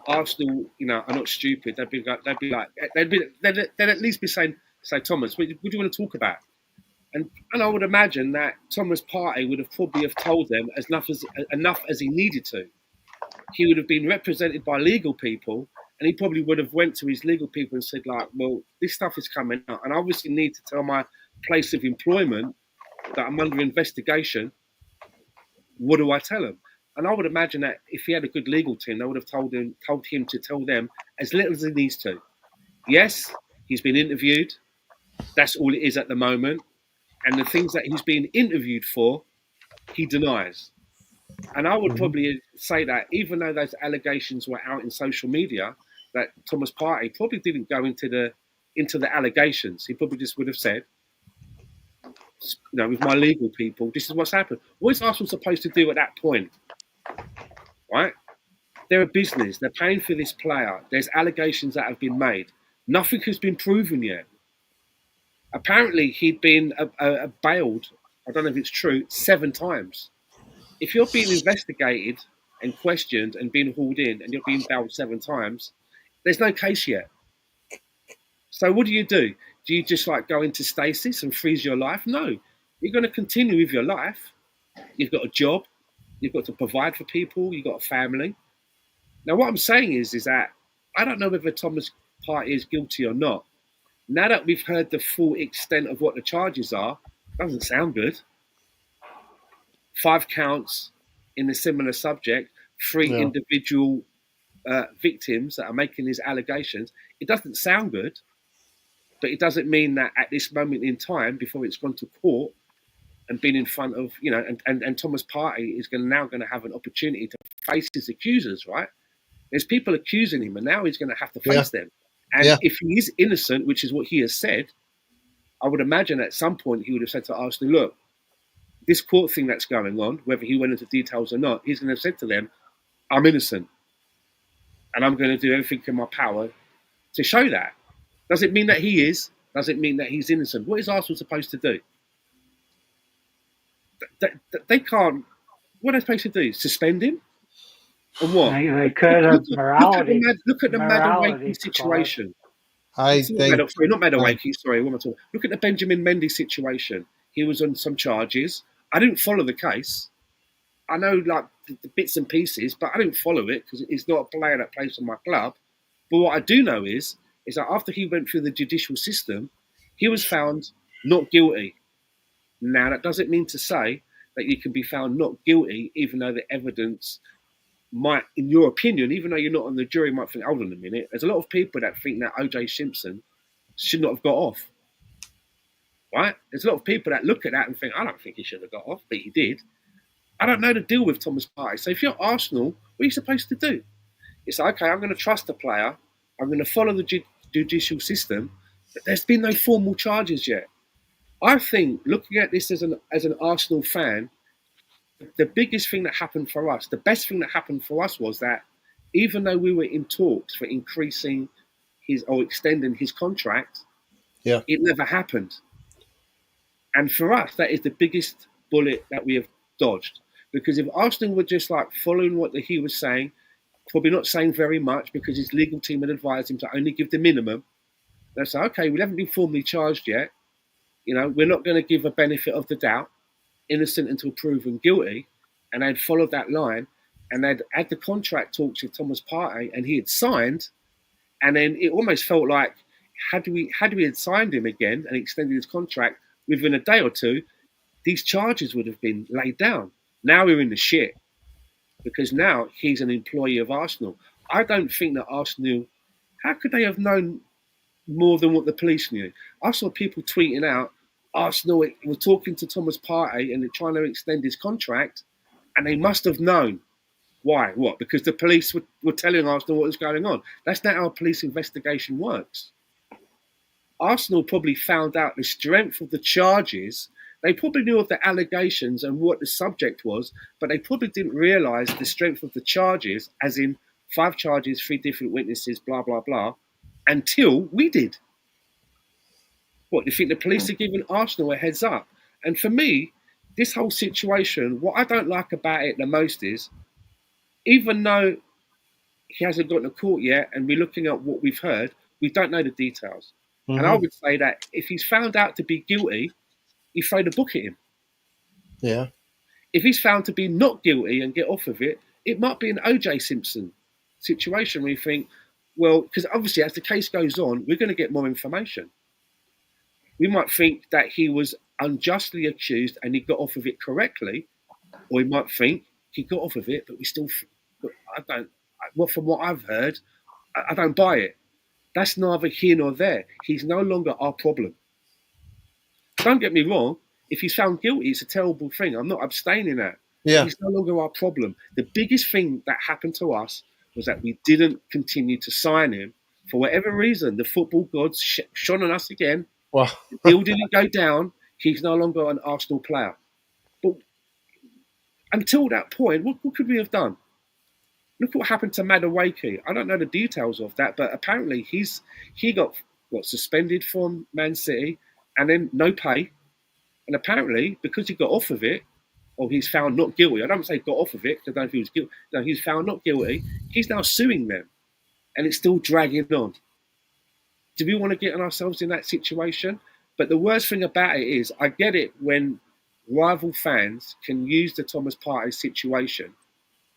Arsenal, are not stupid. They'd at least be saying, say, Thomas, what do you want to talk about? And I would imagine that Thomas Partey would have probably have told them enough as he needed to. He would have been represented by legal people, and he probably would have went to his legal people and said, like, well, this stuff is coming out, and I obviously need to tell my place of employment that I'm under investigation. What do I tell him? And I would imagine that if he had a good legal team, they would have told him to tell them as little as he needs to. Yes, he's been interviewed. That's all it is at the moment. And the things that he's been interviewed for, he denies. And I would probably say that even though those allegations were out in social media, that Thomas Partey probably didn't go into the allegations. He probably just would have said, with my legal people, this is what's happened. What is Arsenal supposed to do at that point? Right? They're a business. They're paying for this player. There's allegations that have been made. Nothing has been proven yet. Apparently, he'd been bailed, I don't know if it's true, 7 times. If you're being investigated and questioned and being hauled in and you're being bailed 7 times, there's no case yet. So what do? Do you just go into stasis and freeze your life? No. You're going to continue with your life. You've got a job. You've got to provide for people. You've got a family. Now, what I'm saying is that I don't know whether Thomas Partey is guilty or not. Now that we've heard the full extent of what the charges are, doesn't sound good. 5 counts in a similar subject, 3 individual victims that are making these allegations. It doesn't sound good, but it doesn't mean that at this moment in time, before it's gone to court and been in front of, and Thomas Partey is now going to have an opportunity to face his accusers, right? There's people accusing him, and now he's going to have to face them. And if he is innocent, which is what he has said, I would imagine at some point he would have said to Arsenal, look, this court thing that's going on, whether he went into details or not, he's going to have said to them, I'm innocent. And I'm going to do everything in my power to show that. Does it mean that he is? Does it mean that he's innocent? What is Arsenal supposed to do? They can't. What are they supposed to do? Suspend him? And what? They could have morality. Look at the Madueke situation. I think. Not Madueke. Sorry, what am I talking? Look at the Benjamin Mendy situation. He was on some charges. I didn't follow the case. I know the bits and pieces, but I didn't follow it because he's not a player that plays for my club. But what I do know is that after he went through the judicial system, he was found not guilty. Now, that doesn't mean to say that you can be found not guilty, even though the evidence might, in your opinion, even though you're not on the jury, might think, hold on a minute, there's a lot of people that think that O.J. Simpson should not have got off. Right? There's a lot of people that look at that and think, I don't think he should have got off, but he did. I don't know the deal with Thomas Partey. So if you're Arsenal, what are you supposed to do? It's like, okay, I'm going to trust the player. I'm going to follow the judicial system. But there's been no formal charges yet. I think, looking at this as an Arsenal fan, the biggest thing that happened for us, the best thing that happened for us was that even though we were in talks for increasing or extending his contract, it never happened. And for us, that is the biggest bullet that we have dodged. Because if Arsenal were just following what he was saying, probably not saying very much because his legal team had advised him to only give the minimum, they'd say, okay, we haven't been formally charged yet. We're not going to give a benefit of the doubt, innocent until proven guilty. And they'd followed that line and they'd had the contract talks with Thomas Partey and he had signed. And then it almost felt like had we had signed him again and extended his contract within a day or two, these charges would have been laid down. Now we're in the shit because now he's an employee of Arsenal. I don't think that Arsenal, how could they have known more than what the police knew? I saw people tweeting out, Arsenal were talking to Thomas Partey and they're trying to extend his contract and they must have known. Why? What? Because the police were telling Arsenal what was going on. That's not how a police investigation works. Arsenal probably found out the strength of the charges. They probably knew of the allegations and what the subject was, but they probably didn't realise the strength of the charges, as in 5 charges, 3 different witnesses, blah, blah, blah, until we did. What, do you think the police are giving Arsenal a heads up? And for me, this whole situation, what I don't like about it the most is, even though he hasn't gotten to court yet and we're looking at what we've heard, we don't know the details. Mm-hmm. And I would say that if he's found out to be guilty, you throw the book at him. Yeah. If he's found to be not guilty and get off of it, it might be an O.J. Simpson situation where you think, Well, because obviously, as the case goes on, we're going to get more information. We might think that he was unjustly accused and he got off of it correctly, or we might think he got off of it, but we still. But I don't. Well, from what I've heard, I don't buy it. That's neither here nor there. He's no longer our problem. Don't get me wrong. If he's found guilty, it's a terrible thing. I'm not abstaining that. Yeah. He's no longer our problem. The biggest thing that happened to us was that we didn't continue to sign him. For whatever reason, the football gods shone on us again. Well, The deal didn't go down. He's no longer an Arsenal player. But until that point, what could we have done? Look what happened to Madueke. I don't know the details of that, but apparently he got suspended from Man City and then no pay. And apparently, because he got off of it, or he's found not guilty, I don't say got off of it because I don't know if he was guilty. No, he's found not guilty. He's now suing them, and it's still dragging on. Do we want to get ourselves in that situation? But the worst thing about it is, I get it when rival fans can use the Thomas Partey situation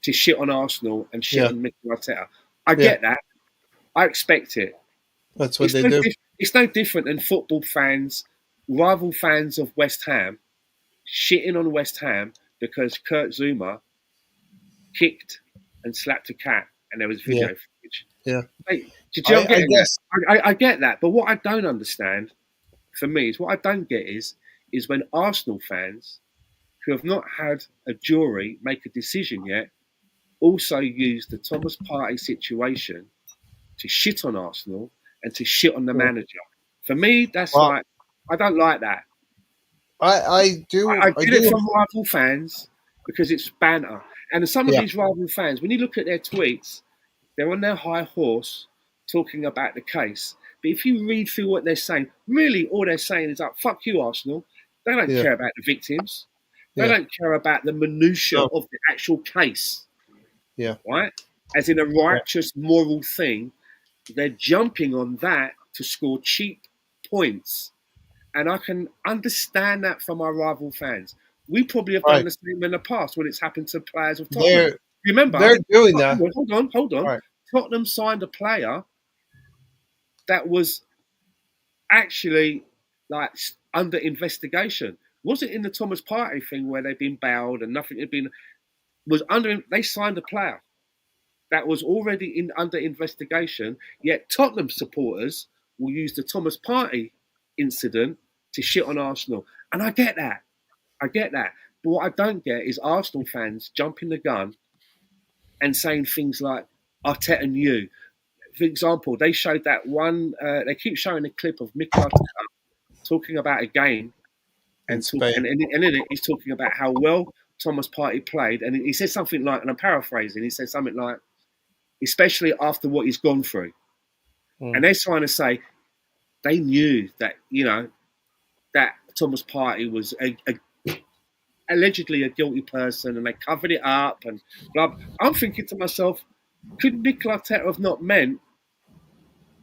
to shit on Arsenal and shit on Mikel Arteta. I get that. I expect it. That's what they do. It's no different than football fans, rival fans of West Ham, shitting on West Ham because Kurt Zuma kicked and slapped a cat and there was video footage. Yeah. I get that. But what I don't understand, for me, is what I don't get is when Arsenal fans who have not had a jury make a decision yet also use the Thomas Partey situation to shit on Arsenal and to shit on the manager. For me, that's I don't like that. I do. I get it from rival fans because it's banter. And some of these rival fans, when you look at their tweets, they're on their high horse talking about the case. But if you read through what they're saying, really all they're saying is like, fuck you, Arsenal. They don't care about the victims. They don't care about the minutiae of the actual case. Yeah. Right? As in a righteous, moral thing. They're jumping on that to score cheap points. And I can understand that from our rival fans. We probably have done the same in the past when it's happened to players of Tottenham. Remember, they're doing that. Hold on. Right. Tottenham signed a player that was actually like under investigation. Wasn't in the Thomas Partey thing where they'd been bailed and nothing had been. They signed a player that was already under investigation. Yet Tottenham supporters will use the Thomas Partey incident to shit on Arsenal, and I get that. But what I don't get is Arsenal fans jumping the gun and saying things like Arteta knew. For example, they showed that one. They keep showing a clip of Mikel Arteta talking about a game, and in it he's talking about how well Thomas Partey played, and he said something like, and I'm paraphrasing, he said something like, especially after what he's gone through, and they're trying to say they knew that that Thomas Partey was allegedly a guilty person, and they covered it up and blah. I'm thinking to myself, could Mikel Arteta have not meant,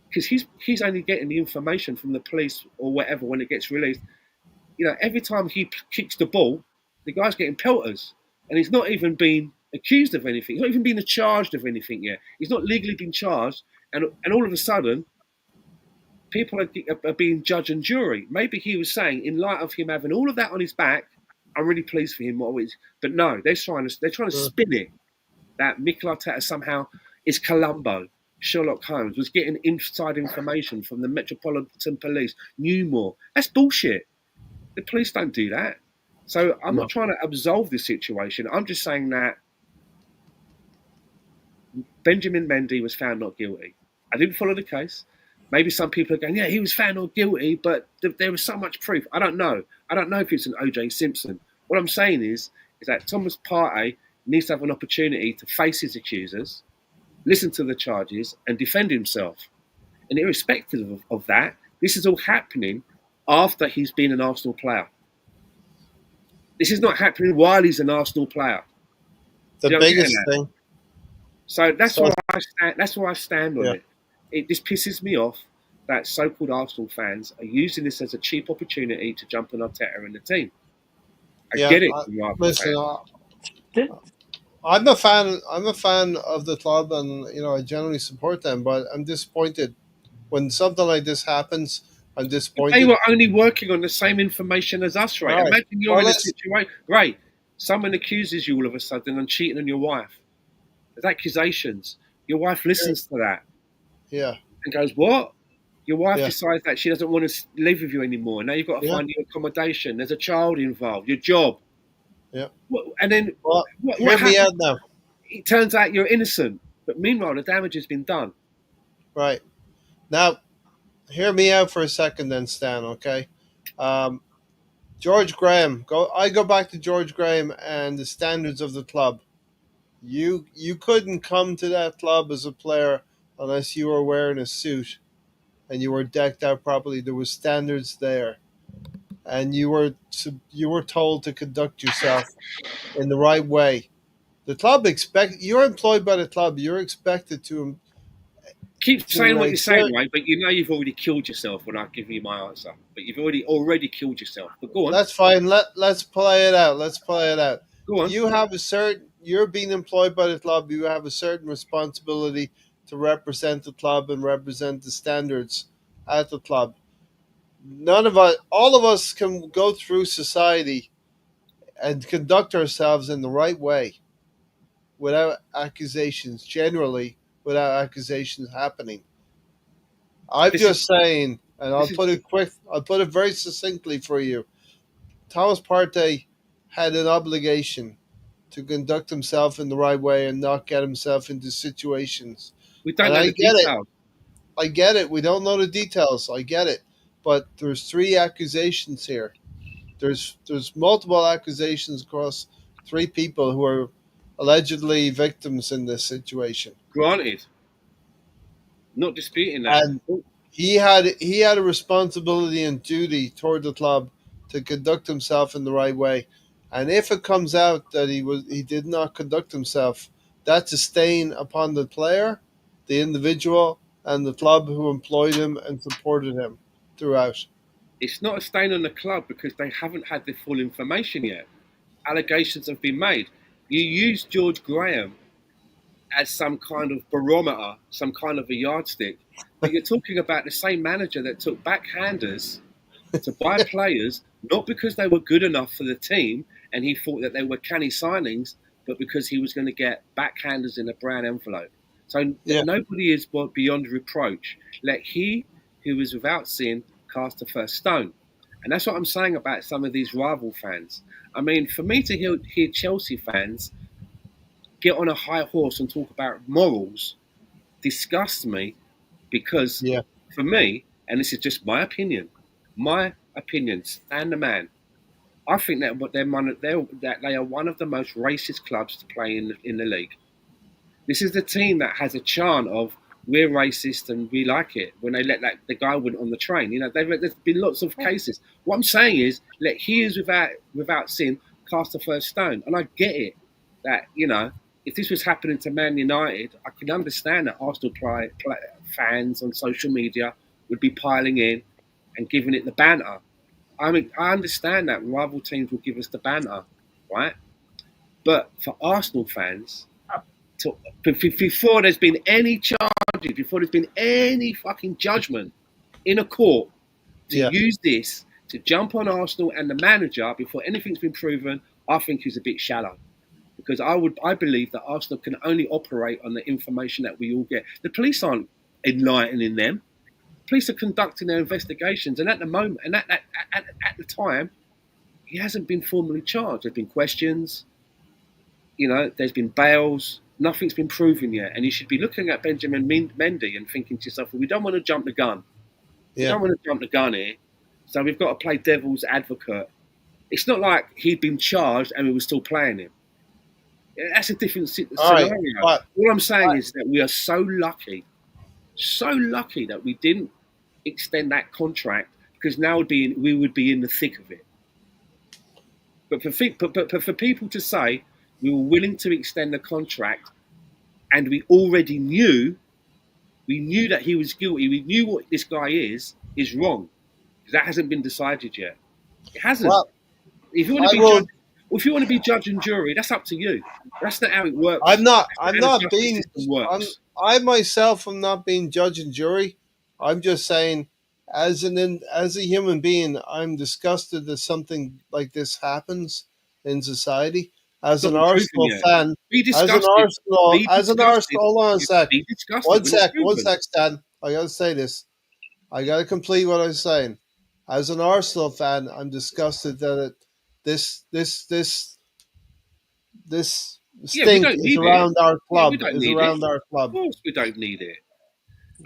because he's only getting the information from the police or whatever when it gets released. Every time he kicks the ball, the guy's getting pelters, and he's not even been accused of anything. He's not even been charged of anything yet. He's not legally been charged, and all of a sudden, people are being judge and jury. Maybe he was saying, in light of him having all of that on his back, I'm really pleased for him. Always, but no, they're trying to spin it that Mikel Arteta somehow is Columbo. Sherlock Holmes was getting inside information from the Metropolitan Police, knew more. That's bullshit. The police don't do that. So I'm not trying to absolve this situation. I'm just saying that Benjamin Mendy was found not guilty. I didn't follow the case. Maybe some people are going, yeah, he was found not guilty, but there was so much proof. I don't know. I don't know if it's an O.J. Simpson. What I'm saying is that Thomas Partey needs to have an opportunity to face his accusers, listen to the charges, and defend himself. And irrespective of that, this is all happening after he's been an Arsenal player. This is not happening while he's an Arsenal player. The biggest thing. So that's why I stand on it. It just pisses me off that so-called Arsenal fans are using this as a cheap opportunity to jump on Arteta and the team. I get it. Listen, I'm a fan. I'm a fan of the club, and I generally support them. But I'm disappointed when something like this happens. I'm They disappointed. were only working on the same information as us, All right? right. Imagine you're Well, in a let's. situation, right? Someone accuses you all of a sudden of cheating on your wife. There's accusations. Your wife listens to that Yeah. and goes, "What?" Your wife Yeah. decides that she doesn't want to live with you anymore. Now you've got to Yeah. find new accommodation. There's a child involved. Your job. Yeah. And then Well, what hear me happens? out now. It turns out you're innocent, but meanwhile the damage has been done. Right now, hear me out for a second, then, Stan. Okay. Um, George Graham. I go back to George Graham and the standards of the club. You couldn't come to that club as a player unless you were wearing a suit and you were decked out properly. There was standards there, and you were told to conduct yourself in the right way. The club expect you're employed by the club. You're expected Keep saying to what you're saying, exert. right? But you know you've already killed yourself when I give you my answer. But you've already killed yourself. But go on, That's fine. Let's play it out. Let's play it out. go on. You have a certain. You're being employed by the club. You have a certain responsibility to represent the club and represent the standards at the club. None of us, all of us, can go through society and conduct ourselves in the right way without accusations. Generally, without accusations happening. I'm This is just saying, and I'll this is put it quick. I'll put it very succinctly for you. Thomas Partey had an obligation to conduct himself in the right way and not get himself into situations. we And don't know I the get it. details. I get it. We don't know the details. I get it. But there's three accusations here. There's multiple accusations across three people who are allegedly victims in this situation. Granted, not disputing that. And he had a responsibility and duty toward the club to conduct himself in the right way. And if it comes out that he did not conduct himself, that's a stain upon the player, the individual, and the club who employed him and supported him throughout. It's not a stain on the club because they haven't had the full information yet. Allegations have been made. You use George Graham as some kind of barometer, some kind of a yardstick, but you're talking about the same manager that took backhanders to buy players, not because they were good enough for the team and he thought that they were canny signings, but because he was going to get backhanders in a brown envelope. So Yeah, nobody is beyond reproach. Let he who is without sin cast the first stone. And that's what I'm saying about some of these rival fans. I mean, for me to hear Chelsea fans get on a high horse and talk about morals disgusts me because yeah. for me, and this is just my opinion, stand the man. I think that that they are one of the most racist clubs to play in the league. This is the team that has a chant of "we're racist and we like it" when they let the guy went on the train. You know, there's been lots of cases. What I'm saying is, let he is without sin cast the first stone. And I get it that if this was happening to Man United, I can understand that Arsenal fans on social media would be piling in and giving it the banter. I mean, I understand that rival teams will give us the banter, right? But for Arsenal fans, to, before there's been any charges, before there's been any fucking judgment in a court, to Yeah. use this to jump on Arsenal and the manager before anything's been proven, I think is a bit shallow. Because I believe that Arsenal can only operate on the information that we all get. The police aren't enlightening them. Police are conducting their investigations, and at the moment, and at the time, he hasn't been formally charged. There's been questions. There's been bails. Nothing's been proven yet, and you should be looking at Benjamin Mendy and thinking to yourself, well, we don't want to jump the gun. We Yeah. don't want to jump the gun here, so we've got to play devil's advocate. It's not like he'd been charged and we were still playing him. That's a different All right. scenario. But All I'm saying is that we are so lucky that we didn't extend that contract because now we would be in the thick of it. But for people to say we were willing to extend the contract and we knew that he was guilty, we knew what this guy is wrong because that hasn't been decided yet. It hasn't. well, If you want to I be will. judged, Well, if you want to be judge and jury, that's up to you. That's not how it works. I'm not. That's I'm how the not justice being. system I'm. works. I myself am not being judge and jury. I'm just saying, as a human being, I'm disgusted that something like this happens in society. It's As not an the truth in Arsenal you. fan, Be as an disgusted. Arsenal, Be as an disgusted. Arsenal. Hold on a sec. Be disgusted when it's One proven. sec, Stan. I gotta say this. I gotta complete what I'm saying. As an Arsenal fan, I'm disgusted that this Yeah, we stink don't is need it. around our Yeah, we club. don't Is need it. around our Of club. course, we don't need it.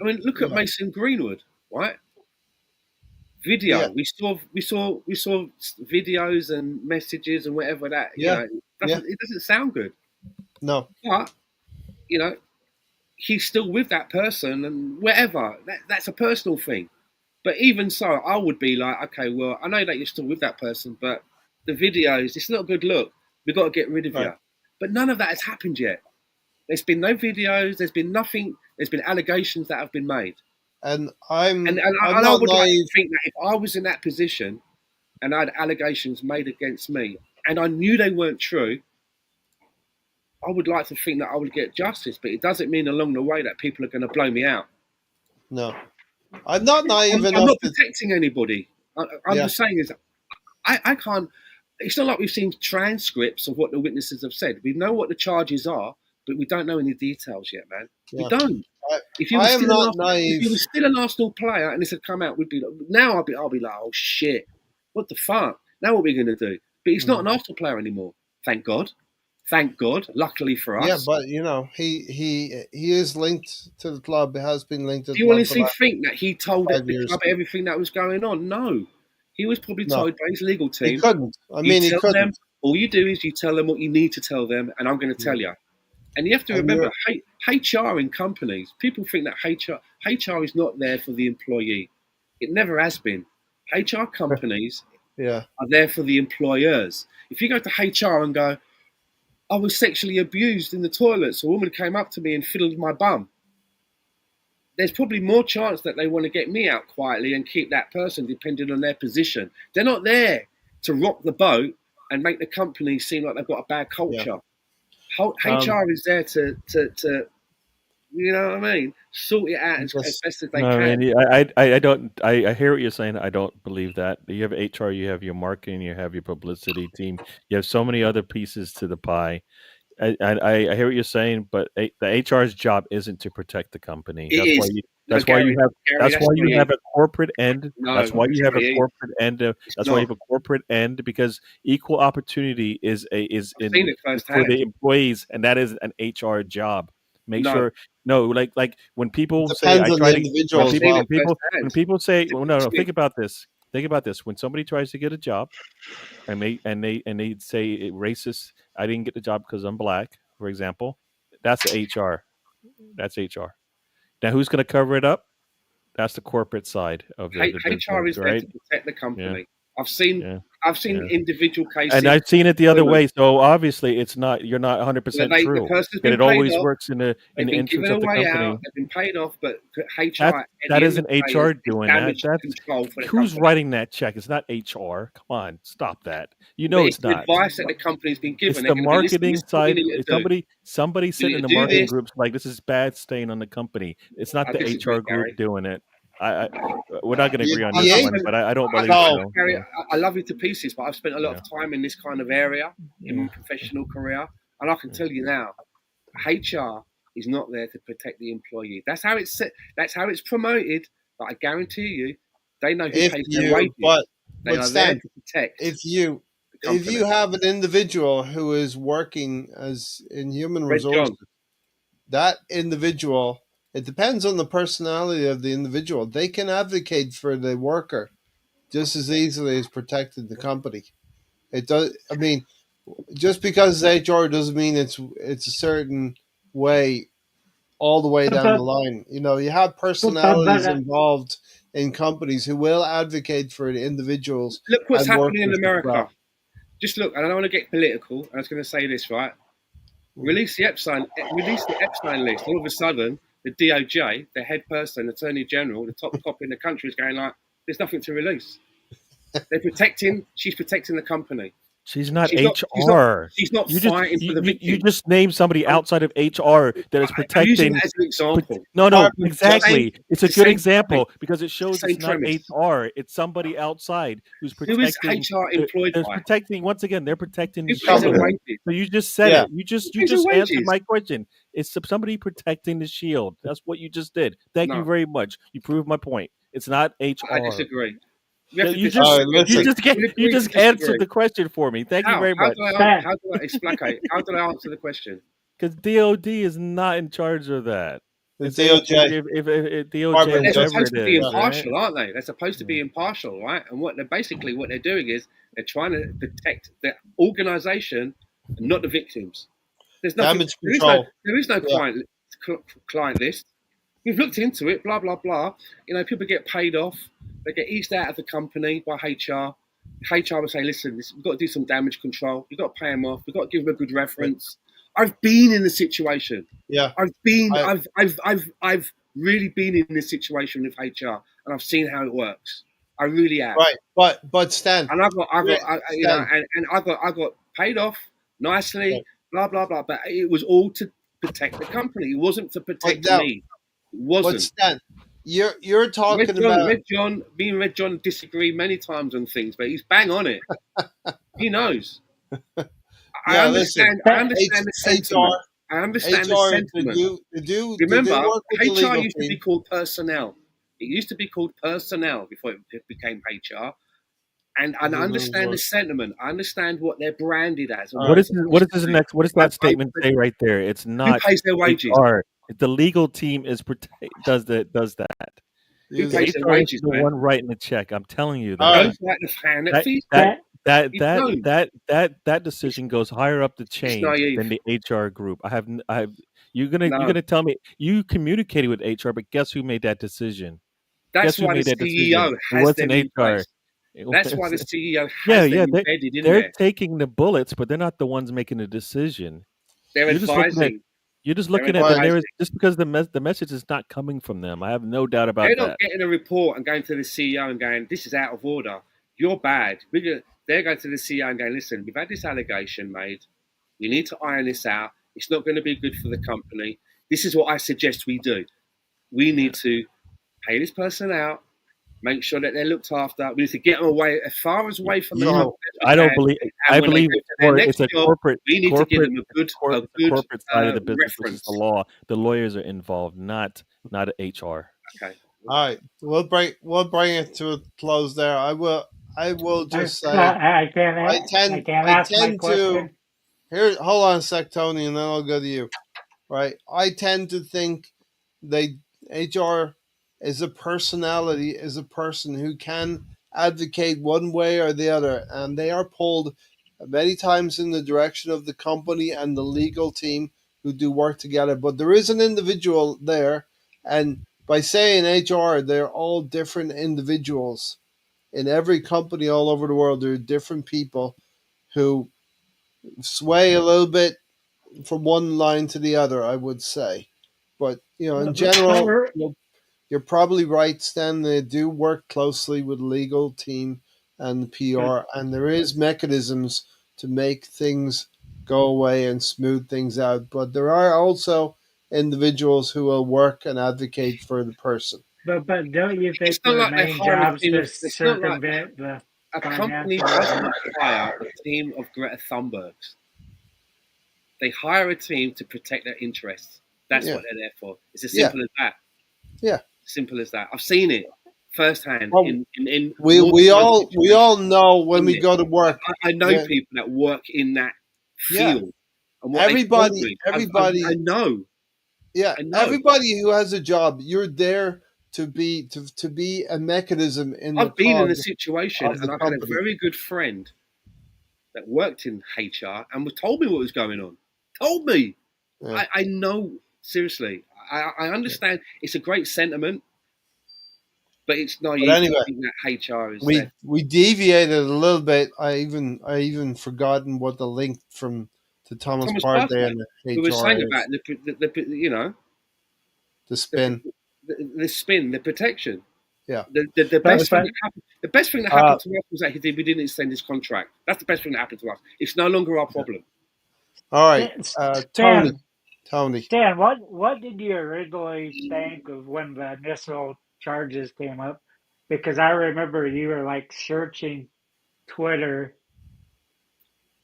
I mean, look at Yeah, Mason Greenwood, right? yeah, Video. We saw videos and messages and whatever that. yeah, yeah. It doesn't sound good. No, But you know, he's still with that person and whatever. That's a personal thing. But even so, I would be like, okay, well, I know that you're still with that person, but the videos, it's not a good look. We've got to get rid of right. you. But none of that has happened yet. There's been no videos. There's been nothing. There's been allegations that have been made. And And, I'm and, I, I'm and I not would like to naive. think that if I was in that position and I had allegations made against me and I knew they weren't true, I would like to think that I would get justice. But it doesn't mean along the way that people are going to blow me out. No, I'm not naive I'm enough not to. protecting anybody. I'm Yeah, just saying is I can't. It's not like we've seen transcripts of what the witnesses have said. We know what the charges are, but we don't know any details yet, man. We yeah. don't. I, If you were I am still not if naive. you were still an Arsenal player and this had come out, we'd be like, now I'll be like, oh shit, what the fuck? Now what are we gonna do? But he's not Mhm. an Arsenal player anymore. Thank God. Thank God. Luckily for Yeah, us. but he is linked to the club. He has been linked to Do the you club for the honestly last think that he told five the years. club everything that was going on? No. He was probably No, told by his legal he team, couldn't. I you mean, he tell them, couldn't. all you do is you tell them what you need to tell them, and I'm going to Yeah. tell you. And you have to And remember, you're HR in companies, people think that HR is not there for the employee. It never has been. HR companies yeah, are there for the employers. If you go to HR and go, I was sexually abused in the toilets, a woman came up to me and fiddled my bum, there's probably more chance that they want to get me out quietly and keep that person depending on their position. They're not there to rock the boat and make the company seem like they've got a bad yeah. culture. Um, HR is there to you know what I mean, sort it out as just best as they No, I can. mean, I don't. I hear what you're saying. I don't believe that. You have HR, you have your marketing, you have your publicity team, you have so many other pieces to the pie. I hear what you're saying, but the HR's job isn't to protect the company. It is. No, That's why you Gary, have Gary, that's that's why not you it. have a corporate end. No, That's why you it's have not a it. corporate end. It's That's why you not. have a corporate end because equal opportunity is I've seen in it is for firsthand. the employees, and that is an HR job. Make No, sure no, like when it people say depends I on the try to individual I've as seen well. it when firsthand. people say well, no, Typically, think about this. Think about this. When somebody tries to get a job and they say it racist, I didn't get the job because I'm black, for example. That's HR. That's HR. Now, who's going to cover it up? That's the corporate side of the HR business, is there right? to protect the Yeah, company. I've seen yeah, I've seen yeah. individual And cases I've seen it the other women way. So obviously, it's not you're not where 100% the true. person's That been it paid always off, works in they've the been interest given of a the way out, company. they've been paid off, but That HR at that the end of isn't the day HR is doing that. damage That's control for the who's company. writing that check. It's not HR. Come on, stop that. You But know it's it's the not. advice that the company's been It's given. They're the going to be, listen, this marketing is what you side. need to do. Somebody You sitting need in the to do marketing this. groups like this is bad stain on the company. It's not I the disagree, HR group Gary. doing it. I we're not going to The, agree on the this I've eight. one, spent, but I don't I, believe I, No, so. Gary, Yeah, I love you to pieces, but I've spent a lot of yeah, time in this kind of area in yeah, my professional career, and I can yeah. tell you now, HR is not there to protect the employee. That's how it's set. That's how it's promoted. But I guarantee you, they know who if pays their you wages. They are there Stan, to protect if you the if company. you have an individual who is working as in human Red resources, John, that individual, it depends on the personality of the individual. They can advocate for the worker just as easily as protecting the company. It does. I mean, just because it's HR doesn't mean it's a certain way all the way But down the but line. You know, you have but personalities involved in companies who will advocate for the individuals look what's and happening in workers as America. well. Just look, and I don't want to get political. I was going to say this, right? Release the Epstein list. All of a sudden, the DOJ, the head person, Attorney General, the top cop in the country, is going like, "There's nothing to release." They're protecting. She's protecting the company. She's not She's not. HR. She's not You just fighting for the you victim. just named somebody outside of HR that is I'm using protecting. it as an example. No, Department of Justice. exactly. It's a The good same premise. example because it shows Same it's not premise. HR. It's somebody outside who's Who is protecting. HR employed There's by? protecting once again. They're protecting Who the pays their shield. Company. wages? So you just said Yeah. it. You Who pays their just answered wages? my question. It's somebody protecting the shield. That's what you just did. Thank you No, very much. You proved my point. It's not I HR. disagree. We have to You disagree. just Listen. We'll you agree to just answered disagree. the question for me. Thank you How? very much. Stan, How do I explain? Okay, how do I answer the question? Because DOD is not in charge of that. The It's H DOJ. if DOJ Department or of They're Justice. whatever supposed it to be is, Yeah. right? impartial, aren't they? They're supposed to be Yeah. impartial, right? And what they're doing is they're trying to protect the organisation and not the victims. There's nothing. Damage control. There is no Yeah. client list. We've looked into it. Blah blah blah. You know, people get paid off. They get eased out of the company by HR. HR will say, "Listen, we've got to do some damage control. You've got to pay them off. We've got to give them a good reference." I've been in the situation. Yeah. I've I, I've really been in this situation with HR, and I've seen how it works. I really have. right. But Stan. And Yeah, you know, Stan. and I got paid off Yeah. nicely, blah blah blah. But it was all to protect the company. It wasn't to But protect now, me. It but wasn't. Stan, you're talking about. Me and Red John disagree many times on things, but he's bang on it. He knows. Yeah. Listen. I understand the sentiment. I understand the HR is sentiment. to do Remember, work with the HR legal used to be team. called personnel. It used to be called personnel before it became HR. And I understand the sentiment. I understand what they're branded as. And All right. What is this next? What does that statement but say right there? It's who not pays their wages? HR. The legal team does that. Who Use pays it. their HR is wages, the man? one writing the check. I'm telling you All that. right. Don't like the fan that That feeds that Stan, you. Don't. that decision goes higher up the It's chain than naive. the HR group. You're No. gonna tell me you communicated with HR, but guess who made that decision? Guess That's who why the made that decision? CEO It has wasn't them in HR. place. It That's why the was CEO yeah, has them yeah. embedded in They're there. taking the bullets, but they're not the ones making the decision. They're You're just looking at advising. you're just They're looking at the Right. narrative advising. just because the message is not coming from them. I have no doubt They're about not that. getting a report and going to the CEO and going, "This is out of order. You're bad." They're going to the CEO and going, "Listen, we've had this allegation made. We need to iron this out. It's not going to be good for the company. This is what I suggest we do. We need to pay this person out, make sure that they're looked after. We need to get them away as far as away from the You. company as we I don't can. believe. And I when they believe go to their next it's a job, we need to give them it's a the good corporate side of the business, which is the reference. law. The lawyers are involved, not HR. Okay. All right. We'll bring it to a close there. I will just say I can't. I can't I ask my tend to question. here. Hold on a sec, Tony, and then I'll go to you. Right. I tend to think they HR is a personality, is a person who can advocate one way or the other, and they are pulled many times in the direction of the company and the legal team who do work together. But there is an individual there, and by saying HR, they're all different individuals. In every company all over the world, there are different people who sway a little bit from one line to the other, I would say. But in general, you're probably right, Stan. They do work closely with legal team and the PR, and there is mechanisms to make things go away and smooth things out. But there are also individuals who will work and advocate for the person. But don't you It's think not their like they main hire a job's team to of. It's not like circumvent the a company financial does law? not hire a team of Greta Thunbergs. They hire a team to protect their interests. That's Yeah. what they're there for. It's as Yeah. simple as that. Yeah. Simple as that. I've seen it firsthand Well, in we more we than one all we situation. all know when Seen we it. go to work. I know when- people that work in that Yeah. field, and what they told me, Everybody, I know. yeah, I know. everybody who has a job, you're there to be a mechanism in the I've been in cog a situation, of and the I've had a company. very good friend that worked in HR and told me what was going on. Told me. Yeah. I know. Seriously, I understand. It's a great sentiment, but it's But naive to anyway, think that HR is we there. we deviated a little bit. I even forgotten what the link from to Thomas Thomas Partey Partey, and who was HR saying is about the the spin. the spin, the protection. Yeah. The But best thing but that happened, the best thing that Uh, happened to us was that we didn't extend his contract. That's the best thing that happened to us. It's no longer our problem. all right. Tony. Stan, Tony. Stan, what did you originally think of when the initial charges came up? Because I remember you were like searching Twitter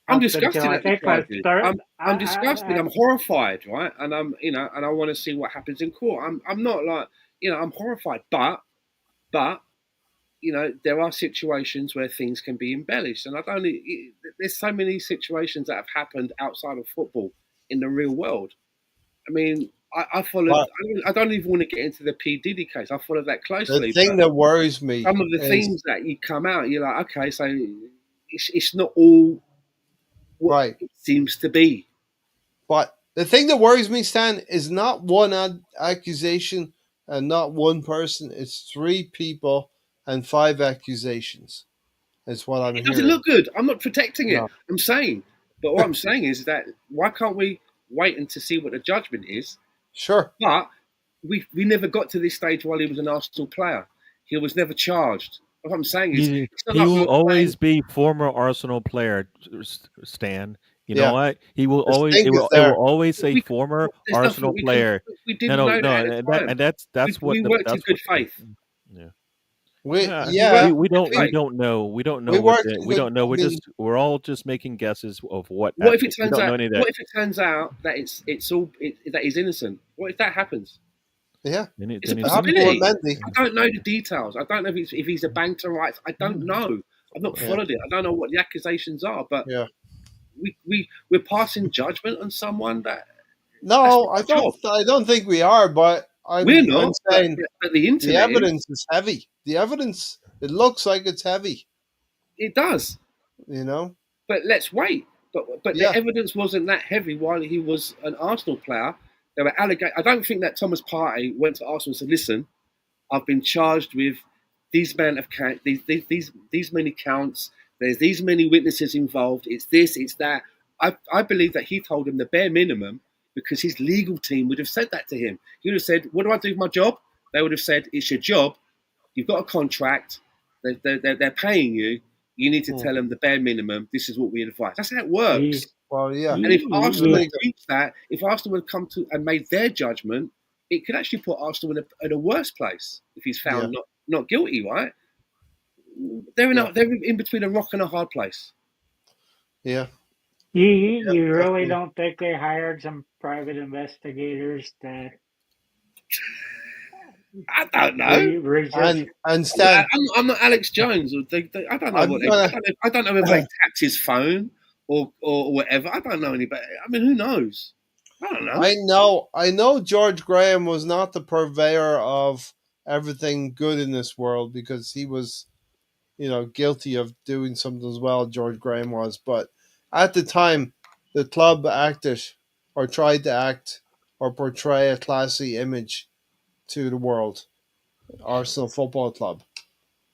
I'm up until disgusted I at the think the charges. third. I'm disgusted. I'm horrified, right? And and I want to see what happens in court. I'm not like, I'm horrified, but there are situations where things can be embellished, and I don't. There's so many situations that have happened outside of football in the real world. I mean, I followed. But I don't even want to get into the P Diddy case. I followed that the closely, thing but that worries me some of the is things that you come out, you're like, okay, so it's not all what right. it seems to be. But the thing that worries me, Stan, is not one accusation and not one person. It's three people and five accusations. Is what I'm It doesn't hearing. look good. I'm not protecting it. No. I'm saying, but what I'm saying is that why can't we wait and to see what the judgment is? Sure. But we never got to this stage while he was an Arsenal player. He was never charged. What I'm saying is, it's not He like we will were playing. always be former Arsenal player, Stan. You know Yeah. what? He will The always stink is it will there. always say We, former there's nothing Arsenal we can. player. We No, didn't no, know that no, at and the time. that's what We worked in that's good what faith. yeah. Yeah, We worked Yeah. in good We, faith. we don't we know what worked the in we good. don't know. I mean, We're all just making guesses of what What if it happened. We turns don't know out? any of that. What if it turns out that that he's innocent? What if that happens? yeah. It's a Then It he's happened innocent. with possibility. Mendy. I don't know the details. I don't know if he's a bang to rights. I don't know. I've not Yeah. followed it. I don't know what the accusations are, but Yeah. we're passing judgment on someone that's No, not our job. I don't think we are. But We're I'm not, saying but the the internet is. evidence is heavy. The evidence. It looks like it's heavy. It does. You know. But let's wait. But the Yeah. evidence wasn't that heavy while he was an Arsenal player. There were allegations. I don't think that Thomas Partey went to Arsenal and said, "Listen, I've been charged with these amount of these many counts. There's these many witnesses involved. It's this, it's that." I believe that he told him the bare minimum because his legal team would have said that to him. He would have said, "What do I do with my job?" They would have said, "It's your job. You've got a contract. They're paying you. You need to Hmm. tell them the bare minimum. This is what we advise." That's how it you, works. Well, yeah. And if Arsenal you, had reached that, if Arsenal had come to and made their judgment, it could actually put Arsenal in a worse place if he's Yeah. found not guilty. Right? They're Yeah. they're in between a rock and a hard place. Yeah. Yeah. you really Definitely. don't think they hired some private investigators to I don't know. research? And Stan, I'm not Alex Jones. I don't know I'm what they. gonna. I don't know whether they tapped his phone or whatever. I don't know any better. I mean, who knows? I don't know. I know George Graham was not the purveyor of everything good in this world because he was, guilty of doing something as well. George Graham was, but at the time, the club acted or tried to act or portray a classy image to the world. Arsenal Football Club,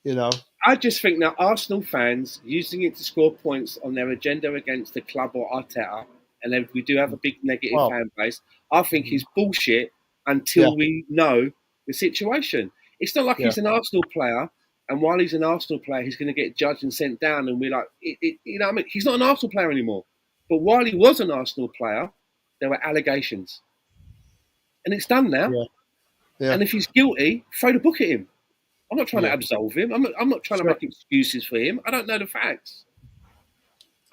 you know. I just think that Arsenal fans using it to score points on their agenda against the club or Arteta, and then we do have a big negative Well, fan base, I think he's bullshit yeah, until we know the situation. It's not like yeah, he's an Arsenal player, and while he's an Arsenal player, he's going to get judged and sent down, and we're like, you know what I mean? He's not an Arsenal player anymore. But while he was an Arsenal player, there were allegations. And it's done now. yeah, yeah, And if he's guilty, throw the book at him. I'm not trying to yeah. absolve him. I'm not trying to Sure. make excuses for him. I don't know the facts.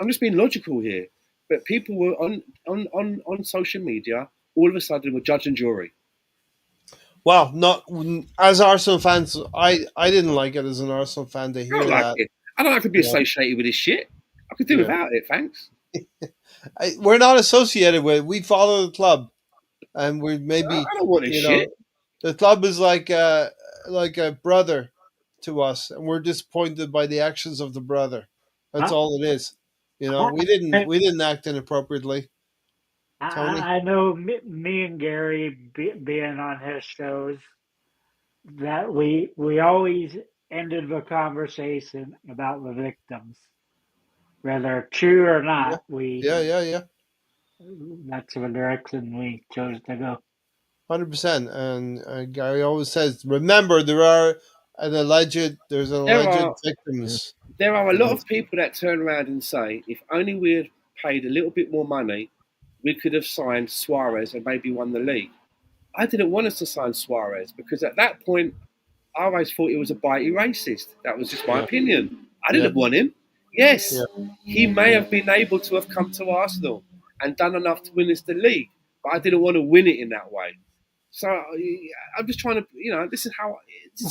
I'm just being logical here. But people were on social media, all of a sudden were judge and jury. Well, not as Arsenal fans. I didn't like it as an Arsenal fan to I don't hear like that. it. I don't have to be Yeah, associated with this shit. I could do yeah. without it, thanks. We're not associated with it. We follow the club, and we maybe I don't want this you know shit. the club is like a brother to us, and we're disappointed by the actions of the brother. That's I, all it is. I, We didn't act inappropriately, Tony. I know me and Gary being on his shows that we always ended the conversation about the victims, whether true or Yeah, not. We yeah, yeah, yeah. That's the direction we chose to go. 100%. And Gary always says, remember, there are there's an There alleged are victims. there are a You lot know? of people that turn around and say, if only we had paid a little bit more money, we could have signed Suarez and maybe won the league. I didn't want us to sign Suarez because at that point, I always thought he was a bitey racist. That was just my Yeah, opinion. I yeah, didn't want him. yeah. Yes, he may have been able to have come to Arsenal and done enough to win us the league, but I didn't want to win it in that way. So I'm just trying to, this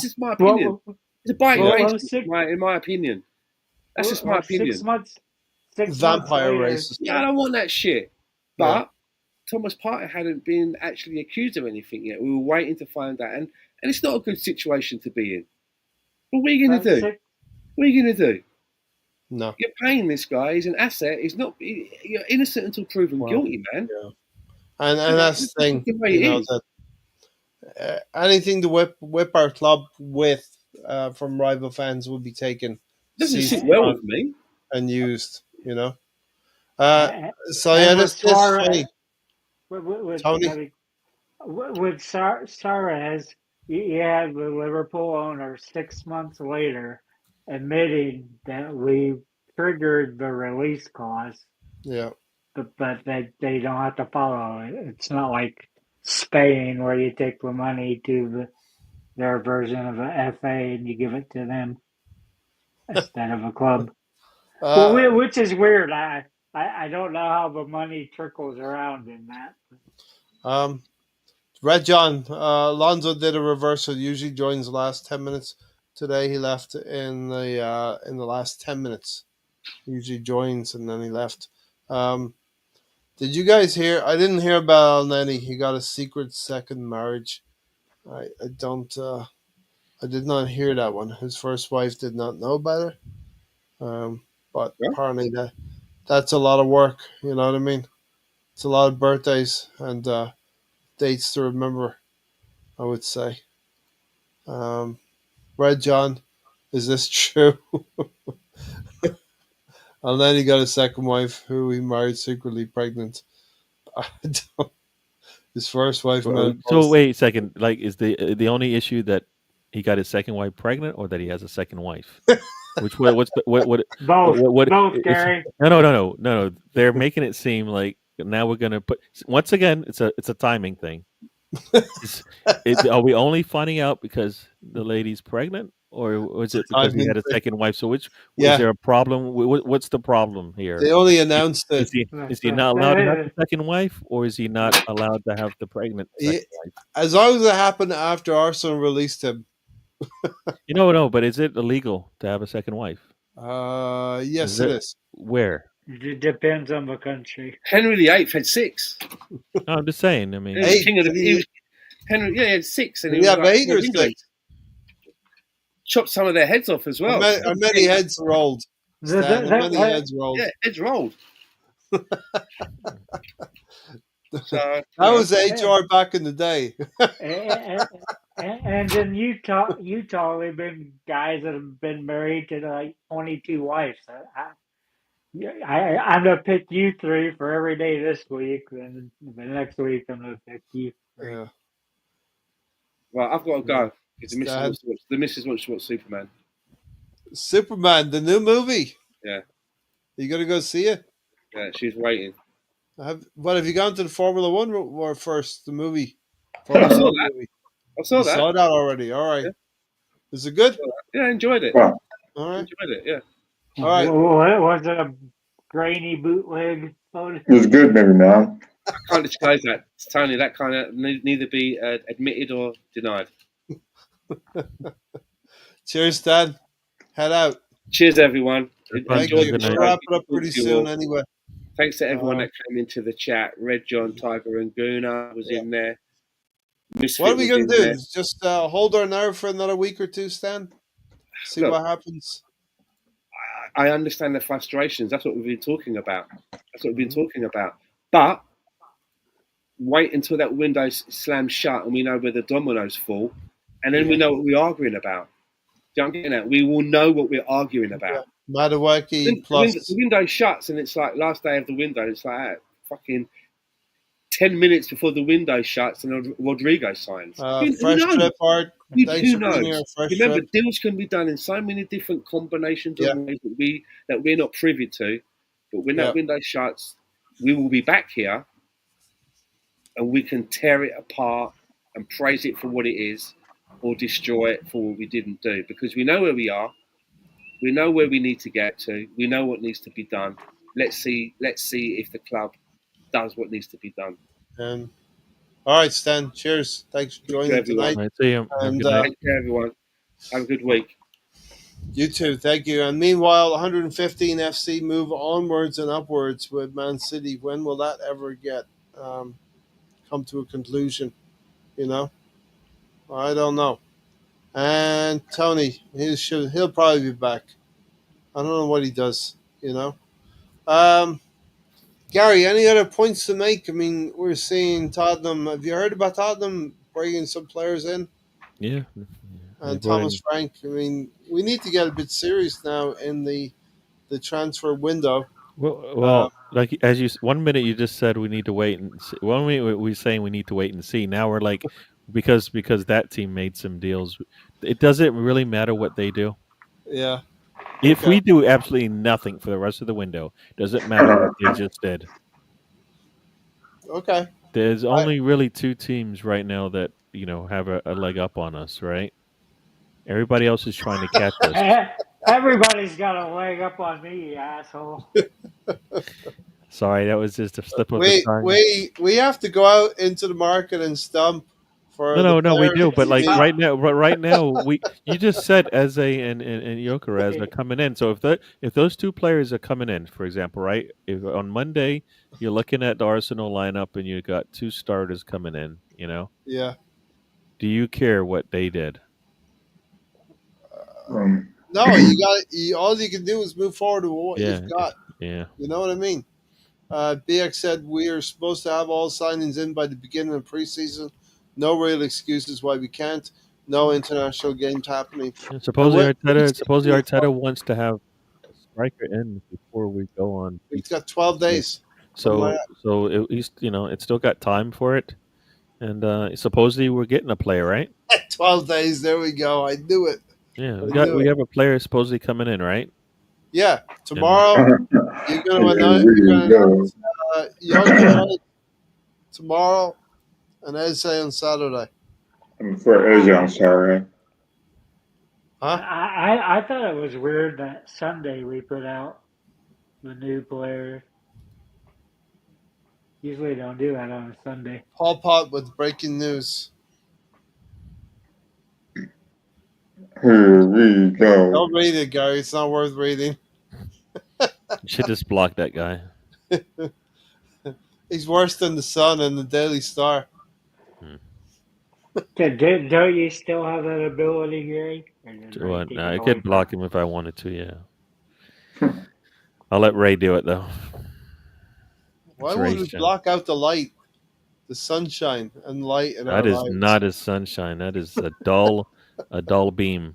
is my opinion. Well, well, He's a bitey well, racist, well, six, in my opinion. That's well, just my well, six opinion. months, 6 months Vampire later, racist. Yeah, I don't want that shit. Yeah. But Thomas Partey hadn't been actually accused of anything yet. We were waiting to find out, and it's not a good situation to be in. But what are you going to do? six, What are you going to do? No. You're paying this guy. He's an asset. You're innocent until proven Well, guilty, man. Yeah. And that's the thing, The way it is. that anything to whip our club with from rival fans will be taken, Doesn't seized sit well upon, with me. and used. Uh, and, so yeah, and with this Suarez, funny, I Tony. mean, with Suarez, you had the Liverpool owner 6 months later admitting that we triggered the release clause, Yeah, but they don't have to follow it. It's not like Spain where you take the money to their version of a FA and you give it to them instead of a club. Well, uh, which is weird. I don't know how the money trickles around in that. um, Red John. Alonso did a reversal. Usually joins the last 10 minutes. Today he left in the last 10 minutes. Usually joins and then he left. Did you guys hear? I didn't hear about Elneny. He got a secret second marriage. I don't. I did not hear that one. His first wife did not know about it. But Yeah. apparently that's a lot of work. You know what I mean? It's a lot of birthdays and dates to remember, I would say. Um, Red John, is this true? And then he got a second wife who he married secretly pregnant. I don't, his first wife so menopause. wait a second. Like, is the only issue that he got his second wife pregnant, or that he has a second wife? Which what's the what Both, it's Gary. no. They're making it seem like now we're gonna put once again. It's a timing thing. Are we only finding out because the lady's pregnant, or was It's a it because he timing had a thing. second wife? So which is Yeah, there a problem? What's the problem here? they only Is announced it. is he not allowed to have the second wife, or is he not allowed to have the pregnant He, second wife? as long as it happened after Arsenal released him. No, but is it illegal to have a second wife? Yes, Is it it is. where? It depends on the country. Henry VIII had six. No, I'm just saying. I He mean, was Eight. king of Did the. He was Henry. Yeah, he had six, and did he he was have like eight king or of England. six? Chopped some of their heads off as well. How many heads rolled? Stan, how many heads rolled? Yeah, heads rolled. So That was HR back in the day. And in Utah, they've been guys that have been married to like 22 wives. I'm gonna pick you three for every day this week, and the next week I'm gonna pick you three. Yeah. well, I've got to go because Stan. the missus wants to watch Superman. Superman, the new movie. Yeah, You gonna go see it? yeah, she's waiting. Have you gone to the Formula One or first the movie? I Formula saw One that. movie. I saw You that. saw that already. All right. Yeah. Is it good? Yeah, I enjoyed it. Wow. All right. Enjoyed it. Yeah. All right. Was it a grainy bootleg photo? It was good, maybe now. I can't disclose that. Tony, that kind of neither be admitted or denied. Cheers, Stan. Head out. Cheers, everyone. Thank Enjoyed you. the Good night. We'll show. wrap it up Talk pretty to you soon all. anyway. Thanks to everyone Uh, that came into the chat. Red John, Tiger, and Guna was in there. Misfit What are we was gonna in do? there. Just hold our nerve for another week or two, Stan. See Look, what happens. I understand the frustrations. That's what we've been talking about. But wait until that window slams shut and we know where the dominoes fall, and then we know what we're arguing about. Do you know what I'm getting at? We will know what we're arguing about. Madawaki The plus. window shuts and it's like last day of the window. It's like fucking 10 minutes before the window shuts and Rodrigo signs. Who Fresh knows? clip art. Thanks Who for being here, knows? Fresh Remember, Fred. deals can be done in so many different combinations Yeah, and ways that we're not privy to. But when that yeah, window shuts, we will be back here and we can tear it apart and praise it for what it is, or destroy it for what we didn't do. Because we know where we are, we know where we need to get to, we know what needs to be done. Let's see if the club does what needs to be done. and all right, Stan. Cheers. Thanks for Thank you, joining everyone. tonight. All right, see you. Have a And good night. Take care, everyone. Have a good week. you too. Thank you. And meanwhile, 115 FC move onwards and upwards with Man City. When will that ever get come to a conclusion? You know, I don't know. And Tony, he'll probably be back. I don't know what he does. You know. Um, Gary, any other points to make? I mean, we're seeing Tottenham. Have you heard about Tottenham bringing some players in? Yeah, they And brought Thomas in. Frank. I mean, we need to get a bit serious now in the transfer window. Uh, Like as you, 1 minute you just said we need to wait and see. 1 minute we saying we need to wait and see. Now we're like, because that team made some deals. It doesn't really matter what they do. yeah. If Okay. we do absolutely nothing for the rest of the window, doesn't matter what they just did. Okay. There's I, only really two teams right now that have a leg up on us, right? Everybody else is trying to catch us. Everybody's got a leg up on me, you asshole. Sorry, that was just a slip of the we tongue. we have to go out into the market and stump No, for the no, no, we players do. But we like need. right now, you just said Eze and Jokeres are coming in. So if those two players are coming in, for example, right? If on Monday you're looking at the Arsenal lineup and you got two starters coming in, Yeah. do you care what they did? um, No, you got all you can do is move forward with what you've Yeah, got. yeah. You know what I mean? BX said we are supposed to have all signings in by the beginning of preseason. No real excuses why we can't. No international games happening. And And supposedly what Arteta wants to have a striker in before we go on he's got preseason 12 break. days from my He's it's still got time for it, and supposedly we're getting a player, right? 12 days. There we go. I knew it. Yeah, I knew we it. have a player supposedly coming in, right? Yeah, And tomorrow here we you're gonna go. announce Gyökeres tomorrow and Eze on Saturday. For Asia, I'm sorry. Huh? I thought it was weird that Sunday we put out the new players. Usually don't do that on a Sunday. Paul Pot with breaking news. Here we go. Don't read it, Gary. It's not worth reading. you should just block that guy. He's worse than the Sun and the Daily Star. Hmm. Don't you still have that ability, Gary? Or does Ray Well, take no, it I away could from block him if I wanted to. Yeah, I'll let Ray do it though. Why It's would Ray's we show. block out the light, the sunshine, and light in our That is lives? not his sunshine. That is a dull beam.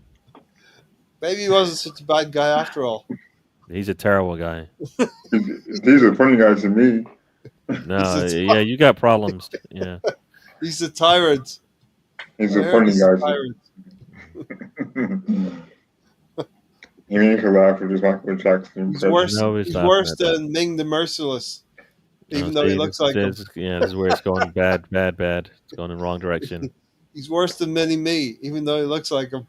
Maybe he wasn't such a bad guy after all. He's a terrible guy. These are funny guys to me. He's No, a yeah, you got problems. Yeah, he's a tyrant. These I are heard funny he's a guys. tyrant. He makes me laugh with his Michael Jackson He's impression. worse. nobody's He's laughing worse at that. than Ming the Merciless, Oh, even though he see, looks like him. yeah, this is where it's going bad, bad, bad. It's going in the wrong direction. He's worse than Mini Me, even though he looks like him.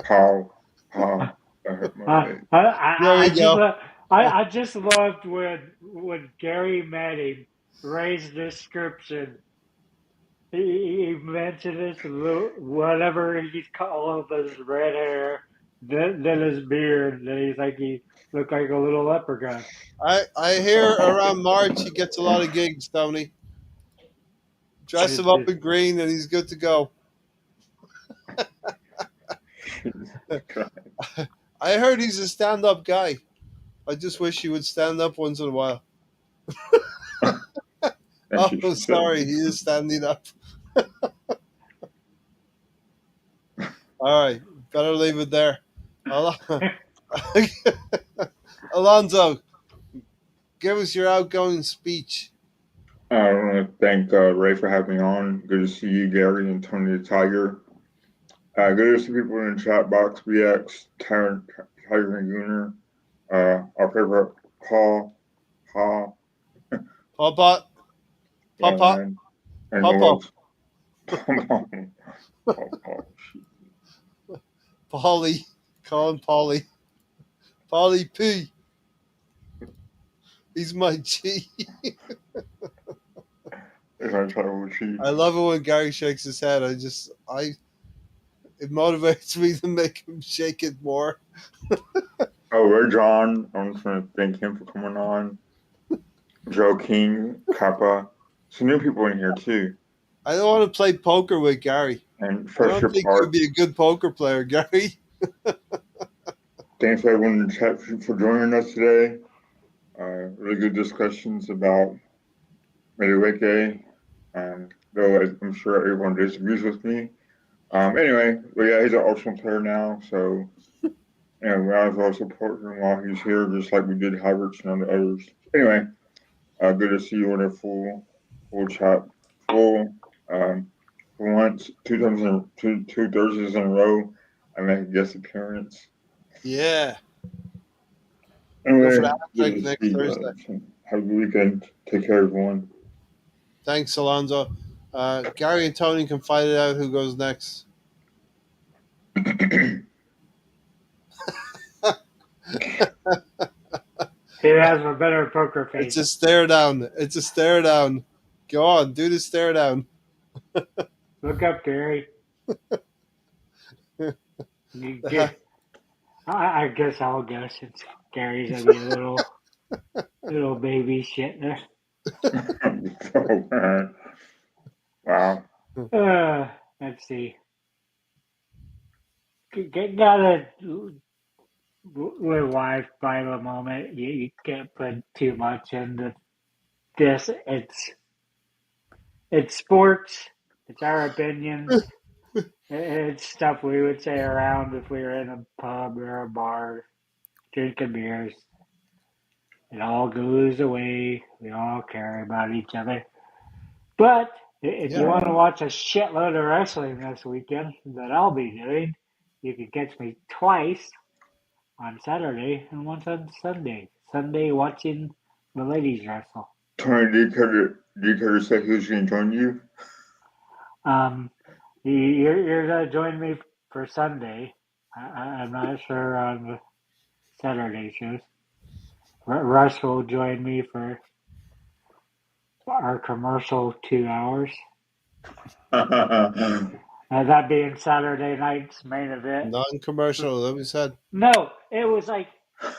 How? That hurt my I, leg. I, There I, I we just go. lo- I just loved when Gary met him, Ray's description. He mentioned this whatever he's calling this red hair, then his beard, then he's like he looked like a little leprechaun. I hear around March he gets a lot of gigs, Tony. Dress him up in green and he's good to go. I heard he's a stand-up guy. I just wish he would stand up once in a while. Oh, sorry, he is standing up. All right, better leave it there. Alonzo, give us your outgoing speech. I want to thank Ray for having me on. Good to see you, Gary, and Tony the Tiger. Good to see people in the chat box. BX, Tiger and Gooner, our favorite Paul, Paul, Pop Pop, yeah, Pop Pop, man, and Pop who Pop, else? Paul, Paul. Polly, call him Polly, Polly P. He's my G. If I try to cheat. I love it when Gary shakes his head. It motivates me to make him shake it more. Oh, Ray John, I'm just going to thank him for coming on. Joe King, Kappa, some new people in here too. I don't want to play poker with Gary. And I don't Fresher think you'd Park. be a good poker player, Gary. Thanks to everyone in the chat for joining us today. Really good discussions about Mediweke. Though I'm sure everyone disagrees with me. Anyway, but yeah, he's an awesome player now, so we might as well support him while he's here, just like we did Havertz and the others. Anyway, good to see you on a full chat, full for once, two Thursdays in a row. I make a guest appearance. Yeah. Go for Anyway, the hat good trick to next see Thursday. you. Have a good weekend. Take care, everyone. Thanks, Alonzo. Gary and Tony can fight it out who goes next. Who has a better poker It's face? a stare down. It's a stare down. Go on, do the stare down. Look up, Gary. I guess I'll go since Gary's gonna be a little baby shit there. Oh, man. Wow. Let's see. Gotta live life by the moment. You can't put too much into this. It's sports. It's our opinions. It's stuff we would say around if we were in a pub or a bar drinking beers. It all goes away. We all care about each other. But if you want to watch a shitload of wrestling this weekend, that I'll be doing, you can catch me twice on Saturday and once on Sunday. Sunday watching the ladies wrestle. Tony, do you care to say who's going to join you? You're gonna join me for Sunday. I'm not sure on the Saturday shows. Russ will join me for our commercial 2 hours. That being Saturday night's main event. Non-commercial, that we said. No, it was like Oh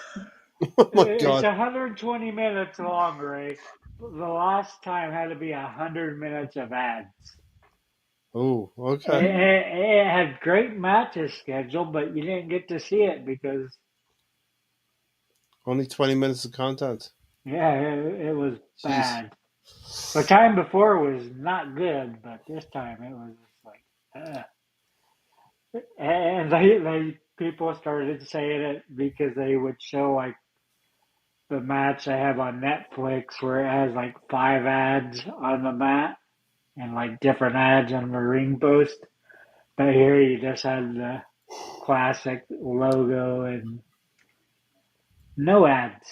my it's god. 120 minutes long, Ray. The last time had to be 100 minutes of ads. Oh, It, okay. it had great matches scheduled, but you didn't get to see it because Only 20 minutes of content. yeah, it was Jeez. bad. The time before was not good, but this time it was just like, and people started saying it because they would show like the match I have on Netflix where it has like 5 ads on the mat and like different ads on the ring post. But here you just had the classic logo and no ads.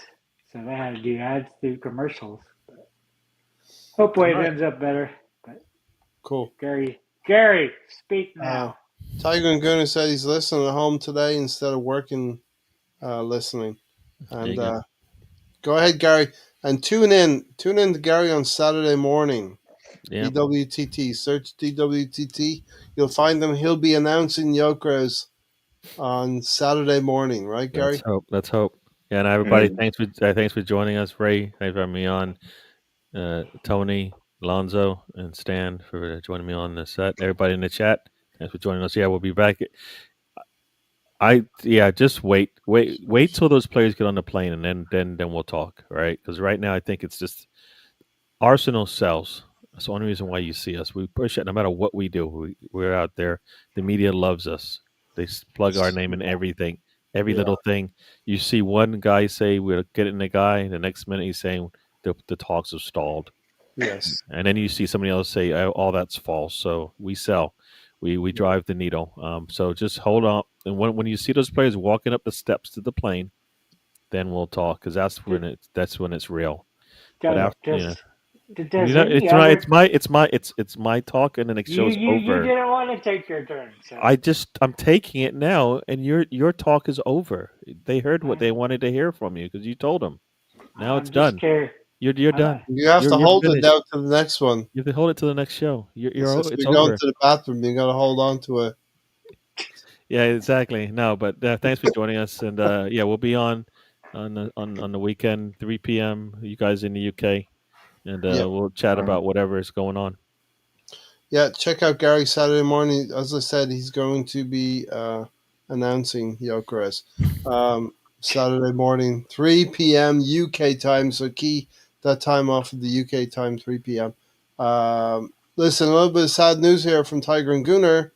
So they had to do ads through commercials. But hopefully it ends up better. But Cool. Gary, speak now. Tiger and Gunner said he's listening at home today instead of working, listening. And go ahead, Gary, and tune in to Gary on Saturday morning. Yeah. DWTT. Search DWTT. You'll find him. He'll be announcing Yokers on Saturday morning, right, Gary? Let's hope. Yeah, and everybody, thanks for joining us. Ray, thanks for having me on. Tony, Lonzo, and Stan for joining me on the set. Everybody in the chat, thanks for joining us. Yeah, we'll be back. Just wait till those players get on the plane, and then we'll talk, right? Because right now I think it's just Arsenal sells. That's the only reason why you see us. We push it no matter what we do. We're out there. The media loves us. They plug our name in everything, every little thing. You see one guy say we're getting a guy, the next minute he's saying the talks have stalled. Yes. And then you see somebody else say, "Oh, all that's false." So we sell, we drive the needle. So just hold on, and when you see those players walking up the steps to the plane, then we'll talk because that's when it's real. But Does after, yeah, does any other it's my talk, and the next you show's you you over. didn't want to take your turn, so I'm taking it now, and your talk is over. They heard what I, they wanted to hear from you because you told them. Now it's I'm just done. curious. You're I'm done. not, You have to You're hold it finished. down to the next one. You have to hold it to the next show. It's if It's you're going over. to the bathroom, you got to hold on to it. Yeah, exactly. No, but thanks for joining us, and yeah, we'll be on the weekend, 3 p.m. You guys in the UK, and Yeah. we'll chat Um, about whatever is going on. Yeah, check out Gary Saturday morning. As I said, he's going to be announcing Jokeres Saturday morning, 3 p.m. UK time. So key that time off of the UK time, 3 p.m. Listen, a little bit of sad news here from Tiger and Gunnar.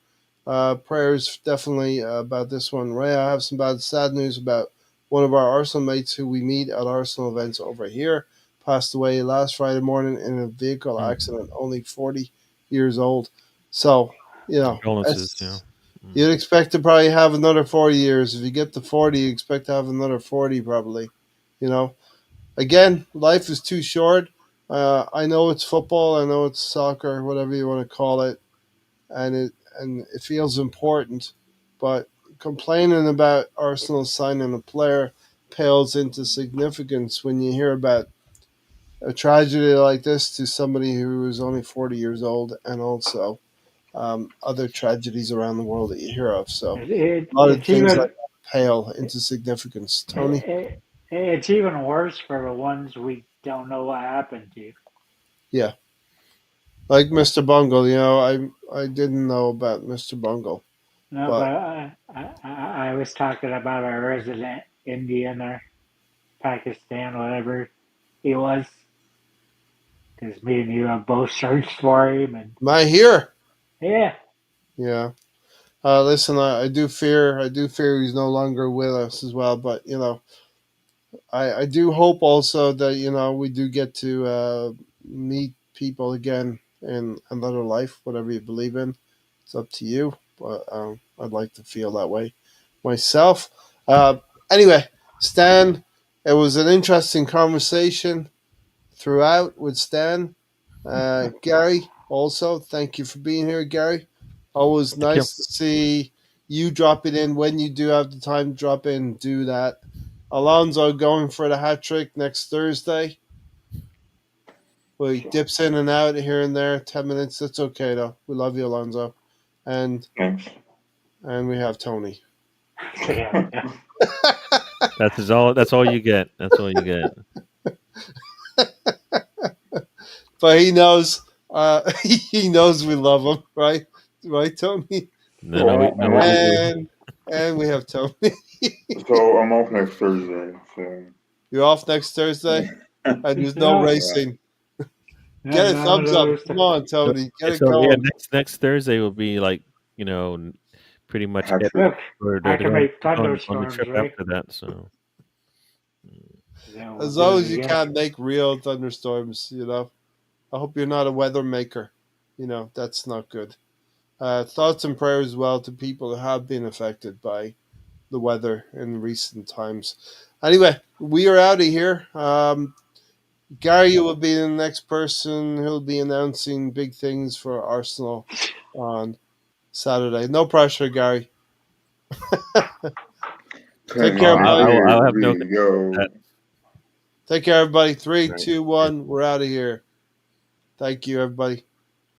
Prayers definitely about this one. Ray, I have some bad, sad news about one of our Arsenal mates who we meet at Arsenal events over here. Passed away last Friday morning in a vehicle Mm. accident, only 40 years old. So, Condolences. Yeah. Mm. you'd expect to probably have another 40 years. If you get to 40, you expect to have another 40 probably. You know, again, life is too short. I know it's football, I know it's soccer, whatever you want to call it, and it feels important, but complaining about Arsenal signing a player pales into significance when you hear about a tragedy like this to somebody who is only 40 years old, and also other tragedies around the world that you hear of. So a lot of it's things like even that pale into significance. Tony? it's even worse for the ones we don't know what happened to. Yeah. Like Mr. Bungle, I didn't know about Mr. Bungle, No, but but I was talking about our resident Indian or Pakistan, whatever he was, because me and you have both searched for him, and my here. yeah, Yeah. Listen, I do fear he's no longer with us as well. But I do hope also that we do get to meet people again in another life, whatever you believe in. It's up to you, but I'd like to feel that way myself. Uh, anyway, Stan, it was an interesting conversation throughout with Stan. Gary, also, thank you for being here, Gary. Always Thank you. nice to see you drop it in when you do have the time to drop in. Do that. Alonso going for the hat trick next Thursday. Well, he dips in and out here and there, 10 minutes. That's okay though. We love you, Alonso, and thanks. and we have Tony. yeah, yeah. That's all you get. That's all you get. But he knows, he knows we love him, right? Right, Tony. No, no, So I'm off. And we have Tony. So I'm off next Thursday. So You're off next Thursday, and there's no No, yeah, racing. no, Get a none of thumbs up. those. Come on, So, Tony. Get it so yeah, going. next Thursday will be like pretty much hat it. trick. Look, Or I they're can going make on the thunderstorms, trip right? after that. So Then we'll As do long it as you again. can't make real thunderstorms, I hope you're not a weather maker. That's not good. Thoughts and prayers as well to people who have been affected by the weather in recent times. Anyway, we are out of here. Gary will be the next person who'll be announcing big things for Arsenal on Saturday. No pressure, Gary. Take care, everybody. I'll have no Penalty, yo. that. Take care, everybody. Three, Right. two, one. We're out of here. Thank you, everybody.